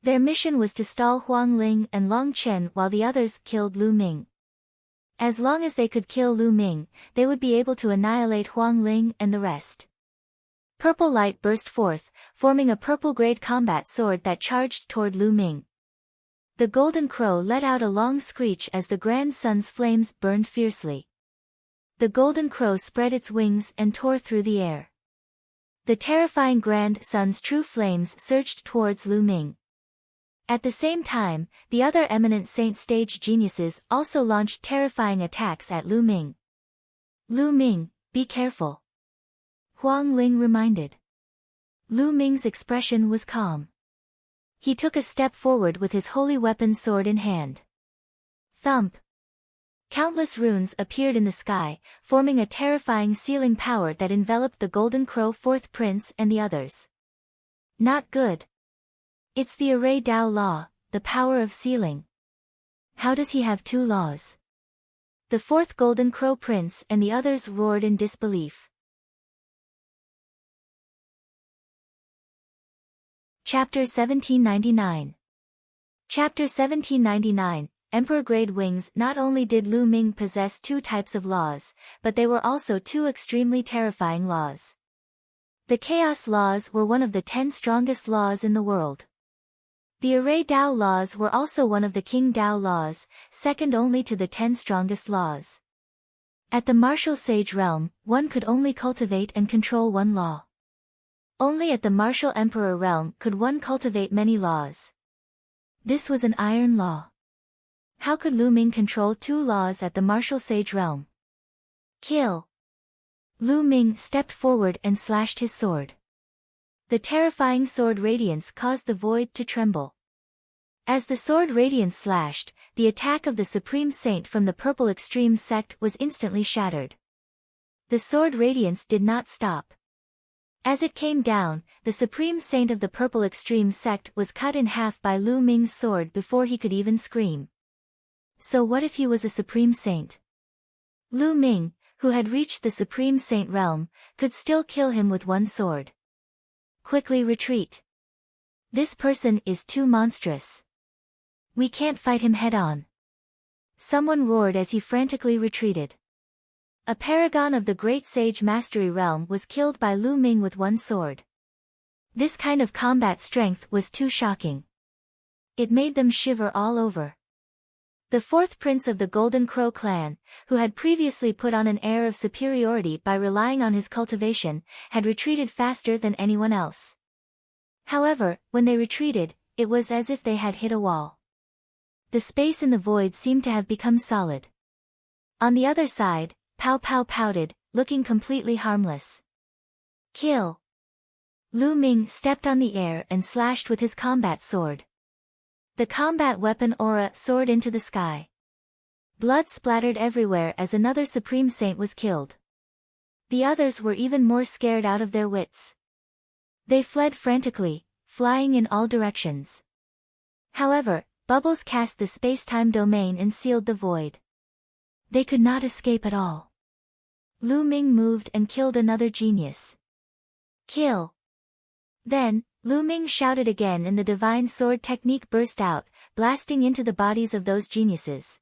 Their mission was to stall Huang Ling and Long Chen while the others killed Lu Ming. As long as they could kill Lu Ming, they would be able to annihilate Huang Ling and the rest. Purple light burst forth, forming a purple-grade combat sword that charged toward Lu Ming. The Golden Crow let out a long screech as the Grand Sun's flames burned fiercely. The Golden Crow spread its wings and tore through the air. The terrifying Grand Sun's true flames surged towards Lu Ming. At the same time, the other eminent saint stage geniuses also launched terrifying attacks at Lu Ming. Lu Ming, be careful. Huang Ling reminded. Lu Ming's expression was calm. He took a step forward with his holy weapon sword in hand. Thump! Countless runes appeared in the sky, forming a terrifying sealing power that enveloped the Golden Crow 4th prince and the others. Not good. It's the Array Dao law, the power of sealing. How does he have 2 laws? The 4th Golden Crow prince and the others roared in disbelief. Chapter 1799. Chapter 1799, Emperor-grade wings. Not only did Lu Ming possess 2 types of laws, but they were also 2 extremely terrifying laws. The Chaos laws were one of the 10 strongest laws in the world. The Array Dao laws were also one of the King Dao laws, second only to the 10 strongest laws. At the martial sage realm, one could only cultivate and control 1 law. Only at the martial emperor realm could one cultivate many laws. This was an iron law. How could Lu Ming control 2 laws at the martial sage realm? Kill! Lu Ming stepped forward and slashed his sword. The terrifying sword radiance caused the void to tremble. As the sword radiance slashed, the attack of the Supreme Saint from the Purple Extreme sect was instantly shattered. The sword radiance did not stop. As it came down, the Supreme Saint of the Purple Extreme sect was cut in half by Lu Ming's sword before he could even scream. So what if he was a Supreme Saint? Lu Ming, who had reached the Supreme Saint realm, could still kill him with 1 sword. Quickly retreat. This person is too monstrous. We can't fight him head-on. Someone roared as he frantically retreated. A paragon of the Great Sage Mastery realm was killed by Lu Ming with 1 sword. This kind of combat strength was too shocking. It made them shiver all over. The fourth prince of the Golden Crow clan, who had previously put on an air of superiority by relying on his cultivation, had retreated faster than anyone else. However, when they retreated, it was as if they had hit a wall. The space in the void seemed to have become solid. On the other side, Pow Pow pouted, looking completely harmless. Kill! Lu Ming stepped on the air and slashed with his combat sword. The combat weapon aura soared into the sky. Blood splattered everywhere as another supreme saint was killed. The others were even more scared out of their wits. They fled frantically, flying in all directions. However, bubbles cast the space-time domain and sealed the void. They could not escape at all. Lu Ming moved and killed another genius. Kill! Then, Lu Ming shouted again and the divine sword technique burst out, blasting into the bodies of those geniuses.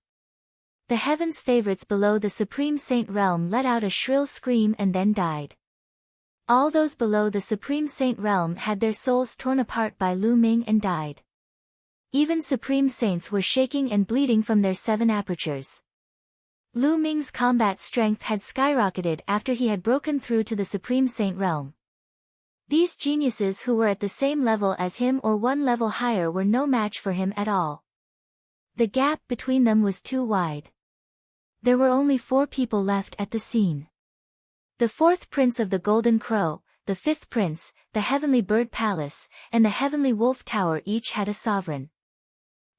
The heavens' favorites below the Supreme Saint realm let out a shrill scream and then died. All those below the Supreme Saint realm had their souls torn apart by Lu Ming and died. Even Supreme Saints were shaking and bleeding from their 7 apertures. Lu Ming's combat strength had skyrocketed after he had broken through to the Supreme Saint realm. These geniuses who were at the same level as him or 1 level higher were no match for him at all. The gap between them was too wide. There were only 4 people left at the scene. The 4th prince of the Golden Crow, the 5th prince, the Heavenly Bird Palace, and the Heavenly Wolf Tower each had a sovereign.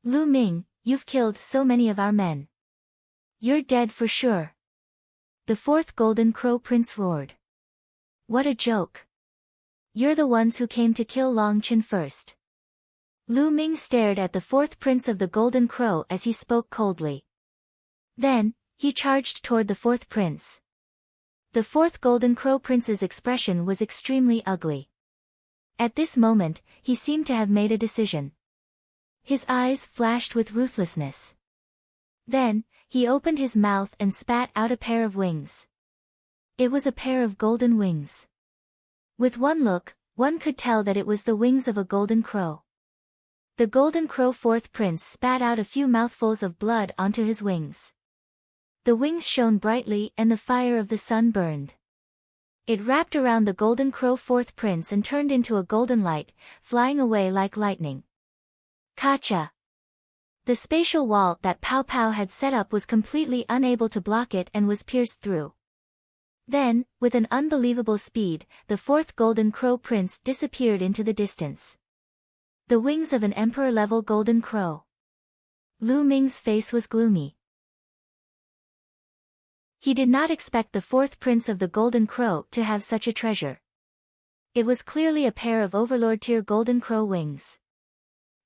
Lu Ming, you've killed so many of our men. You're dead for sure. The 4th Golden Crow prince roared. What a joke. You're the ones who came to kill Long Chen first. Lu Ming stared at the 4th prince of the Golden Crow as he spoke coldly. Then, he charged toward the 4th prince. The 4th Golden Crow prince's expression was extremely ugly. At this moment, he seemed to have made a decision. His eyes flashed with ruthlessness. Then, he opened his mouth and spat out a pair of wings. It was a pair of golden wings. With one look, one could tell that it was the wings of a golden crow. The Golden Crow 4th prince spat out a few mouthfuls of blood onto his wings. The wings shone brightly and the fire of the sun burned. It wrapped around the Golden Crow 4th prince and turned into a golden light, flying away like lightning. Kacha! The spatial wall that Pow Pow had set up was completely unable to block it and was pierced through. Then, with an unbelievable speed, the 4th Golden Crow prince disappeared into the distance. The wings of an emperor-level golden crow. Lu Ming's face was gloomy. He did not expect the 4th prince of the Golden Crow to have such a treasure. It was clearly a pair of Overlord-tier Golden Crow wings.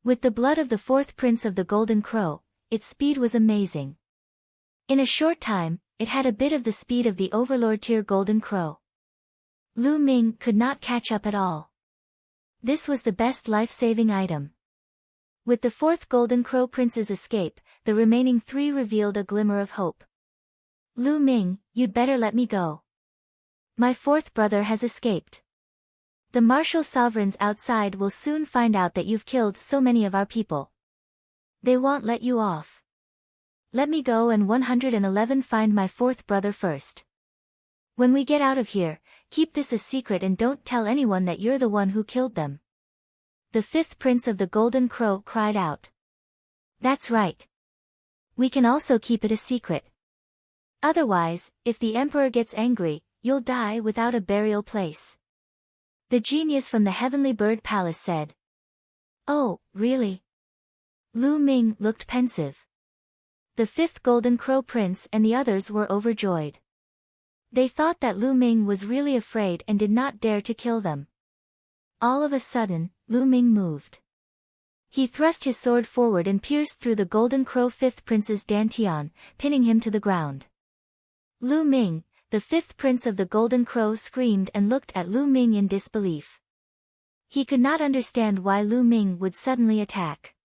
With the blood of the 4th prince of the Golden Crow, its speed was amazing. In a short time, it had a bit of the speed of the Overlord-tier Golden Crow. Lu Ming could not catch up at all. This was the best life-saving item. With the 4th Golden Crow prince's escape, the remaining 3 revealed a glimmer of hope. Lu Ming, you'd better let me go. My 4th brother has escaped. The martial sovereigns outside will soon find out that you've killed so many of our people. They won't let you off. Let me go and 111 find my 4th brother first. When we get out of here, keep this a secret and don't tell anyone that you're the one who killed them. The 5th prince of the Golden Crow cried out. That's right. We can also keep it a secret. Otherwise, if the emperor gets angry, you'll die without a burial place. The genius from the Heavenly Bird Palace said. Oh, really? Lu Ming looked pensive. The 5th Golden Crow prince and the others were overjoyed. They thought that Lu Ming was really afraid and did not dare to kill them. All of a sudden, Lu Ming moved. He thrust his sword forward and pierced through the Golden Crow 5th prince's dantian, pinning him to the ground. Lu Ming, the 5th prince of the Golden Crow, screamed and looked at Lu Ming in disbelief. He could not understand why Lu Ming would suddenly attack.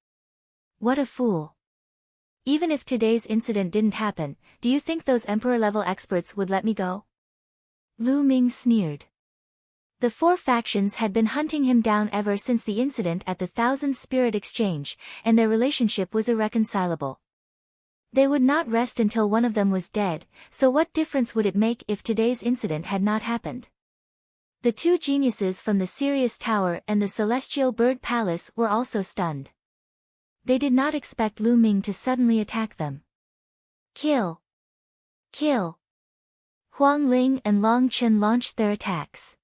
What a fool. Even if today's incident didn't happen, do you think those emperor-level experts would let me go? Lu Ming sneered. The 4 factions had been hunting him down ever since the incident at the Thousand Spirit Exchange, and their relationship was irreconcilable. They would not rest until one of them was dead, so what difference would it make if today's incident had not happened? The two geniuses from the Sirius Tower and the Celestial Bird Palace were also stunned. They did not expect Lu Ming to suddenly attack them. Kill! Kill! Huang Ling and Long Chen launched their attacks.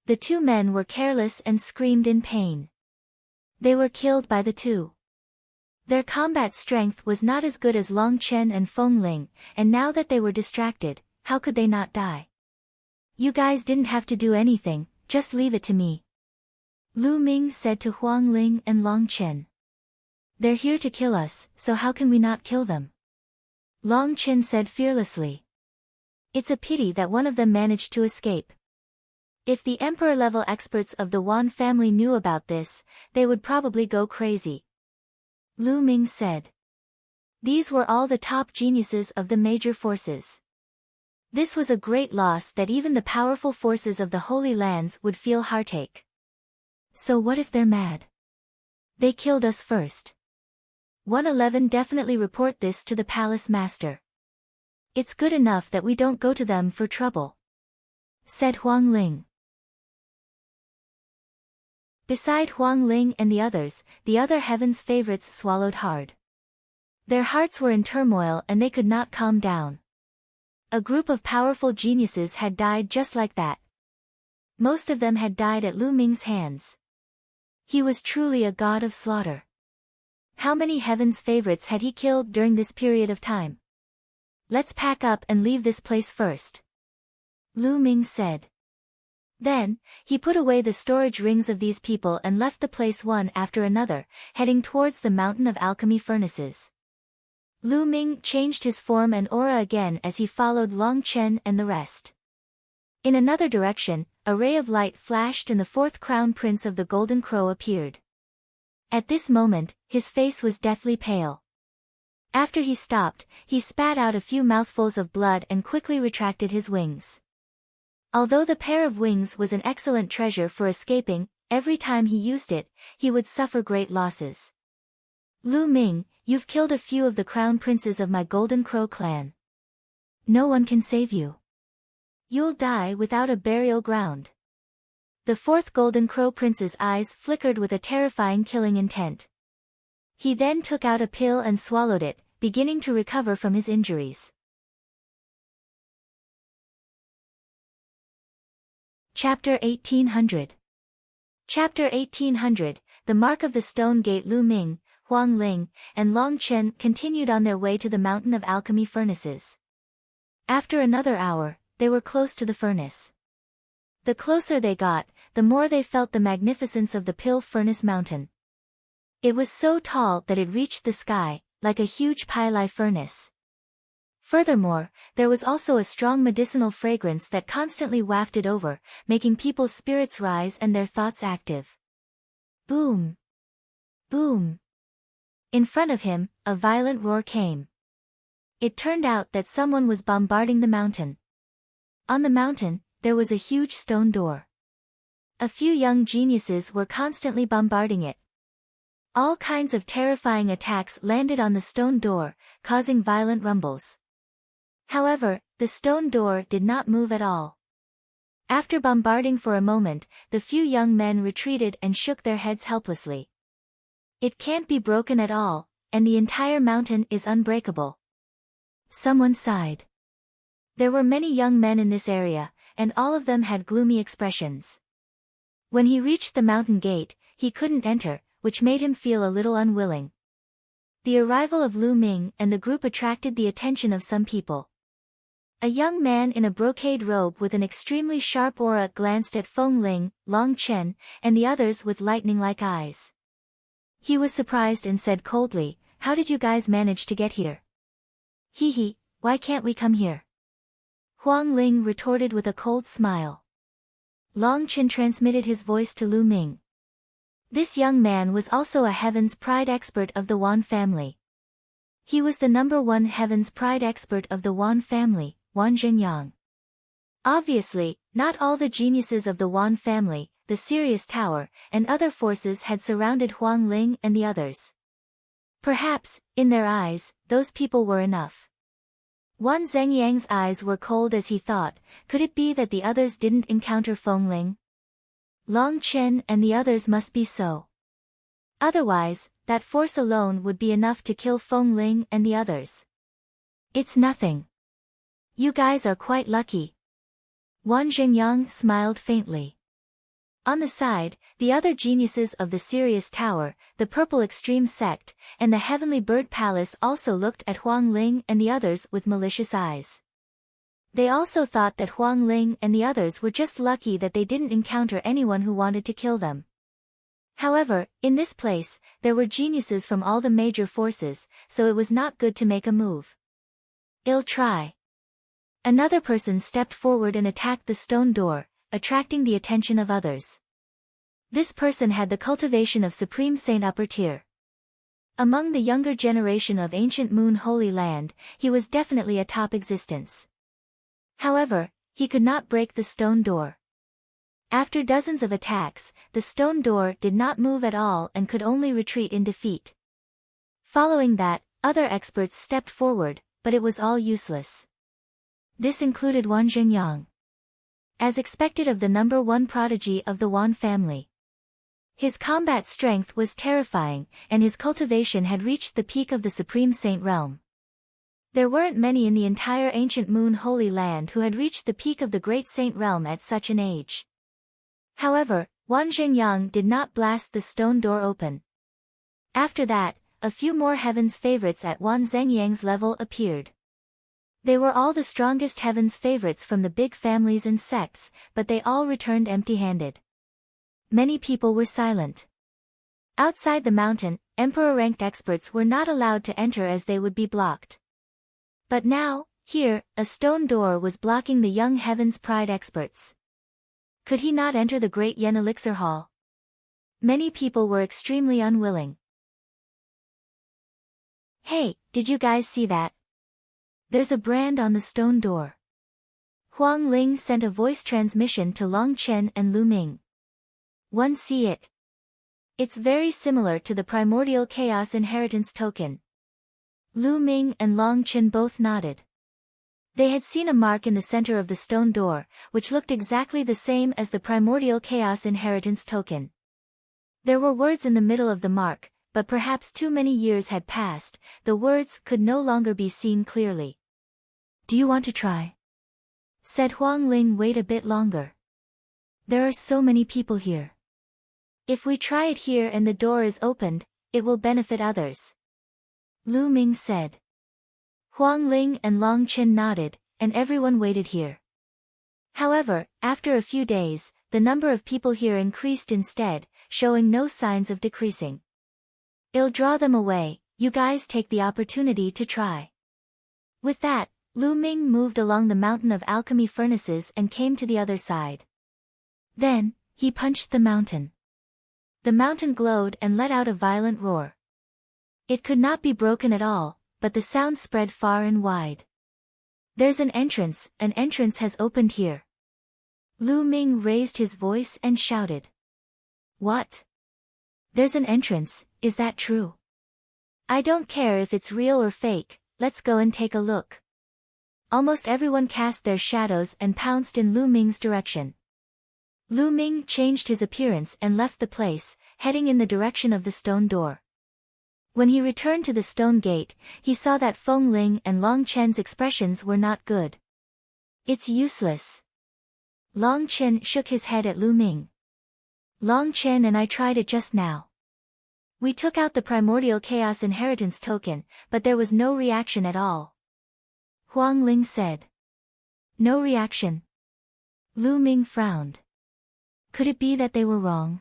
The two men were careless and screamed in pain. They were killed by the two. Their combat strength was not as good as Long Chen and Feng Ling, and now that they were distracted, how could they not die? You guys didn't have to do anything, just leave it to me. Lu Ming said to Huang Ling and Long Chen. They're here to kill us, so how can we not kill them? Long Chen said fearlessly. It's a pity that one of them managed to escape. If the emperor-level experts of the Wan family knew about this, they would probably go crazy. Lu Ming said. These were all the top geniuses of the major forces. This was a great loss that even the powerful forces of the Holy Lands would feel heartache. So what if they're mad? They killed us first. 111 definitely report this to the palace master. It's good enough that we don't go to them for trouble, said Huang Ling. Beside Huang Ling and the other heaven's favorites swallowed hard. Their hearts were in turmoil and they could not calm down. A group of powerful geniuses had died just like that. Most of them had died at Lu Ming's hands. He was truly a god of slaughter. How many heaven's favorites had he killed during this period of time? Let's pack up and leave this place first, Lu Ming said. Then, he put away the storage rings of these people and left the place one after another, heading towards the mountain of alchemy furnaces. Lu Ming changed his form and aura again as he followed Long Chen and the rest. In another direction, a ray of light flashed and the fourth crown prince of the Golden Crow appeared. At this moment, his face was deathly pale. After he stopped, he spat out a few mouthfuls of blood and quickly retracted his wings. Although the pair of wings was an excellent treasure for escaping, every time he used it, he would suffer great losses. Lu Ming, you've killed a few of the crown princes of my Golden Crow clan. No one can save you. You'll die without a burial ground. The fourth Golden Crow prince's eyes flickered with a terrifying killing intent. He then took out a pill and swallowed it, beginning to recover from his injuries. Chapter 1800. Chapter 1800, The Mark of the Stone Gate. Lu Ming, Huang Ling, and Long Chen continued on their way to the mountain of alchemy furnaces. After another hour, they were close to the furnace. The closer they got, the more they felt the magnificence of the Pill Furnace Mountain. It was so tall that it reached the sky, like a huge pili furnace. Furthermore, there was also a strong medicinal fragrance that constantly wafted over, making people's spirits rise and their thoughts active. Boom! Boom! In front of him, a violent roar came. It turned out that someone was bombarding the mountain. On the mountain, there was a huge stone door. A few young geniuses were constantly bombarding it. All kinds of terrifying attacks landed on the stone door, causing violent rumbles. However, the stone door did not move at all. After bombarding for a moment, the few young men retreated and shook their heads helplessly. It can't be broken at all, and the entire mountain is unbreakable. Someone sighed. There were many young men in this area, and all of them had gloomy expressions. When he reached the mountain gate, he couldn't enter, which made him feel a little unwilling. The arrival of Lu Ming and the group attracted the attention of some people. A young man in a brocade robe with an extremely sharp aura glanced at Feng Ling, Long Chen, and the others with lightning-like eyes. He was surprised and said coldly, "How did you guys manage to get here?" "Hee, why can't we come here?" Huang Ling retorted with a cold smile. Long Chen transmitted his voice to Lu Ming. This young man was also a Heaven's Pride expert of the Wan family. He was the #1 Heaven's Pride expert of the Wan family, Wan Zhenyang. Obviously, not all the geniuses of the Wan family, the Sirius Tower, and other forces had surrounded Huang Ling and the others. Perhaps, in their eyes, those people were enough. Wan Zhengyang's eyes were cold as he thought, could it be that the others didn't encounter Feng Ling? Long Chen and the others must be so. Otherwise, that force alone would be enough to kill Feng Ling and the others. It's nothing. You guys are quite lucky. Wan Zhengyang smiled faintly. On the side, the other geniuses of the Sirius Tower, the Purple Extreme Sect, and the Heavenly Bird Palace also looked at Huang Ling and the others with malicious eyes. They also thought that Huang Ling and the others were just lucky that they didn't encounter anyone who wanted to kill them. However, in this place, there were geniuses from all the major forces, so it was not good to make a move. I'll try. Another person stepped forward and attacked the stone door, attracting the attention of others. This person had the cultivation of Supreme Saint Upper Tier. Among the younger generation of Ancient Moon Holy Land, he was definitely a top existence. However, he could not break the stone door. After dozens of attacks, the stone door did not move at all and could only retreat in defeat. Following that, other experts stepped forward, but it was all useless. This included Wan Zhengyang. As expected of the number one prodigy of the Wan family. His combat strength was terrifying, and his cultivation had reached the peak of the Supreme Saint realm. There weren't many in the entire Ancient Moon Holy Land who had reached the peak of the Great Saint realm at such an age. However, Wan Zhengyang did not blast the stone door open. After that, a few more Heaven's favorites at Wan Zhengyang's level appeared. They were all the strongest Heaven's favorites from the big families and sects, but they all returned empty-handed. Many people were silent. Outside the mountain, Emperor-ranked experts were not allowed to enter as they would be blocked. But now, here, a stone door was blocking the young Heaven's Pride experts. Could he not enter the Great Yen Elixir Hall? Many people were extremely unwilling. Hey, did you guys see that? There's a brand on the stone door. Huang Ling sent a voice transmission to Long Chen and Lu Ming. One see it. It's very similar to the Primordial Chaos Inheritance token. Lu Ming and Long Chen both nodded. They had seen a mark in the center of the stone door, which looked exactly the same as the Primordial Chaos Inheritance token. There were words in the middle of the mark, but perhaps too many years had passed, the words could no longer be seen clearly. Do you want to try? Said Huang Ling. Wait a bit longer. There are so many people here. If we try it here and the door is opened, it will benefit others. Lu Ming said. Huang Ling and Long Chen nodded, and everyone waited here. However, after a few days, the number of people here increased instead, showing no signs of decreasing. I'll draw them away, you guys take the opportunity to try. With that, Lu Ming moved along the mountain of alchemy furnaces and came to the other side. Then, he punched the mountain. The mountain glowed and let out a violent roar. It could not be broken at all, but the sound spread far and wide. There's an entrance has opened here. Lu Ming raised his voice and shouted. What? There's an entrance, is that true? I don't care if it's real or fake, let's go and take a look. Almost everyone cast their shadows and pounced in Lu Ming's direction. Lu Ming changed his appearance and left the place, heading in the direction of the stone door. When he returned to the stone gate, he saw that Feng Ling and Long Chen's expressions were not good. It's useless. Long Chen shook his head at Lu Ming. Long Chen and I tried it just now. We took out the Primordial Chaos Inheritance token, but there was no reaction at all. Huang Ling said. No reaction. Lu Ming frowned. Could it be that they were wrong?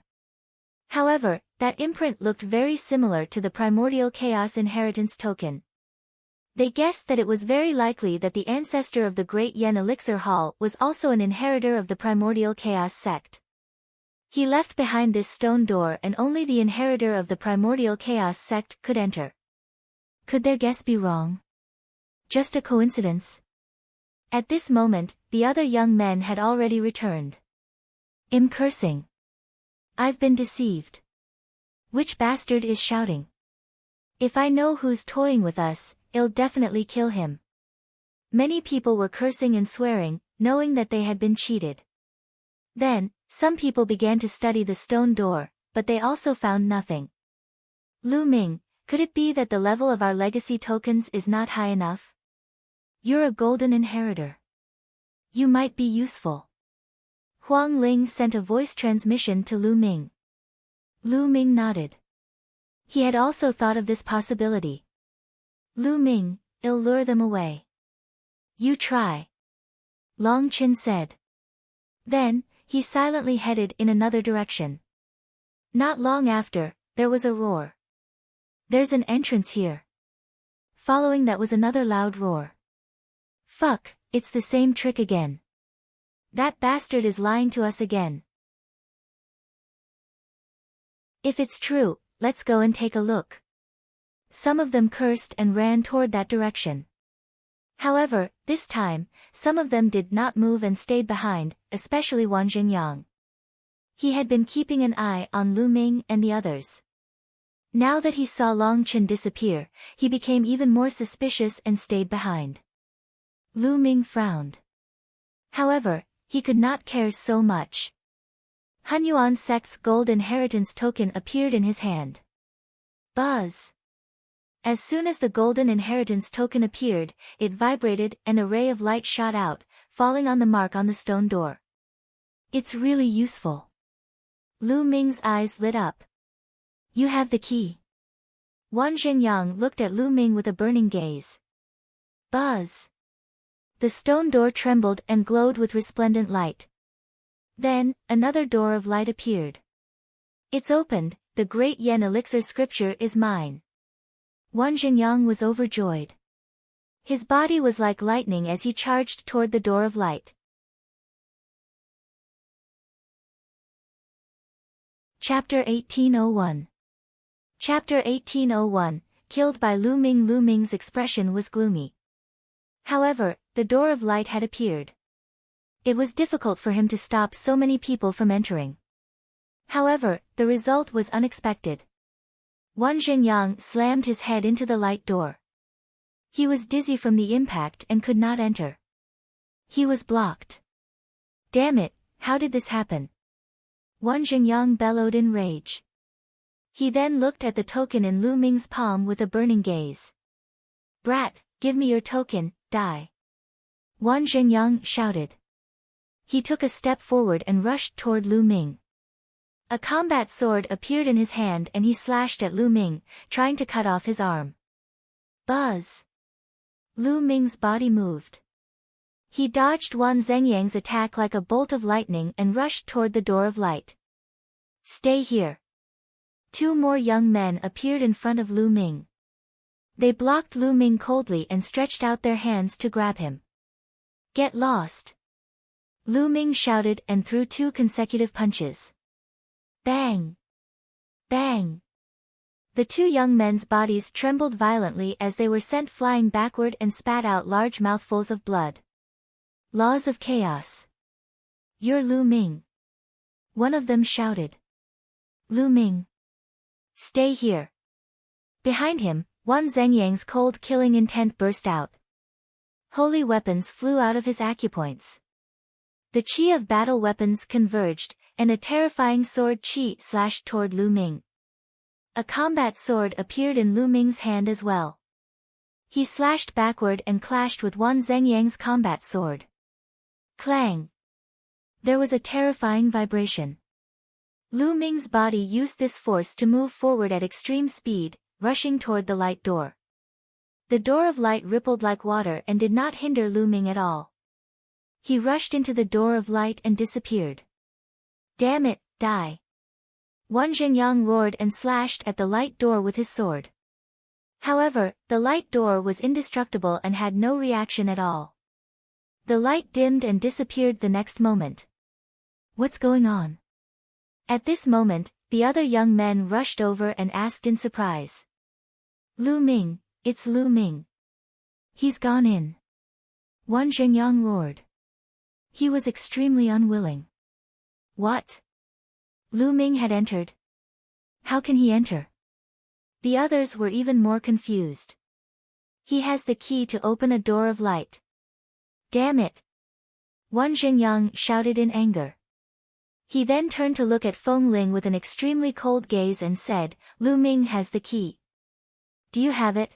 However, that imprint looked very similar to the Primordial Chaos Inheritance token. They guessed that it was very likely that the ancestor of the Great Yen Elixir Hall was also an inheritor of the Primordial Chaos sect. He left behind this stone door and only the inheritor of the Primordial Chaos sect could enter. Could their guess be wrong? Just a coincidence? At this moment, the other young men had already returned. I'm cursing. I've been deceived. Which bastard is shouting? If I know who's toying with us, I'll definitely kill him. Many people were cursing and swearing, knowing that they had been cheated. Then, some people began to study the stone door, but they also found nothing. Lu Ming, could it be that the level of our legacy tokens is not high enough? You're a golden inheritor. You might be useful. Huang Ling sent a voice transmission to Lu Ming. Lu Ming nodded. He had also thought of this possibility. Lu Ming, I'll lure them away. You try. Long Qin said. Then, he silently headed in another direction. Not long after, there was a roar. There's an entrance here. Following that was another loud roar. Fuck, it's the same trick again. That bastard is lying to us again. If it's true, let's go and take a look. Some of them cursed and ran toward that direction. However, this time, some of them did not move and stayed behind, especially Wang Zhenyang. He had been keeping an eye on Lu Ming and the others. Now that he saw Long Qin disappear, he became even more suspicious and stayed behind. Lu Ming frowned. However, he could not care so much. Han Yuan Sect's gold inheritance token appeared in his hand. Buzz. As soon as the golden inheritance token appeared, it vibrated and a ray of light shot out, falling on the mark on the stone door. It's really useful. Lu Ming's eyes lit up. You have the key. Wang Zhenyang looked at Lu Ming with a burning gaze. Buzz. The stone door trembled and glowed with resplendent light. Then, another door of light appeared. It's opened, the great Yen elixir scripture is mine. Wang Zhenyang was overjoyed. His body was like lightning as he charged toward the door of light. Chapter 1801. Chapter 1801, killed by Lu Ming. Lu Ming's expression was gloomy. However, the door of light had appeared. It was difficult for him to stop so many people from entering. However, the result was unexpected. Wang Zhenyang slammed his head into the light door. He was dizzy from the impact and could not enter. He was blocked. Damn it, how did this happen? Wang Zhenyang bellowed in rage. He then looked at the token in Lu Ming's palm with a burning gaze. Brat, give me your token, die. Wang Zhenyang shouted. He took a step forward and rushed toward Lu Ming. A combat sword appeared in his hand and he slashed at Lu Ming, trying to cut off his arm. Buzz. Lu Ming's body moved. He dodged Wan Zhengyang's attack like a bolt of lightning and rushed toward the door of light. Stay here. Two more young men appeared in front of Lu Ming. They blocked Lu Ming coldly and stretched out their hands to grab him. Get lost. Lu Ming shouted and threw two consecutive punches. Bang! Bang! The two young men's bodies trembled violently as they were sent flying backward and spat out large mouthfuls of blood. Laws of Chaos. You're Lu Ming. One of them shouted. Lu Ming. Stay here. Behind him, Wan Zhengyang's cold killing intent burst out. Holy weapons flew out of his acupoints. The chi of battle weapons converged, and a terrifying sword chi slashed toward Lu Ming. A combat sword appeared in Lu Ming's hand as well. He slashed backward and clashed with Wan Zhengyang's combat sword. Clang! There was a terrifying vibration. Lu Ming's body used this force to move forward at extreme speed, rushing toward the light door. The door of light rippled like water and did not hinder Lu Ming at all. He rushed into the door of light and disappeared. Damn it, die! Wang Zhenyang roared and slashed at the light door with his sword. However, the light door was indestructible and had no reaction at all. The light dimmed and disappeared the next moment. What's going on? At this moment, the other young men rushed over and asked in surprise. Lu Ming, it's Lu Ming. He's gone in. Wang Zhenyang roared. He was extremely unwilling. What? Lu Ming had entered. How can he enter? The others were even more confused. He has the key to open a door of light. Damn it! Wan Xingyang shouted in anger. He then turned to look at Feng Ling with an extremely cold gaze and said, Lu Ming has the key. Do you have it?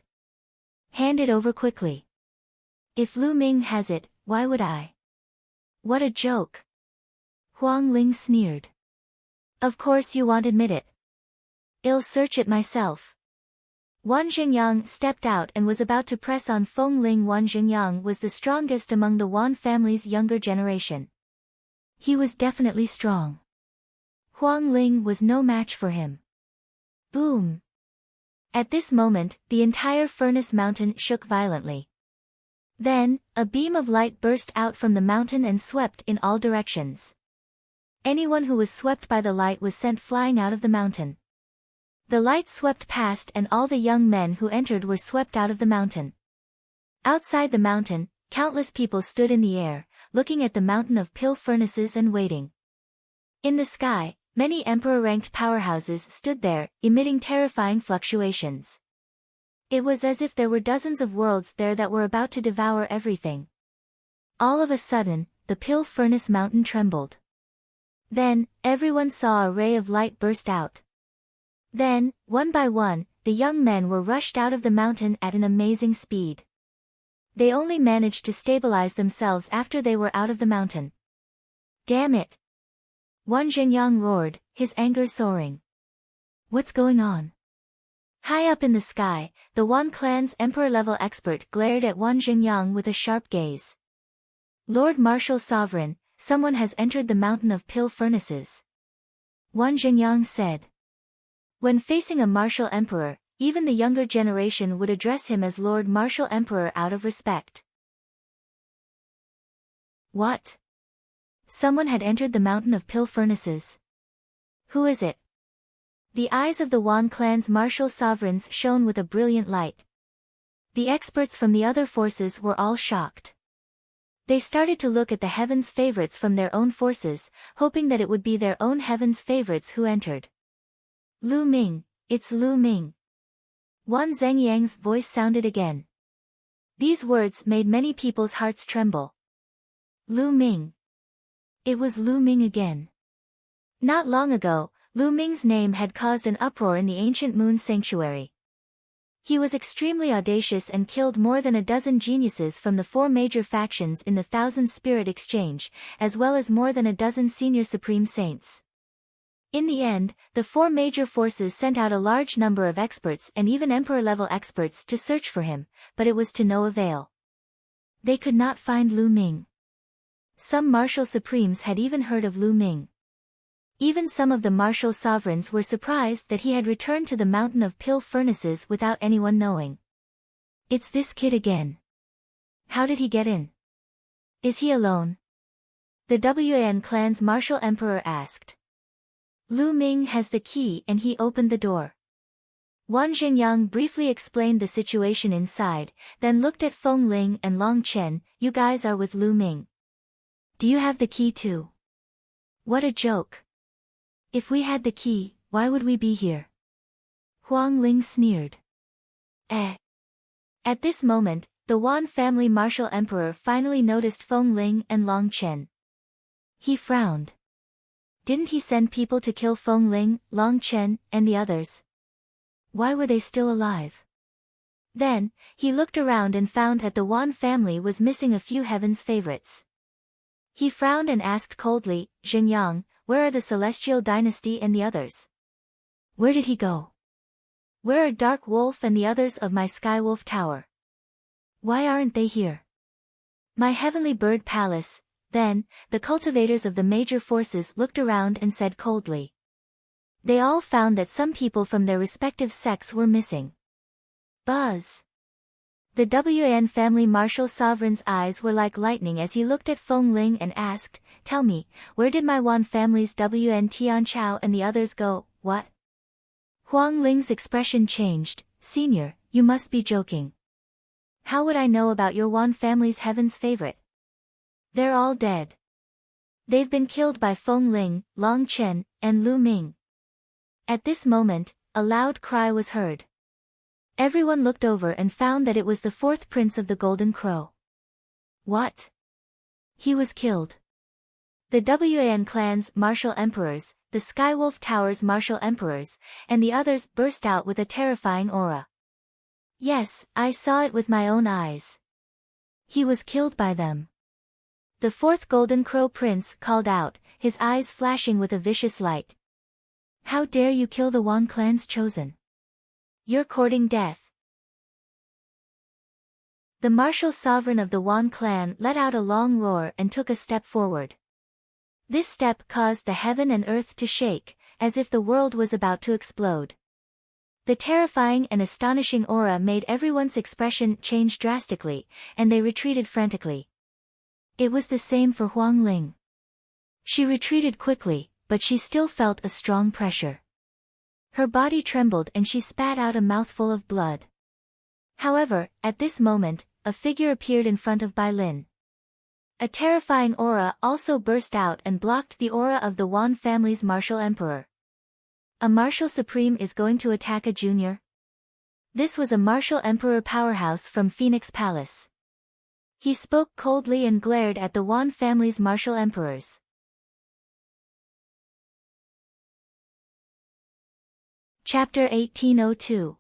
Hand it over quickly. If Lu Ming has it, why would I? What a joke! Huang Ling sneered. Of course you won't admit it. I'll search it myself. Wan Xingyang stepped out and was about to press on Feng Ling. Wan Xingyang was the strongest among the Wan family's younger generation. He was definitely strong. Huang Ling was no match for him. Boom! At this moment, the entire furnace mountain shook violently. Then, a beam of light burst out from the mountain and swept in all directions. Anyone who was swept by the light was sent flying out of the mountain. The light swept past and all the young men who entered were swept out of the mountain. Outside the mountain, countless people stood in the air, looking at the mountain of pill furnaces and waiting. In the sky, many emperor-ranked powerhouses stood there, emitting terrifying fluctuations. It was as if there were dozens of worlds there that were about to devour everything. All of a sudden, the pill furnace mountain trembled. Then, everyone saw a ray of light burst out. Then, one by one, the young men were rushed out of the mountain at an amazing speed. They only managed to stabilize themselves after they were out of the mountain. Damn it! Wan Zhenyang roared, his anger soaring. What's going on? High up in the sky, the Wan clan's emperor-level expert glared at Wan Zhenyang with a sharp gaze. Lord Martial Sovereign, someone has entered the mountain of pill furnaces. Wan Zhenyang said. When facing a martial emperor, even the younger generation would address him as Lord Martial Emperor out of respect. What? Someone had entered the mountain of pill furnaces. Who is it? The eyes of the Wan clan's martial sovereigns shone with a brilliant light. The experts from the other forces were all shocked. They started to look at the heavens' favorites from their own forces, hoping that it would be their own heavens' favorites who entered. Lu Ming, it's Lu Ming. Wan Zhengyang's voice sounded again. These words made many people's hearts tremble. Lu Ming. It was Lu Ming again. Not long ago, Lu Ming's name had caused an uproar in the ancient moon sanctuary. He was extremely audacious and killed more than a dozen geniuses from the 4 major factions in the Thousand Spirit Exchange, as well as more than a dozen senior supreme saints. In the end, the 4 major forces sent out a large number of experts and even emperor-level experts to search for him, but it was to no avail. They could not find Lu Ming. Some martial supremes had even heard of Lu Ming. Even some of the martial sovereigns were surprised that he had returned to the mountain of pill furnaces without anyone knowing. It's this kid again. How did he get in? Is he alone? The Wan clan's martial emperor asked. Lu Ming has the key and he opened the door. Wan Zhenyang briefly explained the situation inside, then looked at Feng Ling and Long Chen. You guys are with Lu Ming. Do you have the key too? What a joke. If we had the key, why would we be here? Huang Ling sneered. At this moment, the Wan family martial emperor finally noticed Feng Ling and Long Chen. He frowned. Didn't he send people to kill Feng Ling, Long Chen, and the others? Why were they still alive? Then, he looked around and found that the Wan family was missing a few heaven's favorites. He frowned and asked coldly, Xingyang, where are the Celestial Dynasty and the others? Where did he go? Where are Dark Wolf and the others of my Skywolf Tower? Why aren't they here? My Heavenly Bird Palace. Then, the cultivators of the major forces looked around and said coldly. They all found that some people from their respective sects were missing. Buzz. The Wan family martial sovereign's eyes were like lightning as he looked at Feng Ling and asked, Tell me, where did my Wan family's Wan Tianchao and the others go? What? Huang Ling's expression changed. Senior, you must be joking. How would I know about your Wan family's heaven's favorite? They're all dead. They've been killed by Feng Ling, Long Chen, and Lu Ming. At this moment, a loud cry was heard. Everyone looked over and found that it was the fourth prince of the Golden Crow. What? He was killed. The Wan clan's martial emperors, the Skywolf Tower's martial emperors, and the others burst out with a terrifying aura. Yes, I saw it with my own eyes. He was killed by them. The fourth Golden Crow prince called out, his eyes flashing with a vicious light. How dare you kill the Wan clan's chosen? You're courting death. The martial sovereign of the Wan clan let out a long roar and took a step forward. This step caused the heaven and earth to shake, as if the world was about to explode. The terrifying and astonishing aura made everyone's expression change drastically, and they retreated frantically. It was the same for Huang Ling. She retreated quickly, but she still felt a strong pressure. Her body trembled and she spat out a mouthful of blood. However, at this moment, a figure appeared in front of Bai Lin. A terrifying aura also burst out and blocked the aura of the Wan family's martial emperor. A martial supreme is going to attack a junior? This was a martial emperor powerhouse from Phoenix Palace. He spoke coldly and glared at the Wan family's martial emperors. Chapter 1802.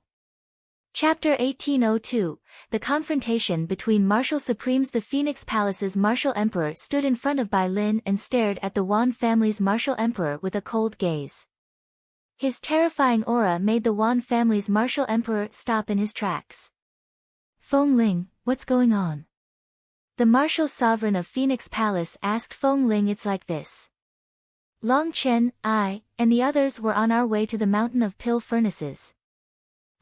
Chapter 1802, The confrontation between martial supremes. The Phoenix Palace's martial emperor stood in front of Bai Lin and stared at the Wan family's martial emperor with a cold gaze. His terrifying aura made the Wan family's martial emperor stop in his tracks. Feng Ling, what's going on? The martial sovereign of Phoenix Palace asked Feng Ling. It's like this. Long Chen, I, and the others were on our way to the mountain of pill furnaces.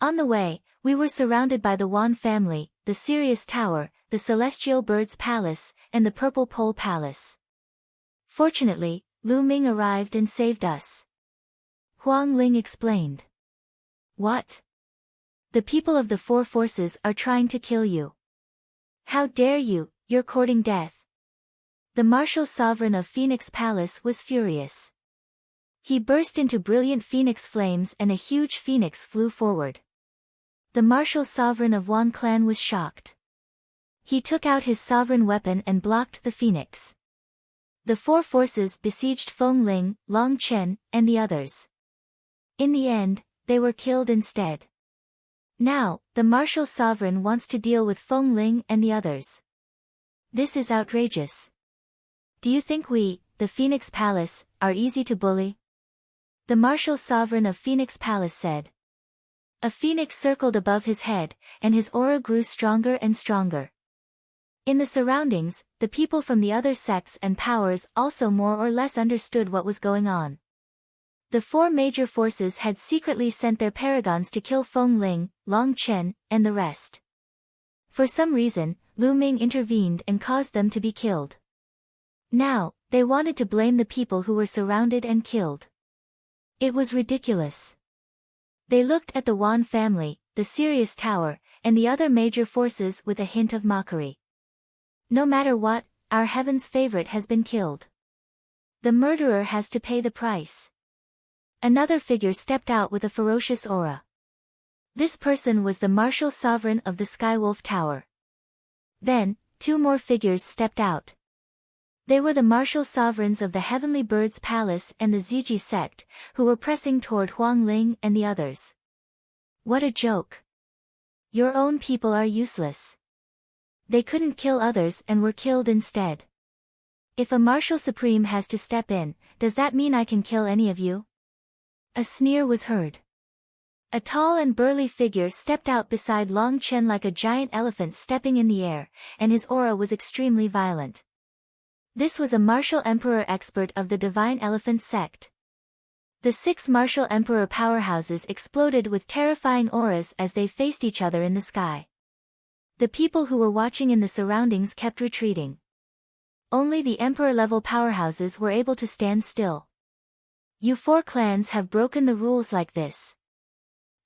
On the way, we were surrounded by the Wan family, the Sirius Tower, the Celestial Bird's Palace, and the Purple Pole Palace. Fortunately, Lu Ming arrived and saved us. Huang Ling explained. What? The people of the Four Forces are trying to kill you. How dare you, you're courting death. The martial sovereign of Phoenix Palace was furious. He burst into brilliant phoenix flames and a huge phoenix flew forward. The martial sovereign of Wan clan was shocked. He took out his sovereign weapon and blocked the phoenix. The Four Forces besieged Feng Ling, Long Chen, and the others. In the end, they were killed instead. Now, the martial sovereign wants to deal with Feng Ling and the others. This is outrageous. Do you think we, the Phoenix Palace, are easy to bully? The martial sovereign of Phoenix Palace said. A phoenix circled above his head, and his aura grew stronger and stronger. In the surroundings, the people from the other sects and powers also more or less understood what was going on. The four major forces had secretly sent their paragons to kill Feng Ling, Long Chen, and the rest. For some reason, Lu Ming intervened and caused them to be killed. Now, they wanted to blame the people who were surrounded and killed. It was ridiculous. They looked at the Wan family, the Sirius Tower, and the other major forces with a hint of mockery. No matter what, our heaven's favorite has been killed. The murderer has to pay the price. Another figure stepped out with a ferocious aura. This person was the martial sovereign of the Skywolf Tower. Then, two more figures stepped out. They were the martial sovereigns of the Heavenly Bird's Palace and the Ziji sect, who were pressing toward Huang Ling and the others. What a joke. Your own people are useless. They couldn't kill others and were killed instead. If a martial supreme has to step in, does that mean I can kill any of you? A sneer was heard. A tall and burly figure stepped out beside Long Chen like a giant elephant stepping in the air, and his aura was extremely violent. This was a martial emperor expert of the Divine Elephant sect. The 6 martial emperor powerhouses exploded with terrifying auras as they faced each other in the sky. The people who were watching in the surroundings kept retreating. Only the emperor-level powerhouses were able to stand still. You 4 clans have broken the rules like this.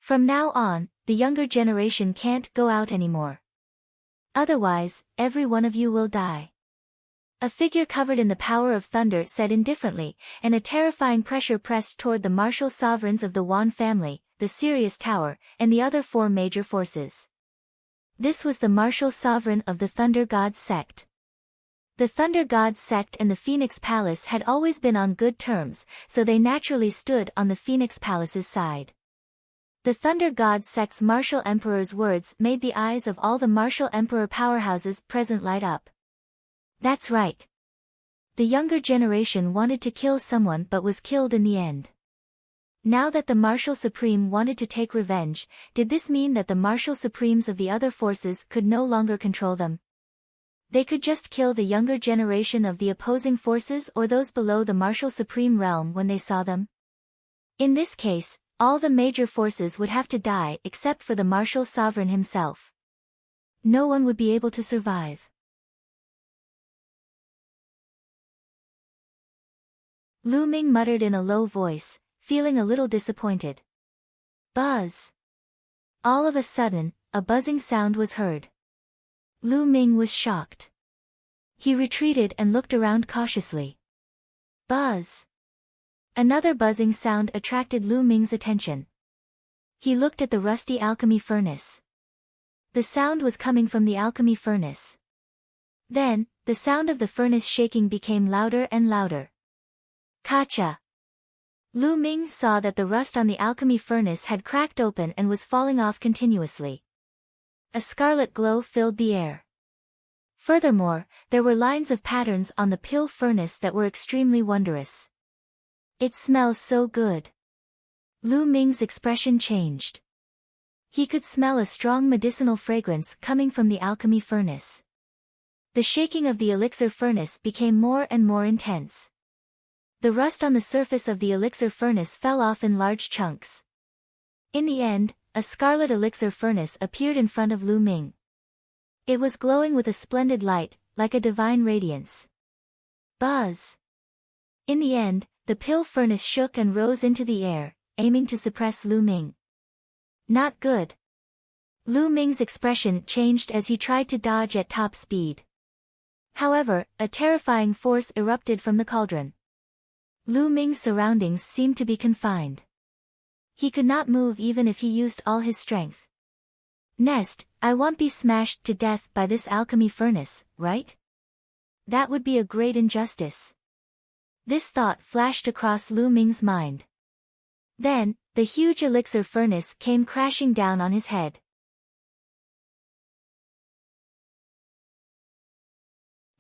From now on, the younger generation can't go out anymore. Otherwise, every one of you will die. A figure covered in the power of thunder said indifferently, and a terrifying pressure pressed toward the martial sovereigns of the Wan family, the Sirius Tower, and the other 4 major forces. This was the martial sovereign of the Thunder God sect. The Thunder God sect and the Phoenix Palace had always been on good terms, so they naturally stood on the Phoenix Palace's side. The Thunder God sect's martial emperor's words made the eyes of all the martial emperor powerhouses present light up. That's right. The younger generation wanted to kill someone but was killed in the end. Now that the Martial Supreme wanted to take revenge, did this mean that the Martial Supremes of the other forces could no longer control them? They could just kill the younger generation of the opposing forces or those below the Martial Supreme realm when they saw them? In this case, all the major forces would have to die except for the Martial Sovereign himself. No one would be able to survive. Lu Ming muttered in a low voice, feeling a little disappointed. Buzz! All of a sudden, a buzzing sound was heard. Lu Ming was shocked. He retreated and looked around cautiously. Buzz! Another buzzing sound attracted Lu Ming's attention. He looked at the rusty alchemy furnace. The sound was coming from the alchemy furnace. Then, the sound of the furnace shaking became louder and louder. Kacha! Lu Ming saw that the rust on the alchemy furnace had cracked open and was falling off continuously. A scarlet glow filled the air. Furthermore, there were lines of patterns on the pill furnace that were extremely wondrous. It smells so good. Lu Ming's expression changed. He could smell a strong medicinal fragrance coming from the alchemy furnace. The shaking of the elixir furnace became more and more intense. The rust on the surface of the elixir furnace fell off in large chunks. In the end, a scarlet elixir furnace appeared in front of Lu Ming. It was glowing with a splendid light, like a divine radiance. Buzz! In the end, the pill furnace shook and rose into the air, aiming to suppress Lu Ming. Not good. Lu Ming's expression changed as he tried to dodge at top speed. However, a terrifying force erupted from the cauldron. Lu Ming's surroundings seemed to be confined. He could not move even if he used all his strength. Nest, I won't be smashed to death by this alchemy furnace, right? That would be a great injustice. This thought flashed across Lu Ming's mind. Then, the huge elixir furnace came crashing down on his head.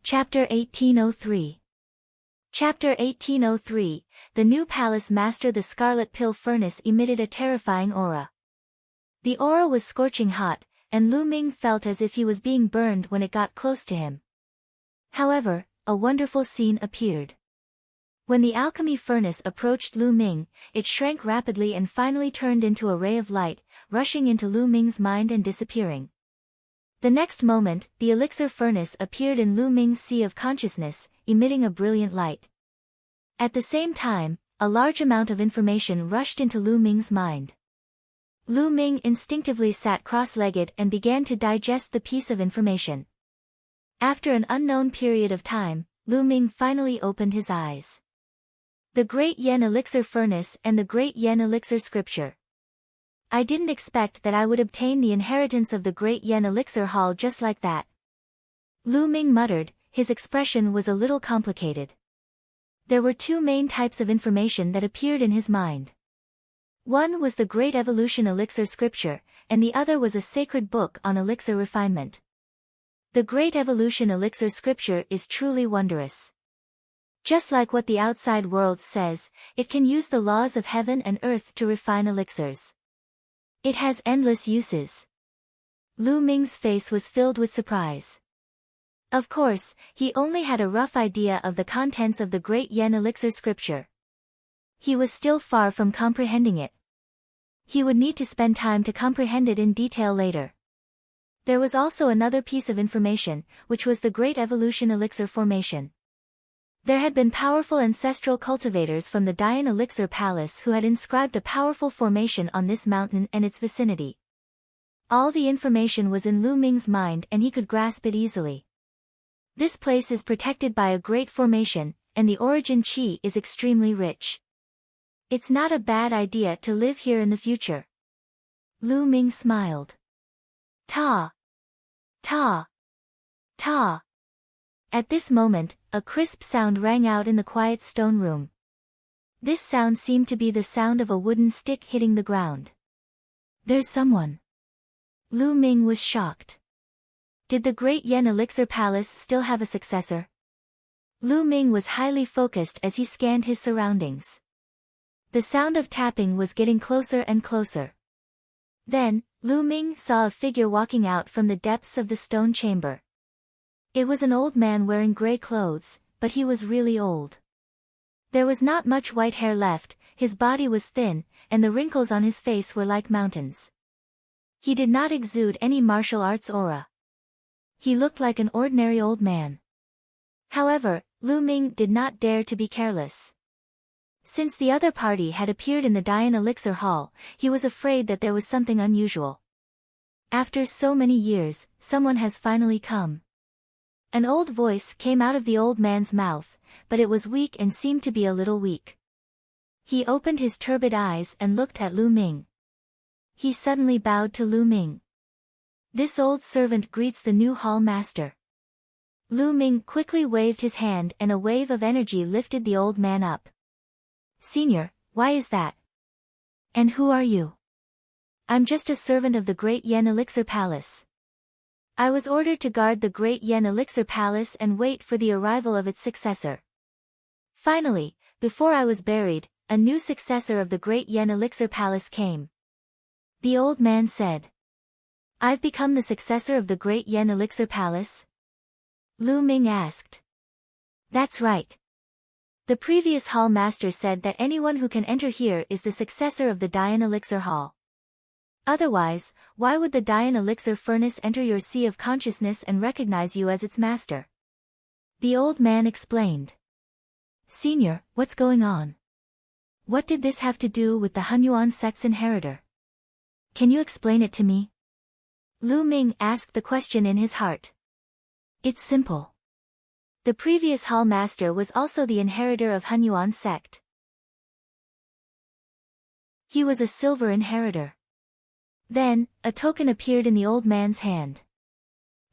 Chapter 1803. Chapter 1803, the new palace master. The scarlet pill furnace emitted a terrifying aura. The aura was scorching hot, and Lu Ming felt as if he was being burned when it got close to him. However, a wonderful scene appeared. When the alchemy furnace approached Lu Ming, it shrank rapidly and finally turned into a ray of light, rushing into Lu Ming's mind and disappearing. The next moment, the elixir furnace appeared in Lu Ming's sea of consciousness, emitting a brilliant light. At the same time, a large amount of information rushed into Lu Ming's mind. Lu Ming instinctively sat cross-legged and began to digest the piece of information. After an unknown period of time, Lu Ming finally opened his eyes. The Great Yen Elixir Furnace and the Great Yen Elixir Scripture. I didn't expect that I would obtain the inheritance of the Great Yen Elixir Hall just like that. Lu Ming muttered, his expression was a little complicated. There were 2 main types of information that appeared in his mind. One was the Great Evolution Elixir Scripture, and the other was a sacred book on elixir refinement. The Great Evolution Elixir Scripture is truly wondrous. Just like what the outside world says, it can use the laws of heaven and earth to refine elixirs. It has endless uses. Lu Ming's face was filled with surprise. Of course, he only had a rough idea of the contents of the Great Yen Elixir Scripture. He was still far from comprehending it. He would need to spend time to comprehend it in detail later. There was also another piece of information, which was the Great Evolution Elixir Formation. There had been powerful ancestral cultivators from the Dian Elixir Palace who had inscribed a powerful formation on this mountain and its vicinity. All the information was in Lu Ming's mind and he could grasp it easily. This place is protected by a great formation, and the origin qi is extremely rich. It's not a bad idea to live here in the future. Lu Ming smiled. Ta! Ta! Ta! At this moment, a crisp sound rang out in the quiet stone room. This sound seemed to be the sound of a wooden stick hitting the ground. There's someone. Lu Ming was shocked. Did the Great Yen Elixir Palace still have a successor? Lu Ming was highly focused as he scanned his surroundings. The sound of tapping was getting closer and closer. Then, Lu Ming saw a figure walking out from the depths of the stone chamber. It was an old man wearing gray clothes, but he was really old. There was not much white hair left, his body was thin, and the wrinkles on his face were like mountains. He did not exude any martial arts aura. He looked like an ordinary old man. However, Lu Ming did not dare to be careless. Since the other party had appeared in the Dian Elixir Hall, he was afraid that there was something unusual. After so many years, someone has finally come. An old voice came out of the old man's mouth, but it was weak and seemed to be a little weak. He opened his turbid eyes and looked at Lu Ming. He suddenly bowed to Lu Ming. This old servant greets the new hall master. Lu Ming quickly waved his hand and a wave of energy lifted the old man up. Senior, why is that? And who are you? I'm just a servant of the Great Yen Elixir Palace. I was ordered to guard the Great Yen Elixir Palace and wait for the arrival of its successor. Finally, before I was buried, a new successor of the Great Yen Elixir Palace came. The old man said. I've become the successor of the Great Yen Elixir Palace? Lu Ming asked. That's right. The previous hall master said that anyone who can enter here is the successor of the Dian Elixir Hall. Otherwise, why would the Dian Elixir Furnace enter your sea of consciousness and recognize you as its master? The old man explained. Senior, what's going on? What did this have to do with the Hunyuan sect's inheritor? Can you explain it to me? Lu Ming asked the question in his heart. It's simple. The previous hall master was also the inheritor of Hunyuan sect. He was a silver inheritor. Then, a token appeared in the old man's hand.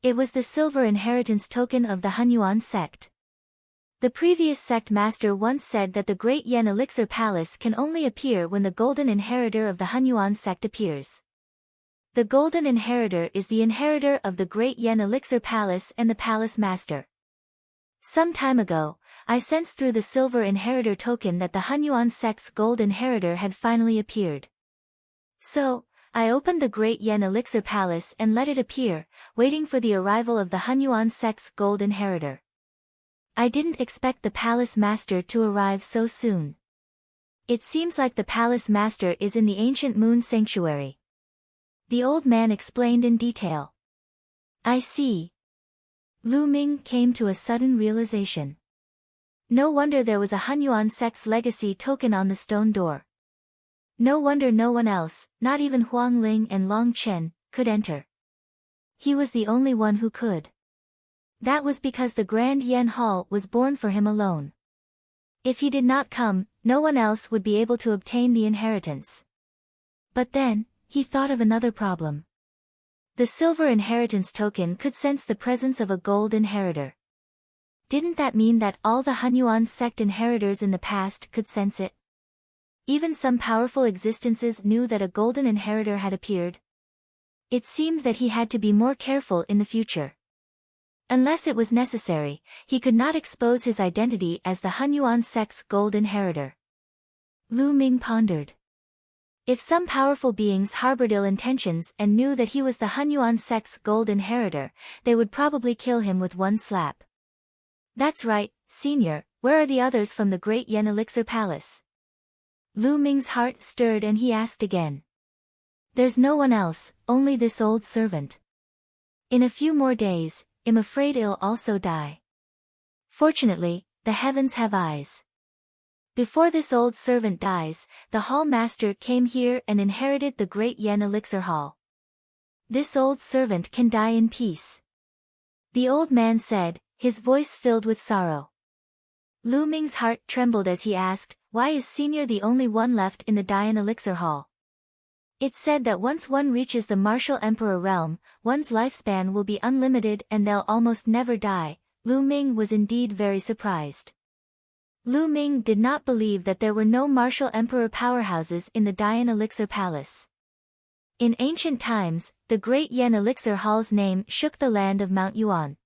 It was the silver inheritance token of the Hunyuan sect. The previous sect master once said that the Great Yen Elixir Palace can only appear when the golden inheritor of the Hunyuan sect appears. The golden inheritor is the inheritor of the Great Yen Elixir Palace and the Palace Master. Some time ago, I sensed through the silver inheritor token that the Hunyuan sect's gold inheritor had finally appeared. So, I opened the Great Yen Elixir Palace and let it appear, waiting for the arrival of the Hunyuan sect's gold inheritor. I didn't expect the Palace Master to arrive so soon. It seems like the Palace Master is in the ancient moon sanctuary. The old man explained in detail. I see. Lu Ming came to a sudden realization. No wonder there was a Hunyuan sect's legacy token on the stone door. No wonder no one else, not even Huang Ling and Long Chen, could enter. He was the only one who could. That was because the Grand Yen Hall was born for him alone. If he did not come, no one else would be able to obtain the inheritance. But then, he thought of another problem. The silver inheritance token could sense the presence of a gold inheritor. Didn't that mean that all the Hunyuan sect inheritors in the past could sense it? Even some powerful existences knew that a golden inheritor had appeared. It seemed that he had to be more careful in the future. Unless it was necessary, he could not expose his identity as the Hunyuan sect's gold inheritor. Lu Ming pondered. If some powerful beings harbored ill intentions and knew that he was the Hunyuan sect's gold inheritor, they would probably kill him with one slap. That's right, Senior, where are the others from the Great Yen Elixir Palace? Lu Ming's heart stirred and he asked again. There's no one else, only this old servant. In a few more days, I'm afraid he'll also die. Fortunately, the heavens have eyes. Before this old servant dies, the hall master came here and inherited the Great Yen Elixir Hall. This old servant can die in peace. The old man said, his voice filled with sorrow. Lu Ming's heart trembled as he asked, why is Senior the only one left in the Dian Elixir Hall? It's said that once one reaches the martial emperor realm, one's lifespan will be unlimited and they'll almost never die. Lu Ming was indeed very surprised. Lu Ming did not believe that there were no martial emperor powerhouses in the Dian Elixir Palace. In ancient times, the Great Yen Elixir Hall's name shook the land of Mount Yuan.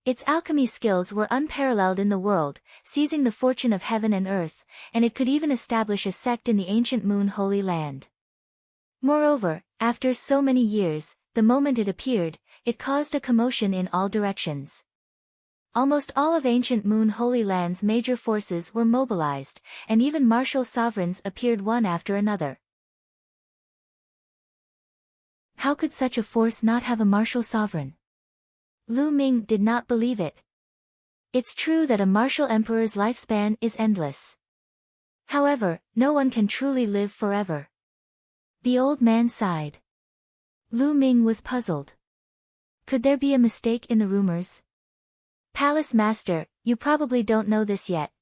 Its alchemy skills were unparalleled in the world, seizing the fortune of heaven and earth, and it could even establish a sect in the ancient Moon Holy Land. Moreover, after so many years, the moment it appeared, it caused a commotion in all directions. Almost all of ancient Moon Holy Land's major forces were mobilized, and even martial sovereigns appeared one after another. How could such a force not have a martial sovereign? Lu Ming did not believe it. It's true that a martial emperor's lifespan is endless. However, no one can truly live forever. The old man sighed. Lu Ming was puzzled. Could there be a mistake in the rumors? Palace Master, you probably don't know this yet.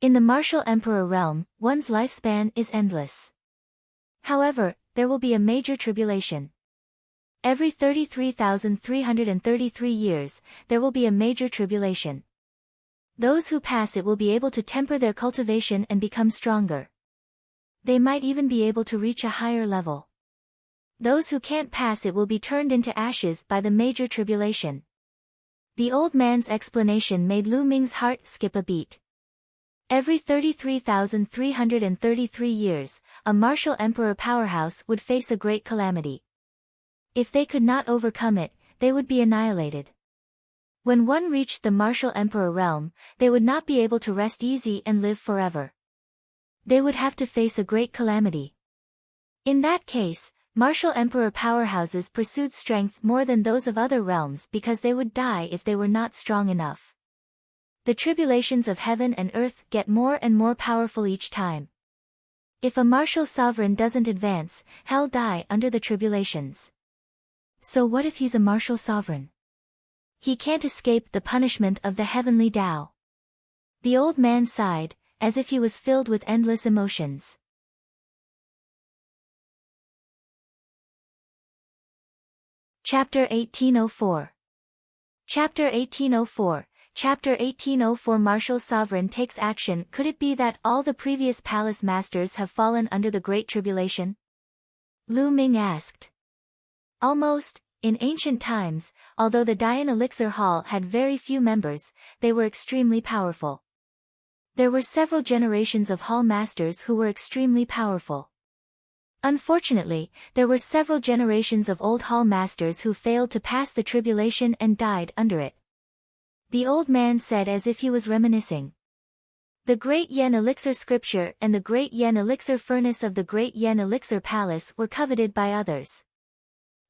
In the martial emperor realm, one's lifespan is endless. However, there will be a major tribulation. Every 33,333 years, there will be a major tribulation. Those who pass it will be able to temper their cultivation and become stronger. They might even be able to reach a higher level. Those who can't pass it will be turned into ashes by the major tribulation. The old man's explanation made Lu Ming's heart skip a beat. Every 33,333 years, a martial emperor powerhouse would face a great calamity. If they could not overcome it, they would be annihilated. When one reached the martial emperor realm, they would not be able to rest easy and live forever. They would have to face a great calamity. In that case, martial emperor powerhouses pursued strength more than those of other realms because they would die if they were not strong enough. The tribulations of heaven and earth get more and more powerful each time. If a martial sovereign doesn't advance, he'll die under the tribulations. So what if he's a martial sovereign? He can't escape the punishment of the heavenly Tao. The old man sighed, as if he was filled with endless emotions. Chapter 1804. Chapter 1804. Chapter 1804. Martial Sovereign takes action. Could it be that all the previous palace masters have fallen under the Great Tribulation? Lu Ming asked. Almost. In ancient times, although the Dian Elixir Hall had very few members, they were extremely powerful. There were several generations of hall masters who were extremely powerful. Unfortunately, there were several generations of old hall masters who failed to pass the tribulation and died under it. The old man said as if he was reminiscing. The Great Yen Elixir Scripture and the Great Yen Elixir Furnace of the Great Yen Elixir Palace were coveted by others.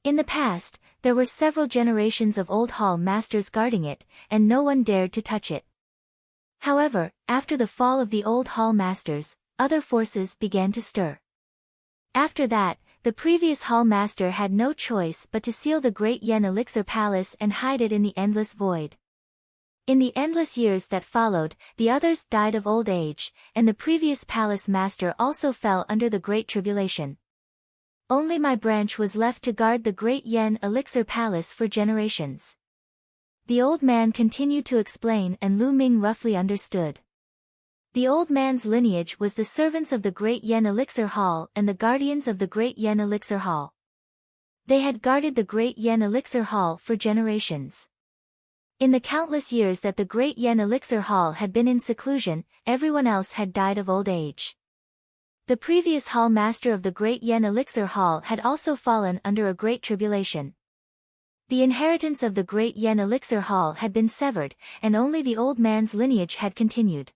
In the past, there were several generations of old hall masters guarding it, and no one dared to touch it. However, after the fall of the old hall masters, other forces began to stir. After that, the previous hall master had no choice but to seal the Great Yen Elixir Palace and hide it in the endless void. In the endless years that followed, the others died of old age, and the previous palace master also fell under the Great Tribulation. Only my branch was left to guard the Great Yen Elixir Palace for generations. The old man continued to explain and Lu Ming roughly understood. The old man's lineage was the servants of the Great Yen Elixir Hall and the guardians of the Great Yen Elixir Hall. They had guarded the Great Yen Elixir Hall for generations. In the countless years that the Great Yen Elixir Hall had been in seclusion, everyone else had died of old age. The previous hall master of the Great Yen Elixir Hall had also fallen under a great tribulation. The inheritance of the Great Yen Elixir Hall had been severed, and only the old man's lineage had continued.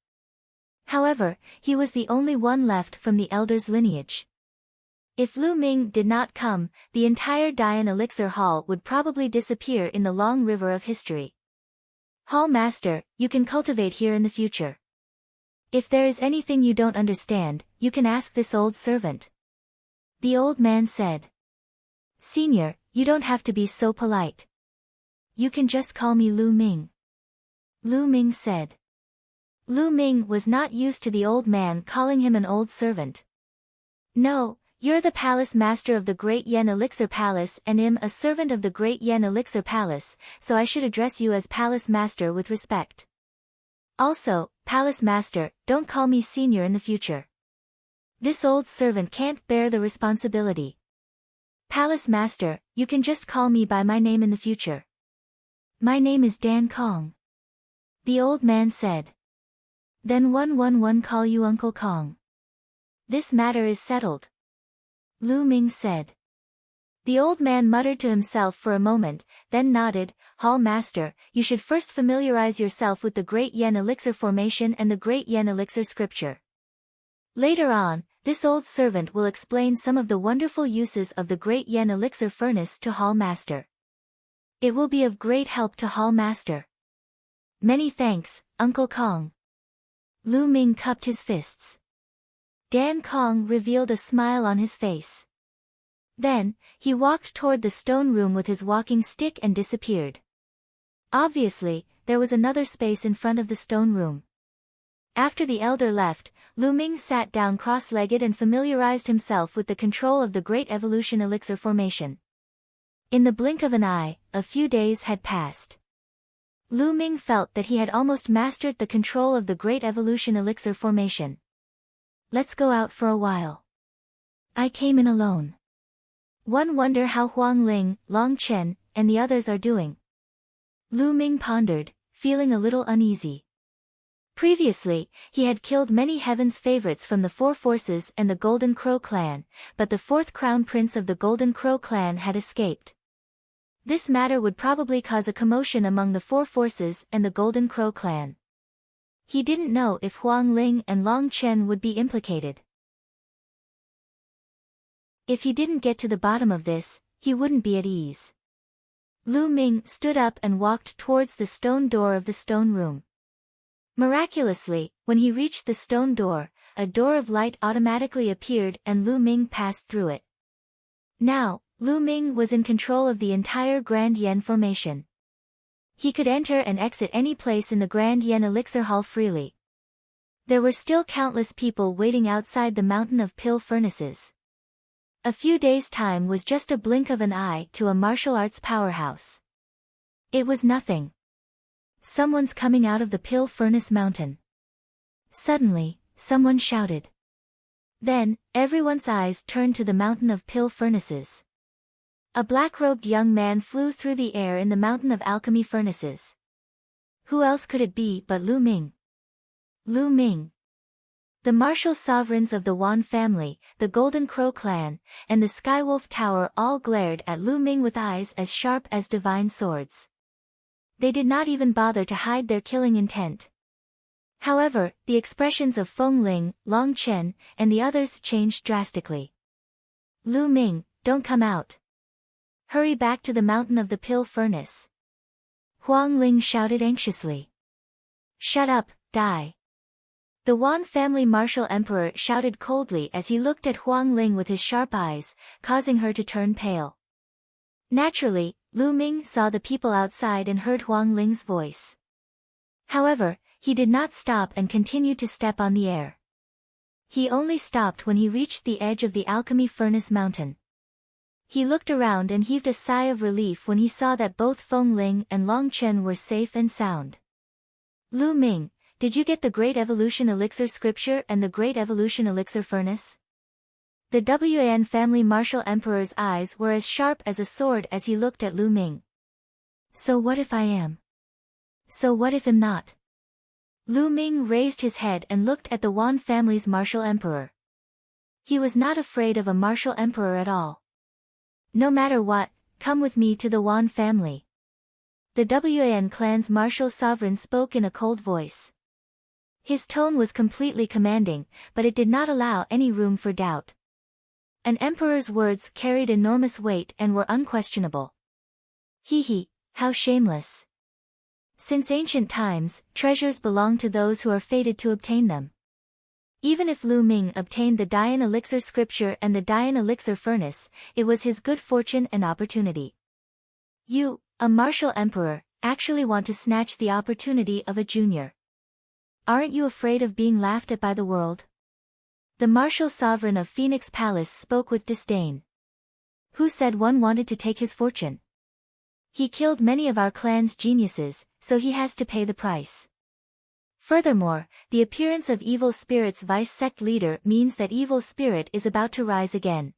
However, he was the only one left from the elder's lineage. If Lu Ming did not come, the entire Dian Elixir Hall would probably disappear in the long river of history. Hall Master, you can cultivate here in the future. If there is anything you don't understand, you can ask this old servant. The old man said. Senior, you don't have to be so polite. You can just call me Lu Ming. Lu Ming said. Lu Ming was not used to the old man calling him an old servant. No, You're the palace master of the Great Yen Elixir Palace and I'm a servant of the Great Yen Elixir Palace, so I should address you as Palace Master with respect. Also, Palace Master, don't call me senior in the future. This old servant can't bear the responsibility. Palace Master, you can just call me by my name in the future. My name is Dan Kong. The old man said. Then 111 call you Uncle Kong. This matter is settled. Lu Ming said. The old man muttered to himself for a moment, then nodded. Hall Master, you should first familiarize yourself with the Great Yen Elixir Formation and the Great Yen Elixir Scripture. Later on, this old servant will explain some of the wonderful uses of the Great Yen Elixir Furnace to Hall Master. It will be of great help to Hall Master. Many thanks, Uncle Kong. Lu Ming cupped his fists. Dan Kong revealed a smile on his face. Then, he walked toward the stone room with his walking stick and disappeared. Obviously, there was another space in front of the stone room. After the elder left, Lu Ming sat down cross-legged and familiarized himself with the control of the Great Evolution Elixir Formation. In the blink of an eye, a few days had passed. Lu Ming felt that he had almost mastered the control of the Great Evolution Elixir Formation. Let's go out for a while. I came in alone. One wonder how Huang Ling, Long Chen, and the others are doing. Lu Ming pondered, feeling a little uneasy. Previously, he had killed many Heaven's favorites from the Four Forces and the Golden Crow clan, but the fourth crown prince of the Golden Crow clan had escaped. This matter would probably cause a commotion among the Four Forces and the Golden Crow clan. He didn't know if Huang Ling and Long Chen would be implicated. If he didn't get to the bottom of this, he wouldn't be at ease. Lu Ming stood up and walked towards the stone door of the stone room. Miraculously, when he reached the stone door, a door of light automatically appeared and Lu Ming passed through it. Now, Lu Ming was in control of the entire Grand Yen Formation. He could enter and exit any place in the Grand Yen Elixir Hall freely. There were still countless people waiting outside the mountain of pill furnaces. A few days' time was just a blink of an eye to a martial arts powerhouse. It was nothing. Someone's coming out of the pill furnace mountain. Suddenly, someone shouted. Then, everyone's eyes turned to the mountain of pill furnaces. A black-robed young man flew through the air in the mountain of alchemy furnaces. Who else could it be but Lu Ming? Lu Ming. The martial sovereigns of the Wan family, the Golden Crow clan, and the Skywolf Tower all glared at Lu Ming with eyes as sharp as divine swords. They did not even bother to hide their killing intent. However, the expressions of Feng Ling, Long Chen, and the others changed drastically. Lu Ming, don't come out. Hurry back to the mountain of the pill furnace. Huang Ling shouted anxiously. Shut up, die. The Wan family martial emperor shouted coldly as he looked at Huang Ling with his sharp eyes, causing her to turn pale. Naturally, Lu Ming saw the people outside and heard Huang Ling's voice. However, he did not stop and continued to step on the air. He only stopped when he reached the edge of the alchemy furnace mountain. He looked around and heaved a sigh of relief when he saw that both Feng Ling and Long Chen were safe and sound. Lu Ming, did you get the Great Evolution Elixir Scripture and the Great Evolution Elixir Furnace? The Wan family martial emperor's eyes were as sharp as a sword as he looked at Lu Ming. So what if I am? So what if I'm not? Lu Ming raised his head and looked at the Wan family's martial emperor. He was not afraid of a martial emperor at all. No matter what, come with me to the Wan family. The Wan clan's martial sovereign spoke in a cold voice. His tone was completely commanding, but it did not allow any room for doubt. An emperor's words carried enormous weight and were unquestionable. Hee, how shameless. Since ancient times, treasures belong to those who are fated to obtain them. Even if Lu Ming obtained the Dian Elixir Scripture and the Dian Elixir Furnace, it was his good fortune and opportunity. You, a martial emperor, actually want to snatch the opportunity of a junior. Aren't you afraid of being laughed at by the world? The martial sovereign of Phoenix Palace spoke with disdain. Who said one wanted to take his fortune? He killed many of our clan's geniuses, so he has to pay the price. Furthermore, the appearance of Evil Spirit's vice-sect leader means that Evil Spirit is about to rise again.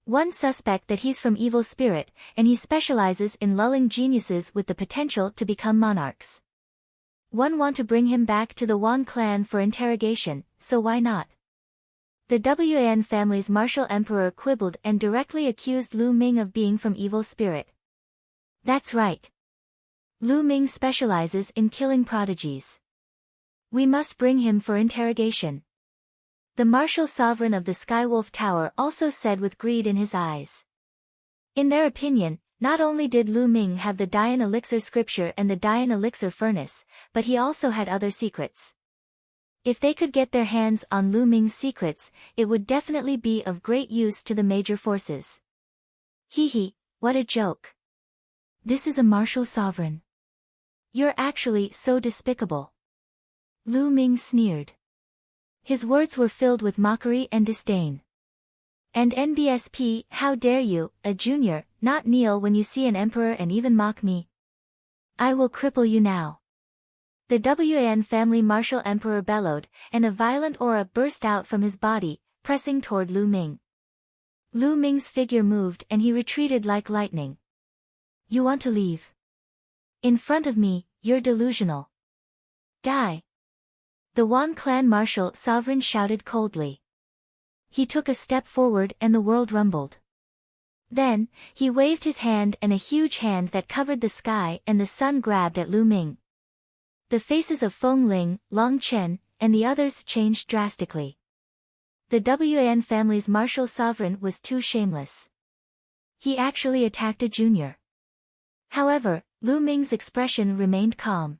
One suspect that he's from Evil Spirit, and he specializes in lulling geniuses with the potential to become monarchs. One want to bring him back to the Wan clan for interrogation, so why not? The Wan family's martial emperor quibbled and directly accused Lu Ming of being from Evil Spirit. That's right. Lu Ming specializes in killing prodigies. We must bring him for interrogation. The martial sovereign of the Skywolf Tower also said with greed in his eyes. In their opinion, not only did Lu Ming have the Dian Elixir Scripture and the Dian Elixir Furnace, but he also had other secrets. If they could get their hands on Lu Ming's secrets, it would definitely be of great use to the major forces. Hee, what a joke. This is a martial sovereign. You're actually so despicable. Lu Ming sneered. His words were filled with mockery and disdain. And NBSP, how dare you, a junior, not kneel when you see an emperor and even mock me? I will cripple you now. The Wan family martial emperor bellowed, and a violent aura burst out from his body, pressing toward Lu Ming. Lu Ming's figure moved and he retreated like lightning. You want to leave? In front of me, you're delusional. Die. The Wan clan martial sovereign shouted coldly. He took a step forward and the world rumbled. Then, he waved his hand and a huge hand that covered the sky and the sun grabbed at Lu Ming. The faces of Feng Ling, Long Chen, and the others changed drastically. The Wan family's martial sovereign was too shameless. He actually attacked a junior. However, Lu Ming's expression remained calm.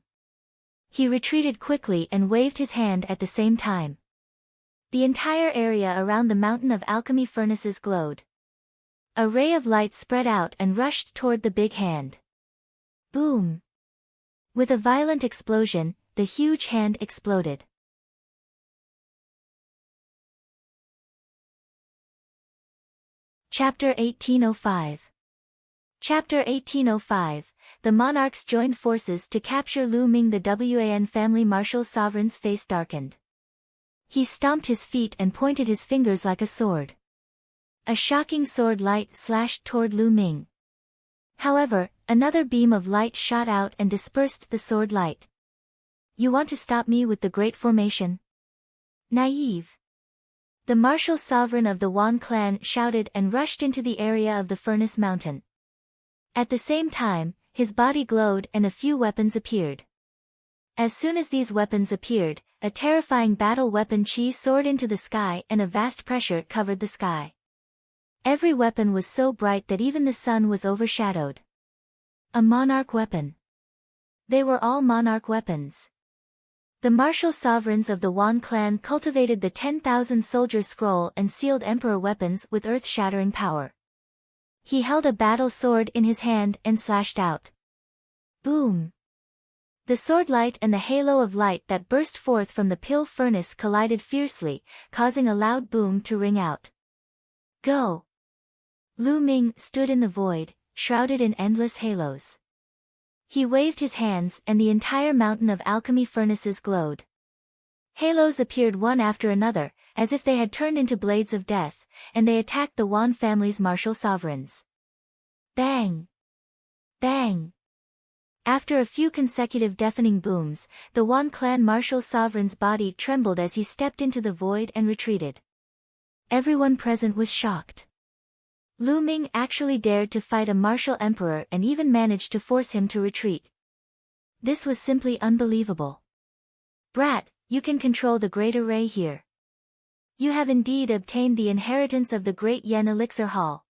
He retreated quickly and waved his hand at the same time. The entire area around the mountain of alchemy furnaces glowed. A ray of light spread out and rushed toward the big hand. Boom! With a violent explosion, the huge hand exploded. Chapter 1805. Chapter 1805. The monarchs joined forces to capture Lu Ming. The Wan family martial sovereign's face darkened. He stomped his feet and pointed his fingers like a sword. A shocking sword light slashed toward Lu Ming. However, another beam of light shot out and dispersed the sword light. You want to stop me with the Great Formation? Naive. The martial sovereign of the Wan clan shouted and rushed into the area of the Furnace Mountain. At the same time, his body glowed and a few weapons appeared. As soon as these weapons appeared, a terrifying battle weapon chi soared into the sky and a vast pressure covered the sky. Every weapon was so bright that even the sun was overshadowed. A monarch weapon. They were all monarch weapons. The martial sovereigns of the Wan clan cultivated the 10,000 soldier scroll and sealed emperor weapons with earth-shattering power. He held a battle sword in his hand and slashed out. Boom! The sword light and the halo of light that burst forth from the pill furnace collided fiercely, causing a loud boom to ring out. Go! Lu Ming stood in the void, shrouded in endless halos. He waved his hands and the entire mountain of alchemy furnaces glowed. Halos appeared one after another, as if they had turned into blades of death, and they attacked the Wan family's martial sovereigns. Bang! Bang! After a few consecutive deafening booms, the Wan clan martial sovereign's body trembled as he stepped into the void and retreated. Everyone present was shocked. Lu Ming actually dared to fight a martial emperor and even managed to force him to retreat. This was simply unbelievable. Brat, you can control the Great Array here. You have indeed obtained the inheritance of the Great Yen Elixir Hall.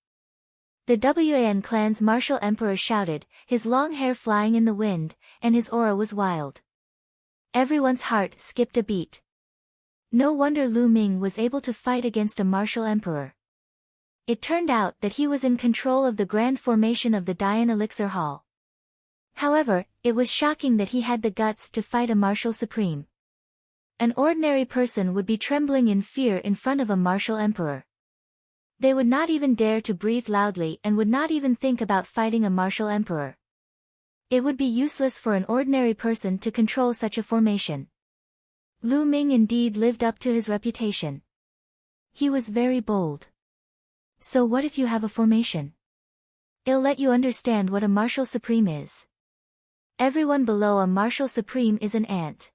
The Wan clan's martial emperor shouted, his long hair flying in the wind, and his aura was wild. Everyone's heart skipped a beat. No wonder Lu Ming was able to fight against a martial emperor. It turned out that he was in control of the grand formation of the Dian Elixir Hall. However, it was shocking that he had the guts to fight a martial supreme. An ordinary person would be trembling in fear in front of a martial emperor. They would not even dare to breathe loudly and would not even think about fighting a martial emperor. It would be useless for an ordinary person to control such a formation. Lu Ming indeed lived up to his reputation. He was very bold. So what if you have a formation? It'll let you understand what a martial supreme is. Everyone below a martial supreme is an ant.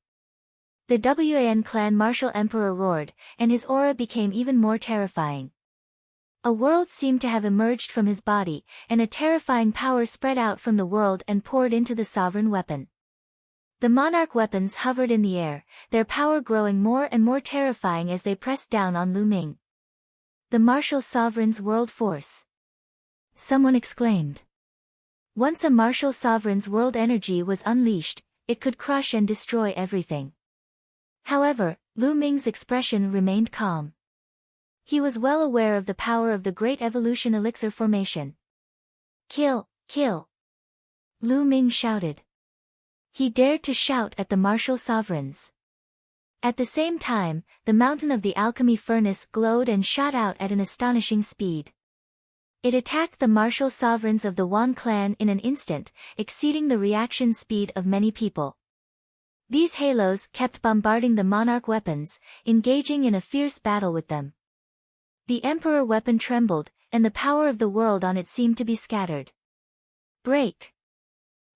The Wan clan martial emperor roared, and his aura became even more terrifying. A world seemed to have emerged from his body, and a terrifying power spread out from the world and poured into the sovereign weapon. The monarch weapons hovered in the air, their power growing more and more terrifying as they pressed down on Lu Ming. The martial sovereign's world force. Someone exclaimed. Once a martial sovereign's world energy was unleashed, it could crush and destroy everything. However, Lu Ming's expression remained calm. He was well aware of the power of the Great Evolution Elixir formation. Kill, kill! Lu Ming shouted. He dared to shout at the martial sovereigns. At the same time, the mountain of the alchemy furnace glowed and shot out at an astonishing speed. It attacked the martial sovereigns of the Wan clan in an instant, exceeding the reaction speed of many people. These halos kept bombarding the monarch weapons, engaging in a fierce battle with them. The emperor weapon trembled, and the power of the world on it seemed to be scattered. Break!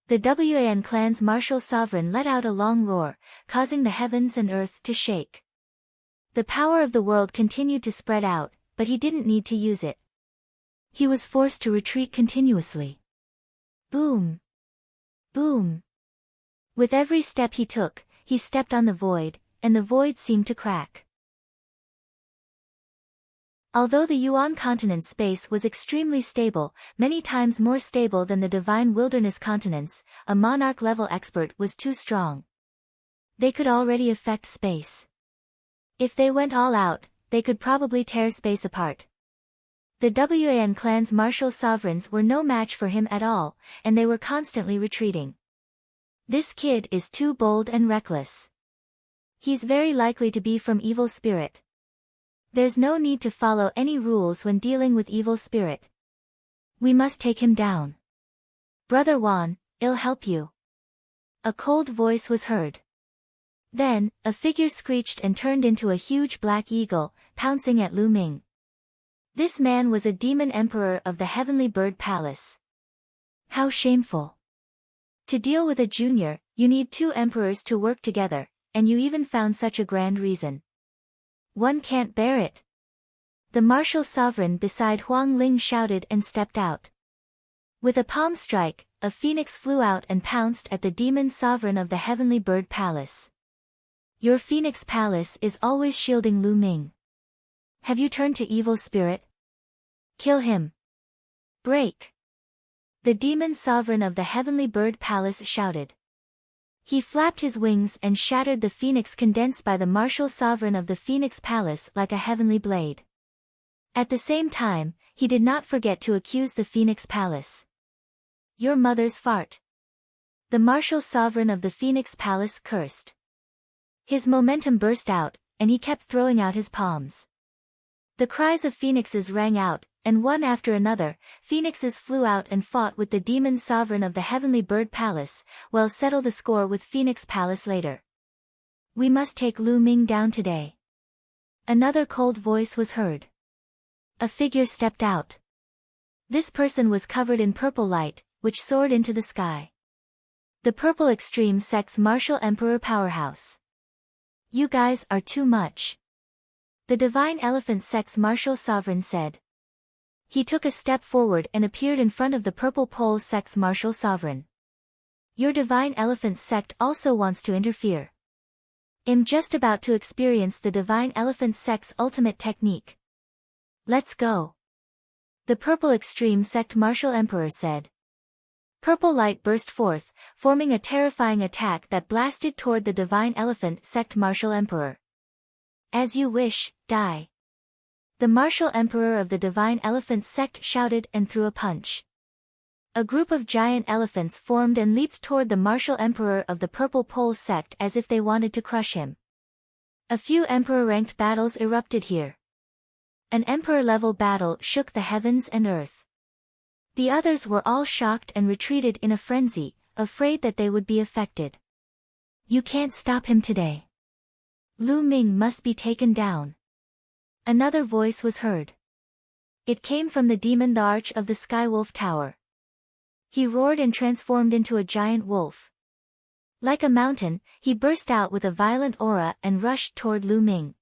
The Wan clan's martial sovereign let out a long roar, causing the heavens and earth to shake. The power of the world continued to spread out, but he didn't need to use it. He was forced to retreat continuously. Boom! Boom! With every step he took, he stepped on the void, and the void seemed to crack. Although the Yuan continent's space was extremely stable, many times more stable than the divine wilderness continents, a monarch-level expert was too strong. They could already affect space. If they went all out, they could probably tear space apart. The Wan clan's martial sovereigns were no match for him at all, and they were constantly retreating. This kid is too bold and reckless. He's very likely to be from evil spirit. There's no need to follow any rules when dealing with evil spirit. We must take him down. Brother Wan, I'll help you. A cold voice was heard. Then, a figure screeched and turned into a huge black eagle, pouncing at Lu Ming. This man was a demon emperor of the Heavenly Bird Palace. How shameful. To deal with a junior, you need 2 emperors to work together, and you even found such a grand reason. One can't bear it. The martial sovereign beside Huang Ling shouted and stepped out. With a palm strike, a phoenix flew out and pounced at the demon sovereign of the Heavenly Bird Palace. Your Phoenix Palace is always shielding Lu Ming. Have you turned to evil spirit? Kill him. Break! The demon sovereign of the Heavenly Bird Palace shouted. He flapped his wings and shattered the phoenix condensed by the martial sovereign of the Phoenix Palace like a heavenly blade. At the same time, he did not forget to accuse the Phoenix Palace. Your mother's fart. The martial sovereign of the Phoenix Palace cursed. His momentum burst out, and he kept throwing out his palms. The cries of phoenixes rang out, and one after another, phoenixes flew out and fought with the demon sovereign of the Heavenly Bird Palace. We'll settle the score with Phoenix Palace later. We must take Lu Ming down today. Another cold voice was heard. A figure stepped out. This person was covered in purple light, which soared into the sky. The Purple Extreme Sect's Martial Emperor Powerhouse. You guys are too much. The Divine Elephant Sect's Martial Sovereign said. He took a step forward and appeared in front of the Purple Pole Sect's Martial Sovereign. Your Divine Elephant Sect also wants to interfere. I'm just about to experience the Divine Elephant Sect's ultimate technique. Let's go. The Purple Extreme Sect Martial Emperor said. Purple light burst forth, forming a terrifying attack that blasted toward the Divine Elephant Sect Martial Emperor. As you wish, die. The Martial Emperor of the Divine Elephant Sect shouted and threw a punch. A group of giant elephants formed and leaped toward the Martial Emperor of the Purple Pole Sect as if they wanted to crush him. A few emperor-ranked battles erupted here. An emperor-level battle shook the heavens and earth. The others were all shocked and retreated in a frenzy, afraid that they would be affected. You can't stop him today. Lu Ming must be taken down. Another voice was heard. It came from the demon, the Arch of the Skywolf Tower. He roared and transformed into a giant wolf. Like a mountain, he burst out with a violent aura and rushed toward Lu Ming.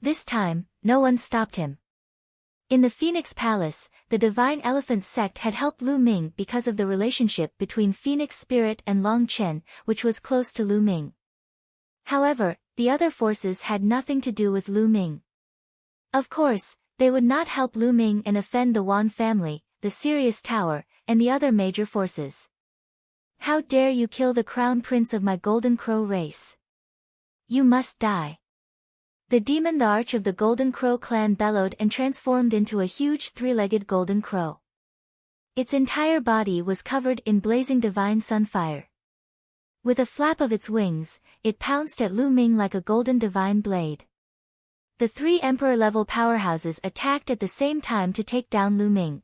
This time, no one stopped him. In the Phoenix Palace, the Divine Elephant sect had helped Lu Ming because of the relationship between Phoenix Spirit and Long Chen, which was close to Lu Ming. However, the other forces had nothing to do with Lu Ming. Of course, they would not help Lu Ming and offend the Wan family, the Sirius Tower, and the other major forces. How dare you kill the crown prince of my Golden Crow race? You must die. The demon, the Arch of the Golden Crow clan, bellowed and transformed into a huge three-legged golden crow. Its entire body was covered in blazing divine sunfire. With a flap of its wings, it pounced at Lu Ming like a golden divine blade. The three emperor-level powerhouses attacked at the same time to take down Lu Ming.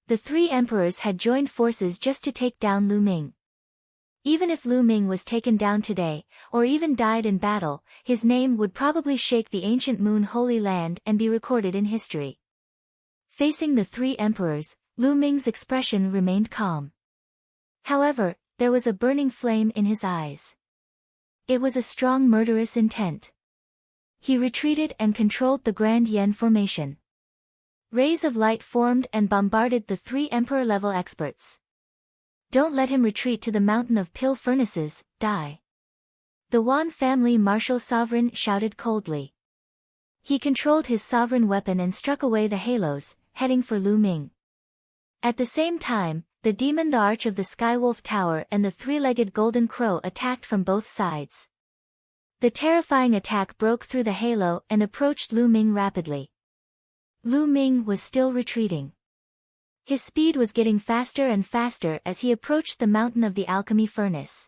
The three emperors had joined forces just to take down Lu Ming. Even if Lu Ming was taken down today, or even died in battle, his name would probably shake the ancient Moon Holy Land and be recorded in history. Facing the three emperors, Lu Ming's expression remained calm. However, there was a burning flame in his eyes. It was a strong murderous intent. He retreated and controlled the Grand Yen formation. Rays of light formed and bombarded the three emperor-level experts. Don't let him retreat to the mountain of pill furnaces, die. The Wan family martial sovereign shouted coldly. He controlled his sovereign weapon and struck away the halos, heading for Lu Ming. At the same time, the demon, the Arch of the Skywolf Tower, and the three-legged Golden Crow attacked from both sides. The terrifying attack broke through the halo and approached Lu Ming rapidly. Lu Ming was still retreating. His speed was getting faster and faster as he approached the mountain of the alchemy furnace.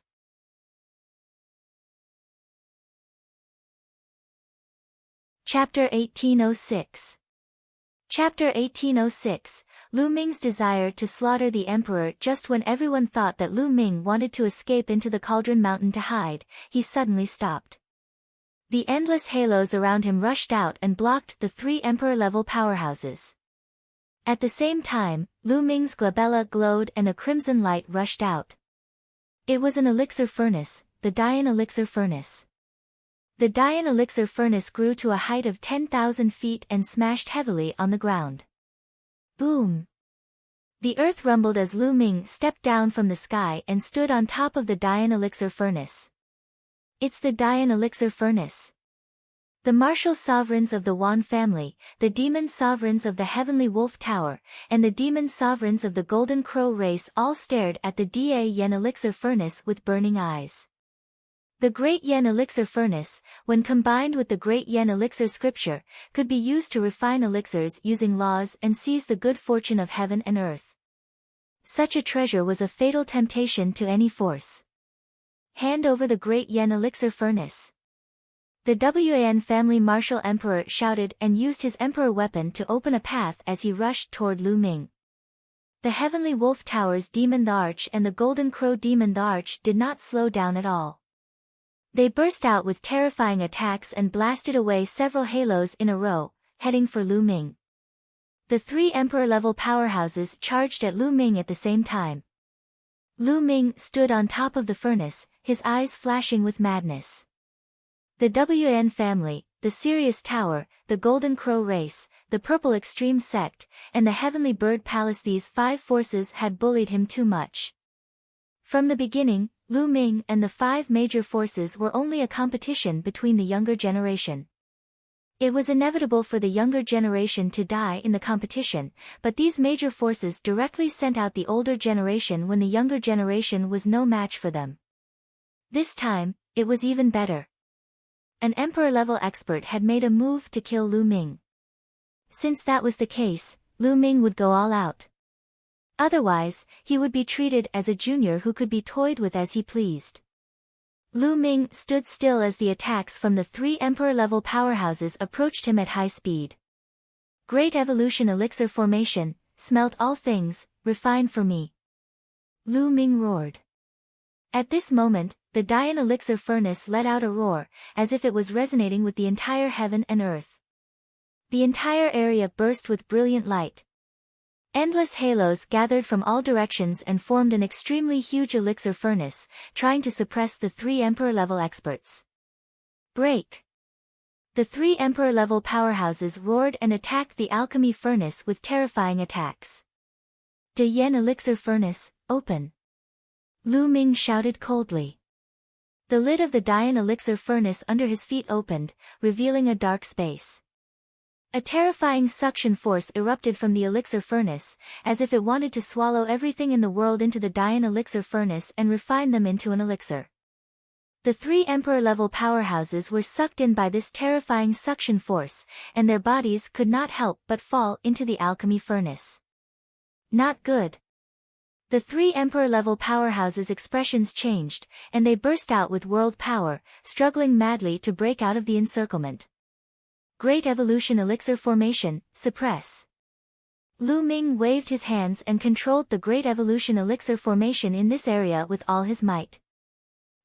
Chapter 1806. Chapter 1806, Lu Ming's desire to slaughter the emperor. Just when everyone thought that Lu Ming wanted to escape into the Cauldron Mountain to hide, he suddenly stopped. The endless halos around him rushed out and blocked the three emperor-level powerhouses. At the same time, Lu Ming's glabella glowed and a crimson light rushed out. It was an elixir furnace, the Dian elixir furnace. The Dian elixir furnace grew to a height of 10,000 feet and smashed heavily on the ground. Boom! The earth rumbled as Lu Ming stepped down from the sky and stood on top of the Dian elixir furnace. It's the Dian elixir furnace. The martial sovereigns of the Wan family, the demon sovereigns of the Heavenly Wolf Tower, and the demon sovereigns of the Golden Crow race all stared at the Da Yen elixir furnace with burning eyes. The Great Yen elixir furnace, when combined with the Great Yen elixir scripture, could be used to refine elixirs using laws and seize the good fortune of heaven and earth. Such a treasure was a fatal temptation to any force. Hand over the Great Yen elixir furnace. The Wan family martial emperor shouted and used his emperor weapon to open a path as he rushed toward Lu Ming. The Heavenly Wolf Tower's demon, the Arch, and the Golden Crow demon, the Arch, did not slow down at all. They burst out with terrifying attacks and blasted away several halos in a row, heading for Lu Ming. The three emperor-level powerhouses charged at Lu Ming at the same time. Lu Ming stood on top of the furnace, his eyes flashing with madness. The Wan family, the Sirius Tower, the Golden Crow race, the Purple Extreme sect, and the Heavenly Bird Palace, these five forces had bullied him too much. From the beginning, Lu Ming and the five major forces were only a competition between the younger generation. It was inevitable for the younger generation to die in the competition, but these major forces directly sent out the older generation when the younger generation was no match for them. This time, it was even better. An emperor-level expert had made a move to kill Lu Ming. Since that was the case, Lu Ming would go all out. Otherwise, he would be treated as a junior who could be toyed with as he pleased. Lu Ming stood still as the attacks from the three Emperor-level powerhouses approached him at high speed. Great evolution elixir formation, smelt all things, refine for me. Lu Ming roared. At this moment, the Dian elixir furnace let out a roar, as if it was resonating with the entire heaven and earth. The entire area burst with brilliant light. Endless halos gathered from all directions and formed an extremely huge elixir furnace, trying to suppress the three Emperor-level experts. Break! The three Emperor-level powerhouses roared and attacked the alchemy furnace with terrifying attacks. De Yen elixir furnace, open! Lu Ming shouted coldly. The lid of the Dian elixir furnace under his feet opened, revealing a dark space. A terrifying suction force erupted from the elixir furnace, as if it wanted to swallow everything in the world into the Dian elixir furnace and refine them into an elixir. The three Emperor-level powerhouses were sucked in by this terrifying suction force, and their bodies could not help but fall into the alchemy furnace. Not good. The three Emperor-level powerhouses' expressions changed, and they burst out with world power, struggling madly to break out of the encirclement. Great evolution elixir formation, suppress. Lu Ming waved his hands and controlled the great evolution elixir formation in this area with all his might.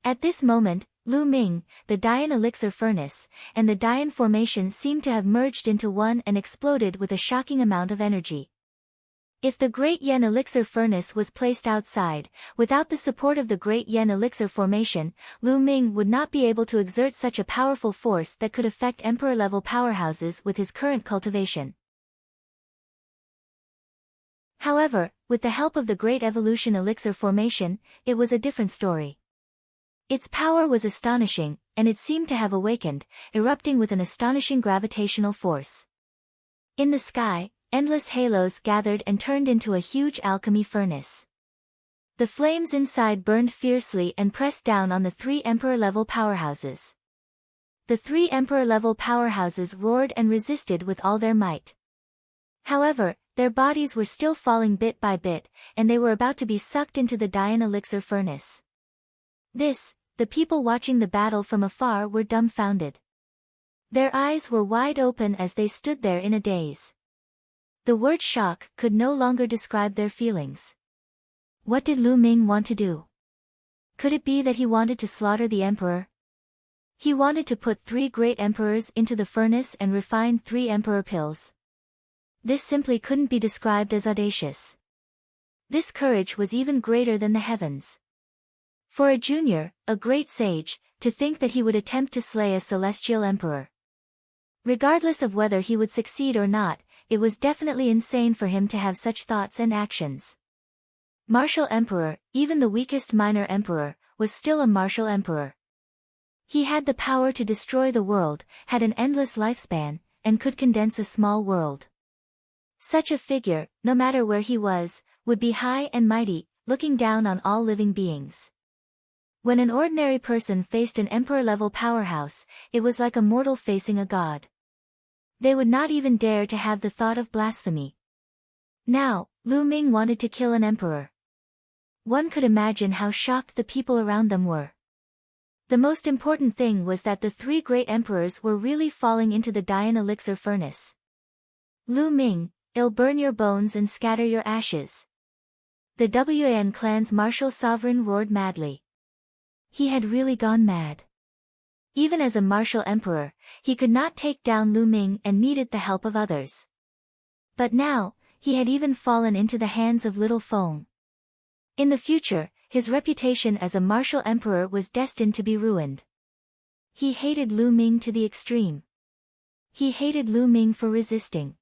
At this moment, Lu Ming, the Dian elixir furnace, and the Dian formation seemed to have merged into one and exploded with a shocking amount of energy. If the Great Yen elixir furnace was placed outside, without the support of the Great Yen elixir formation, Lu Ming would not be able to exert such a powerful force that could affect Emperor-level powerhouses with his current cultivation. However, with the help of the Great Evolution elixir formation, it was a different story. Its power was astonishing, and it seemed to have awakened, erupting with an astonishing gravitational force. In the sky, endless halos gathered and turned into a huge alchemy furnace. The flames inside burned fiercely and pressed down on the three Emperor-level powerhouses. The three Emperor-level powerhouses roared and resisted with all their might. However, their bodies were still falling bit by bit, and they were about to be sucked into the Dian elixir furnace. The people watching the battle from afar were dumbfounded. Their eyes were wide open as they stood there in a daze. The word shock could no longer describe their feelings. What did Lu Ming want to do? Could it be that he wanted to slaughter the emperor? He wanted to put three great emperors into the furnace and refine three emperor pills. This simply couldn't be described as audacious. This courage was even greater than the heavens. For a junior, a great sage, to think that he would attempt to slay a celestial emperor. Regardless of whether he would succeed or not, it was definitely insane for him to have such thoughts and actions. Martial emperor, even the weakest minor emperor, was still a martial emperor. He had the power to destroy the world, had an endless lifespan, and could condense a small world. Such a figure, no matter where he was, would be high and mighty, looking down on all living beings. When an ordinary person faced an emperor-level powerhouse, it was like a mortal facing a god. They would not even dare to have the thought of blasphemy. Now, Lu Ming wanted to kill an emperor. One could imagine how shocked the people around them were. The most important thing was that the three great emperors were really falling into the Dian elixir furnace. Lu Ming, I'll burn your bones and scatter your ashes. The Wan clan's martial sovereign roared madly. He had really gone mad. Even as a martial emperor, he could not take down Lu Ming and needed the help of others. But now, he had even fallen into the hands of Little Feng. In the future, his reputation as a martial emperor was destined to be ruined. He hated Lu Ming to the extreme. He hated Lu Ming for resisting.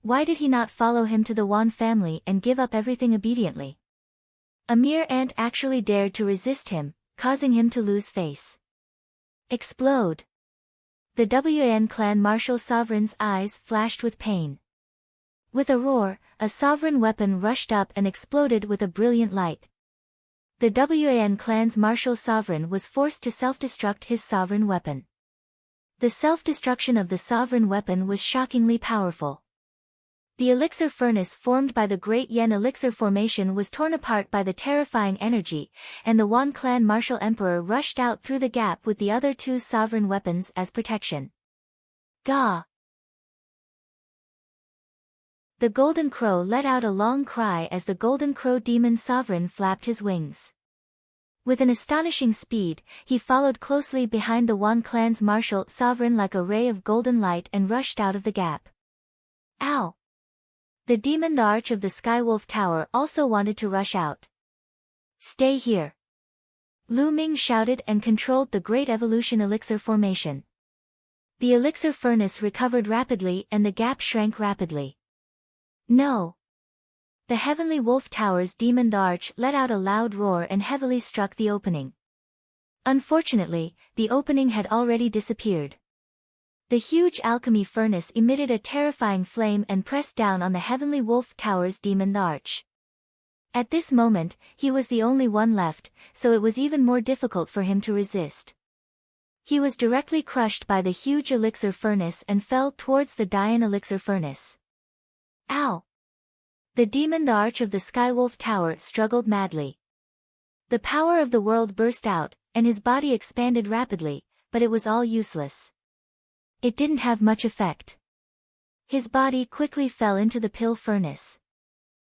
Why did he not follow him to the Wan family and give up everything obediently? A mere ant actually dared to resist him, causing him to lose face. Explode! The Wan clan martial sovereign's eyes flashed with pain. With a roar, a sovereign weapon rushed up and exploded with a brilliant light. The Wan clan's martial sovereign was forced to self-destruct his sovereign weapon. The self-destruction of the sovereign weapon was shockingly powerful. The elixir furnace formed by the Great Yen elixir formation was torn apart by the terrifying energy, and the Wan clan martial emperor rushed out through the gap with the other two sovereign weapons as protection. Gah! The golden crow let out a long cry as the golden crow demon sovereign flapped his wings. With an astonishing speed, he followed closely behind the Wan clan's martial sovereign like a ray of golden light and rushed out of the gap. Ow! The demon the Arch of the Skywolf Tower also wanted to rush out. Stay here. Lu Ming shouted and controlled the Great Evolution Elixir formation. The elixir furnace recovered rapidly and the gap shrank rapidly. No! The Heavenly Wolf Tower's demon the Arch let out a loud roar and heavily struck the opening. Unfortunately, the opening had already disappeared. The huge alchemy furnace emitted a terrifying flame and pressed down on the Heavenly Wolf Tower's demon the Arch. At this moment, he was the only one left, so it was even more difficult for him to resist. He was directly crushed by the huge elixir furnace and fell towards the Dian elixir furnace. Ow! The demon the Arch of the Skywolf Tower struggled madly. The power of the world burst out, and his body expanded rapidly, but it was all useless. It didn't have much effect. His body quickly fell into the pill furnace.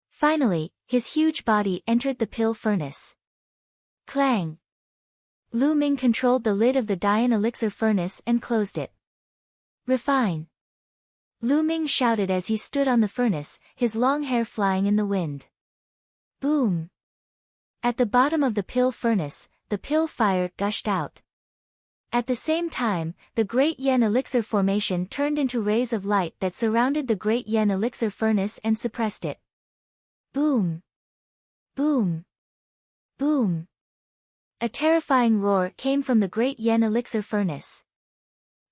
Finally, his huge body entered the pill furnace. Clang! Lu Ming controlled the lid of the Dian elixir furnace and closed it. Refine! Lu Ming shouted as he stood on the furnace, his long hair flying in the wind. Boom! At the bottom of the pill furnace, the pill fire gushed out. At the same time, the Great Yen elixir formation turned into rays of light that surrounded the Great Yen elixir furnace and suppressed it. Boom! Boom! Boom! A terrifying roar came from the Great Yen elixir furnace.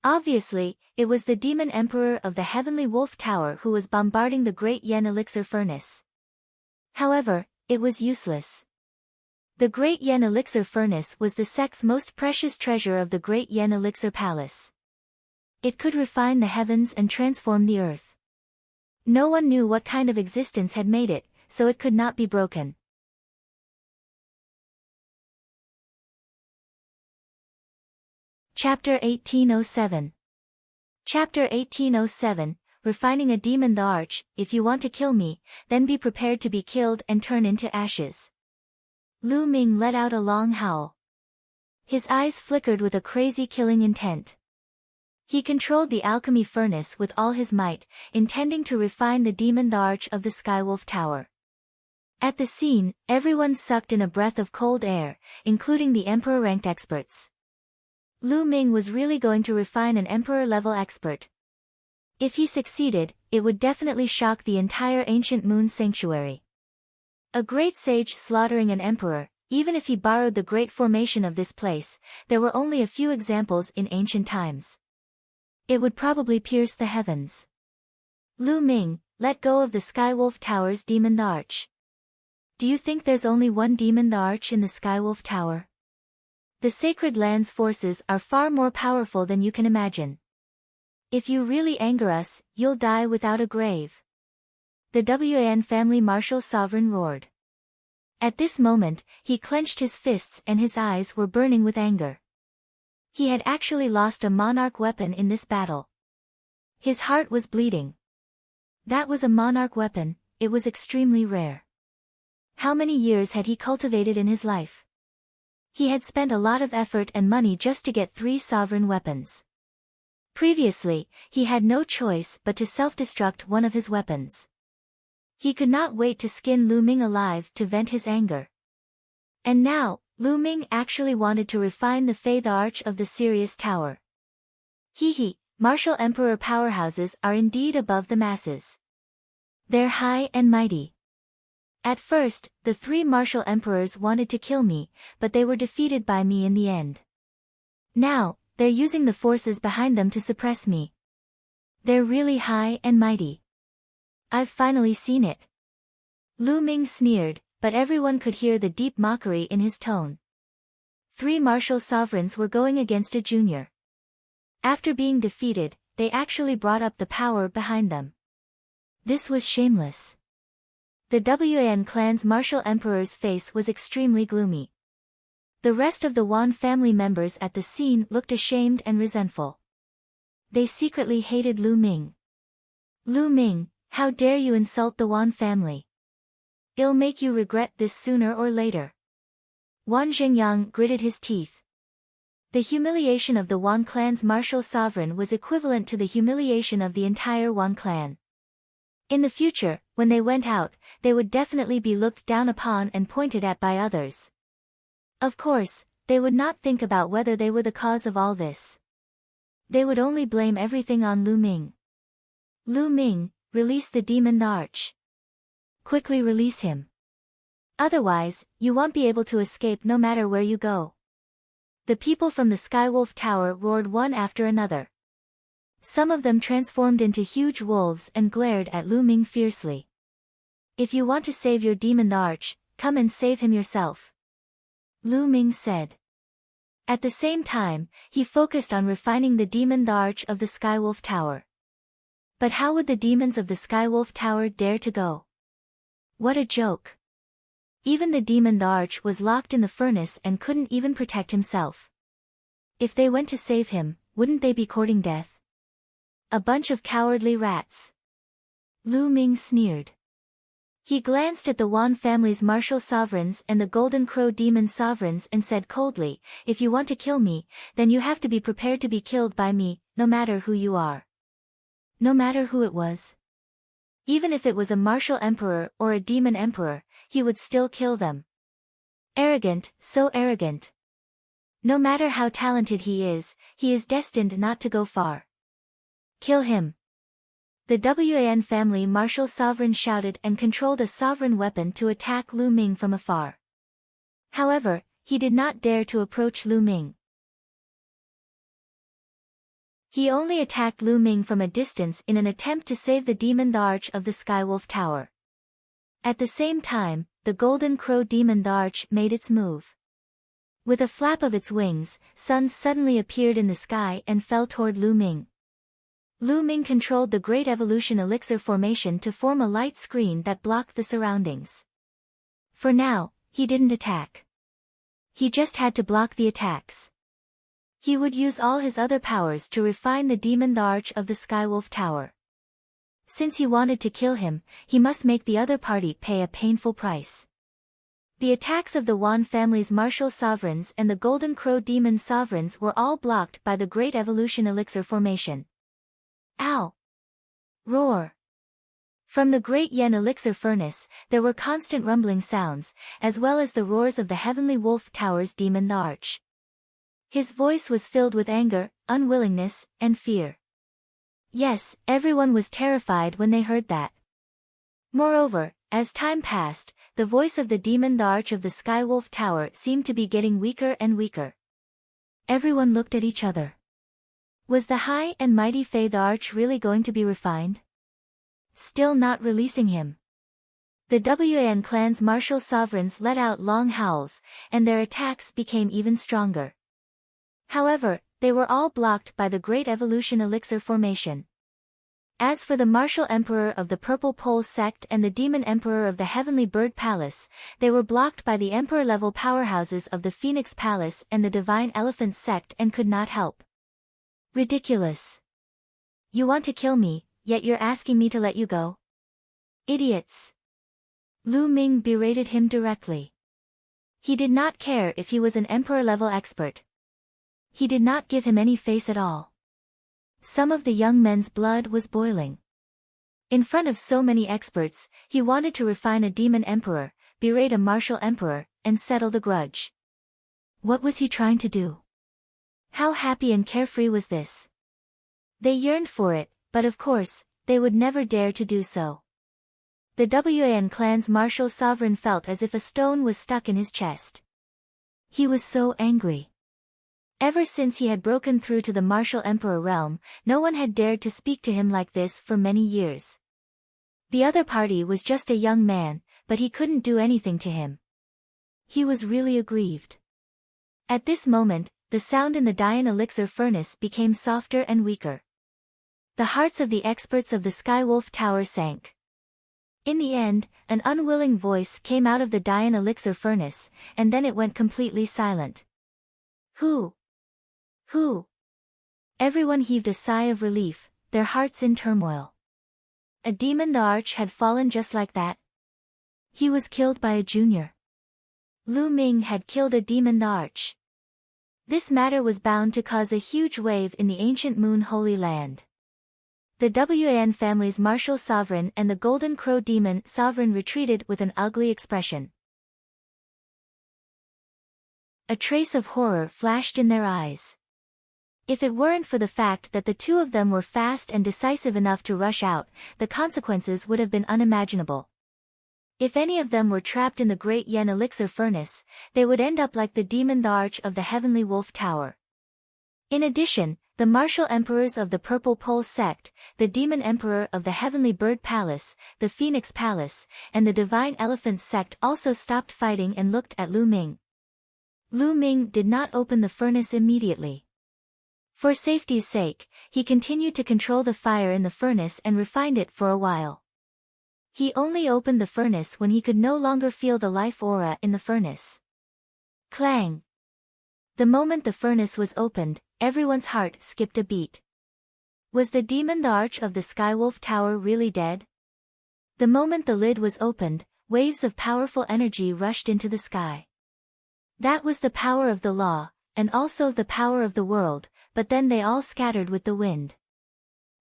Obviously, it was the demon emperor of the Heavenly Wolf Tower who was bombarding the Great Yen elixir furnace. However, it was useless. The Great Yen elixir furnace was the sect's most precious treasure of the Great Yen elixir palace. It could refine the heavens and transform the earth. No one knew what kind of existence had made it, so it could not be broken. Chapter 1807. Chapter 1807, Refining a Demon the Arch. If you want to kill me, then be prepared to be killed and turn into ashes. Lu Ming let out a long howl. His eyes flickered with a crazy killing intent. He controlled the alchemy furnace with all his might, intending to refine the demon the Arch of the Skywolf Tower. At the scene, everyone sucked in a breath of cold air, including the emperor-ranked experts. Lu Ming was really going to refine an emperor-level expert. If he succeeded, it would definitely shock the entire ancient moon sanctuary. A great sage slaughtering an emperor, even if he borrowed the great formation of this place, there were only a few examples in ancient times. It would probably pierce the heavens. Lu Ming, let go of the Skywolf Tower's demon the Arch. Do you think there's only one demon the Arch in the Skywolf Tower? The Sacred Land's forces are far more powerful than you can imagine. If you really anger us, you'll die without a grave. The Wan family martial sovereign roared. At this moment, he clenched his fists and his eyes were burning with anger. He had actually lost a monarch weapon in this battle. His heart was bleeding. That was a monarch weapon, it was extremely rare. How many years had he cultivated in his life? He had spent a lot of effort and money just to get 3 sovereign weapons. Previously, he had no choice but to self-destruct one of his weapons. He could not wait to skin Lu Ming alive to vent his anger. And now, Lu Ming actually wanted to refine the Fei the Arch of the Sirius Tower. Martial Emperor powerhouses are indeed above the masses. They're high and mighty. At first, the 3 martial emperors wanted to kill me, but they were defeated by me in the end. Now, they're using the forces behind them to suppress me. They're really high and mighty. I've finally seen it. Lu Ming sneered, but everyone could hear the deep mockery in his tone. 3 martial sovereigns were going against a junior. After being defeated, they actually brought up the power behind them. This was shameless. The Wan clan's martial emperor's face was extremely gloomy. The rest of the Wan family members at the scene looked ashamed and resentful. They secretly hated Lu Ming. Lu Ming, how dare you insult the Wan family? It'll make you regret this sooner or later. Wan Zhengyang gritted his teeth. The humiliation of the Wan clan's martial sovereign was equivalent to the humiliation of the entire Wan clan. In the future, when they went out, they would definitely be looked down upon and pointed at by others. Of course, they would not think about whether they were the cause of all this. They would only blame everything on Lu Ming. Lu Ming, release the demon the Arch. Quickly release him. Otherwise, you won't be able to escape no matter where you go. The people from the Skywolf Tower roared one after another. Some of them transformed into huge wolves and glared at Lu Ming fiercely. If you want to save your demon the Arch, come and save him yourself. Lu Ming said. At the same time, he focused on refining the demon the Arch of the Skywolf Tower. But how would the demons of the Skywolf Tower dare to go? What a joke. Even the demon the Arch was locked in the furnace and couldn't even protect himself. If they went to save him, wouldn't they be courting death? A bunch of cowardly rats. Lu Ming sneered. He glanced at the Wan family's martial sovereigns and the Golden Crow demon sovereigns and said coldly, if you want to kill me, then you have to be prepared to be killed by me, no matter who you are. No matter who it was. Even if it was a martial emperor or a demon emperor, he would still kill them. Arrogant, so arrogant. No matter how talented he is destined not to go far. Kill him. The Wan family martial sovereign shouted and controlled a sovereign weapon to attack Lu Ming from afar. However, he did not dare to approach Lu Ming. He only attacked Lu Ming from a distance in an attempt to save the demon the Arch of the Skywolf Tower. At the same time, the Golden Crow demon the Arch made its move. With a flap of its wings, suns suddenly appeared in the sky and fell toward Lu Ming. Lu Ming controlled the Great Evolution Elixir formation to form a light screen that blocked the surroundings. For now, he didn't attack. He just had to block the attacks. He would use all his other powers to refine the demon the Arch of the Skywolf Tower. Since he wanted to kill him, he must make the other party pay a painful price. The attacks of the Wan family's martial sovereigns and the Golden Crow demon sovereigns were all blocked by the Great Evolution Elixir formation. Ow! Roar! From the Great Yen Elixir Furnace, there were constant rumbling sounds, as well as the roars of the Heavenly Wolf Tower's demon the Arch. His voice was filled with anger, unwillingness, and fear. Yes, everyone was terrified when they heard that. Moreover, as time passed, the voice of the demon the Arch of the Skywolf Tower seemed to be getting weaker and weaker. Everyone looked at each other. Was the high and mighty Fei the Arch really going to be refined? Still not releasing him. The Wan clan's martial sovereigns let out long howls, and their attacks became even stronger. However, they were all blocked by the Great Evolution Elixir formation. As for the martial emperor of the Purple Pole sect and the demon emperor of the Heavenly Bird Palace, they were blocked by the emperor-level powerhouses of the Phoenix Palace and the Divine Elephant sect and could not help. Ridiculous. You want to kill me, yet you're asking me to let you go? Idiots. Lu Ming berated him directly. He did not care if he was an emperor-level expert. He did not give him any face at all. Some of the young men's blood was boiling. In front of so many experts, he wanted to refine a demon emperor, berate a martial emperor, and settle the grudge. What was he trying to do? How happy and carefree was this? They yearned for it, but of course, they would never dare to do so. The Wan clan's martial sovereign felt as if a stone was stuck in his chest. He was so angry. Ever since he had broken through to the martial emperor realm, no one had dared to speak to him like this for many years. The other party was just a young man, but he couldn't do anything to him. He was really aggrieved. At this moment, the sound in the Dian elixir furnace became softer and weaker. The hearts of the experts of the Skywolf Tower sank. In the end, an unwilling voice came out of the Dian elixir furnace, and then it went completely silent. Who? Who? Everyone heaved a sigh of relief, their hearts in turmoil. A demon the Arch had fallen just like that. He was killed by a junior. Lu Ming had killed a demon the Arch. This matter was bound to cause a huge wave in the ancient Moon Holy Land. The Wan family's martial sovereign and the Golden Crow demon sovereign retreated with an ugly expression. A trace of horror flashed in their eyes. If it weren't for the fact that the two of them were fast and decisive enough to rush out, the consequences would have been unimaginable. If any of them were trapped in the Great Yen Elixir Furnace, they would end up like the demon the Arch of the Heavenly Wolf Tower. In addition, the martial emperors of the Purple Pole sect, the demon emperor of the Heavenly Bird Palace, the Phoenix Palace, and the Divine Elephant sect also stopped fighting and looked at Lu Ming. Lu Ming did not open the furnace immediately. For safety's sake, he continued to control the fire in the furnace and refined it for a while. He only opened the furnace when he could no longer feel the life aura in the furnace. Clang! The moment the furnace was opened, everyone's heart skipped a beat. Was the demon the Arch of the Skywolf Tower really dead? The moment the lid was opened, waves of powerful energy rushed into the sky. That was the power of the law, and also the power of the world, but then they all scattered with the wind.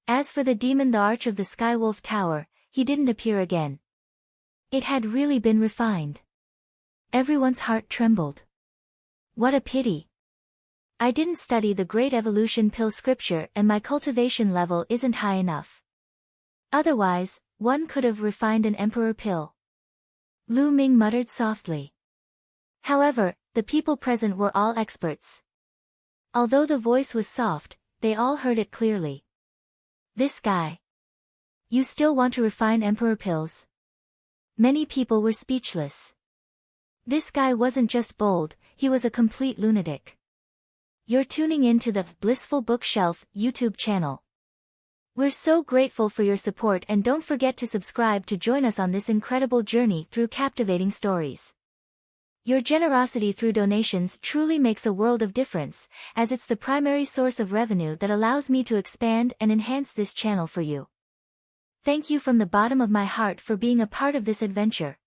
As for the demon the Arch of the Skywolf Tower, he didn't appear again. It had really been refined. Everyone's heart trembled. What a pity. I didn't study the Great Evolution Pill scripture and my cultivation level isn't high enough. Otherwise, one could have refined an emperor pill. Lu Ming muttered softly. However, the people present were all experts. Although the voice was soft, they all heard it clearly. This guy. You still want to refine emperor pills? Many people were speechless. This guy wasn't just bold, he was a complete lunatic. You're tuning in to the Blissful Bookshelf YouTube channel. We're so grateful for your support and don't forget to subscribe to join us on this incredible journey through captivating stories. Your generosity through donations truly makes a world of difference, as it's the primary source of revenue that allows me to expand and enhance this channel for you. Thank you from the bottom of my heart for being a part of this adventure.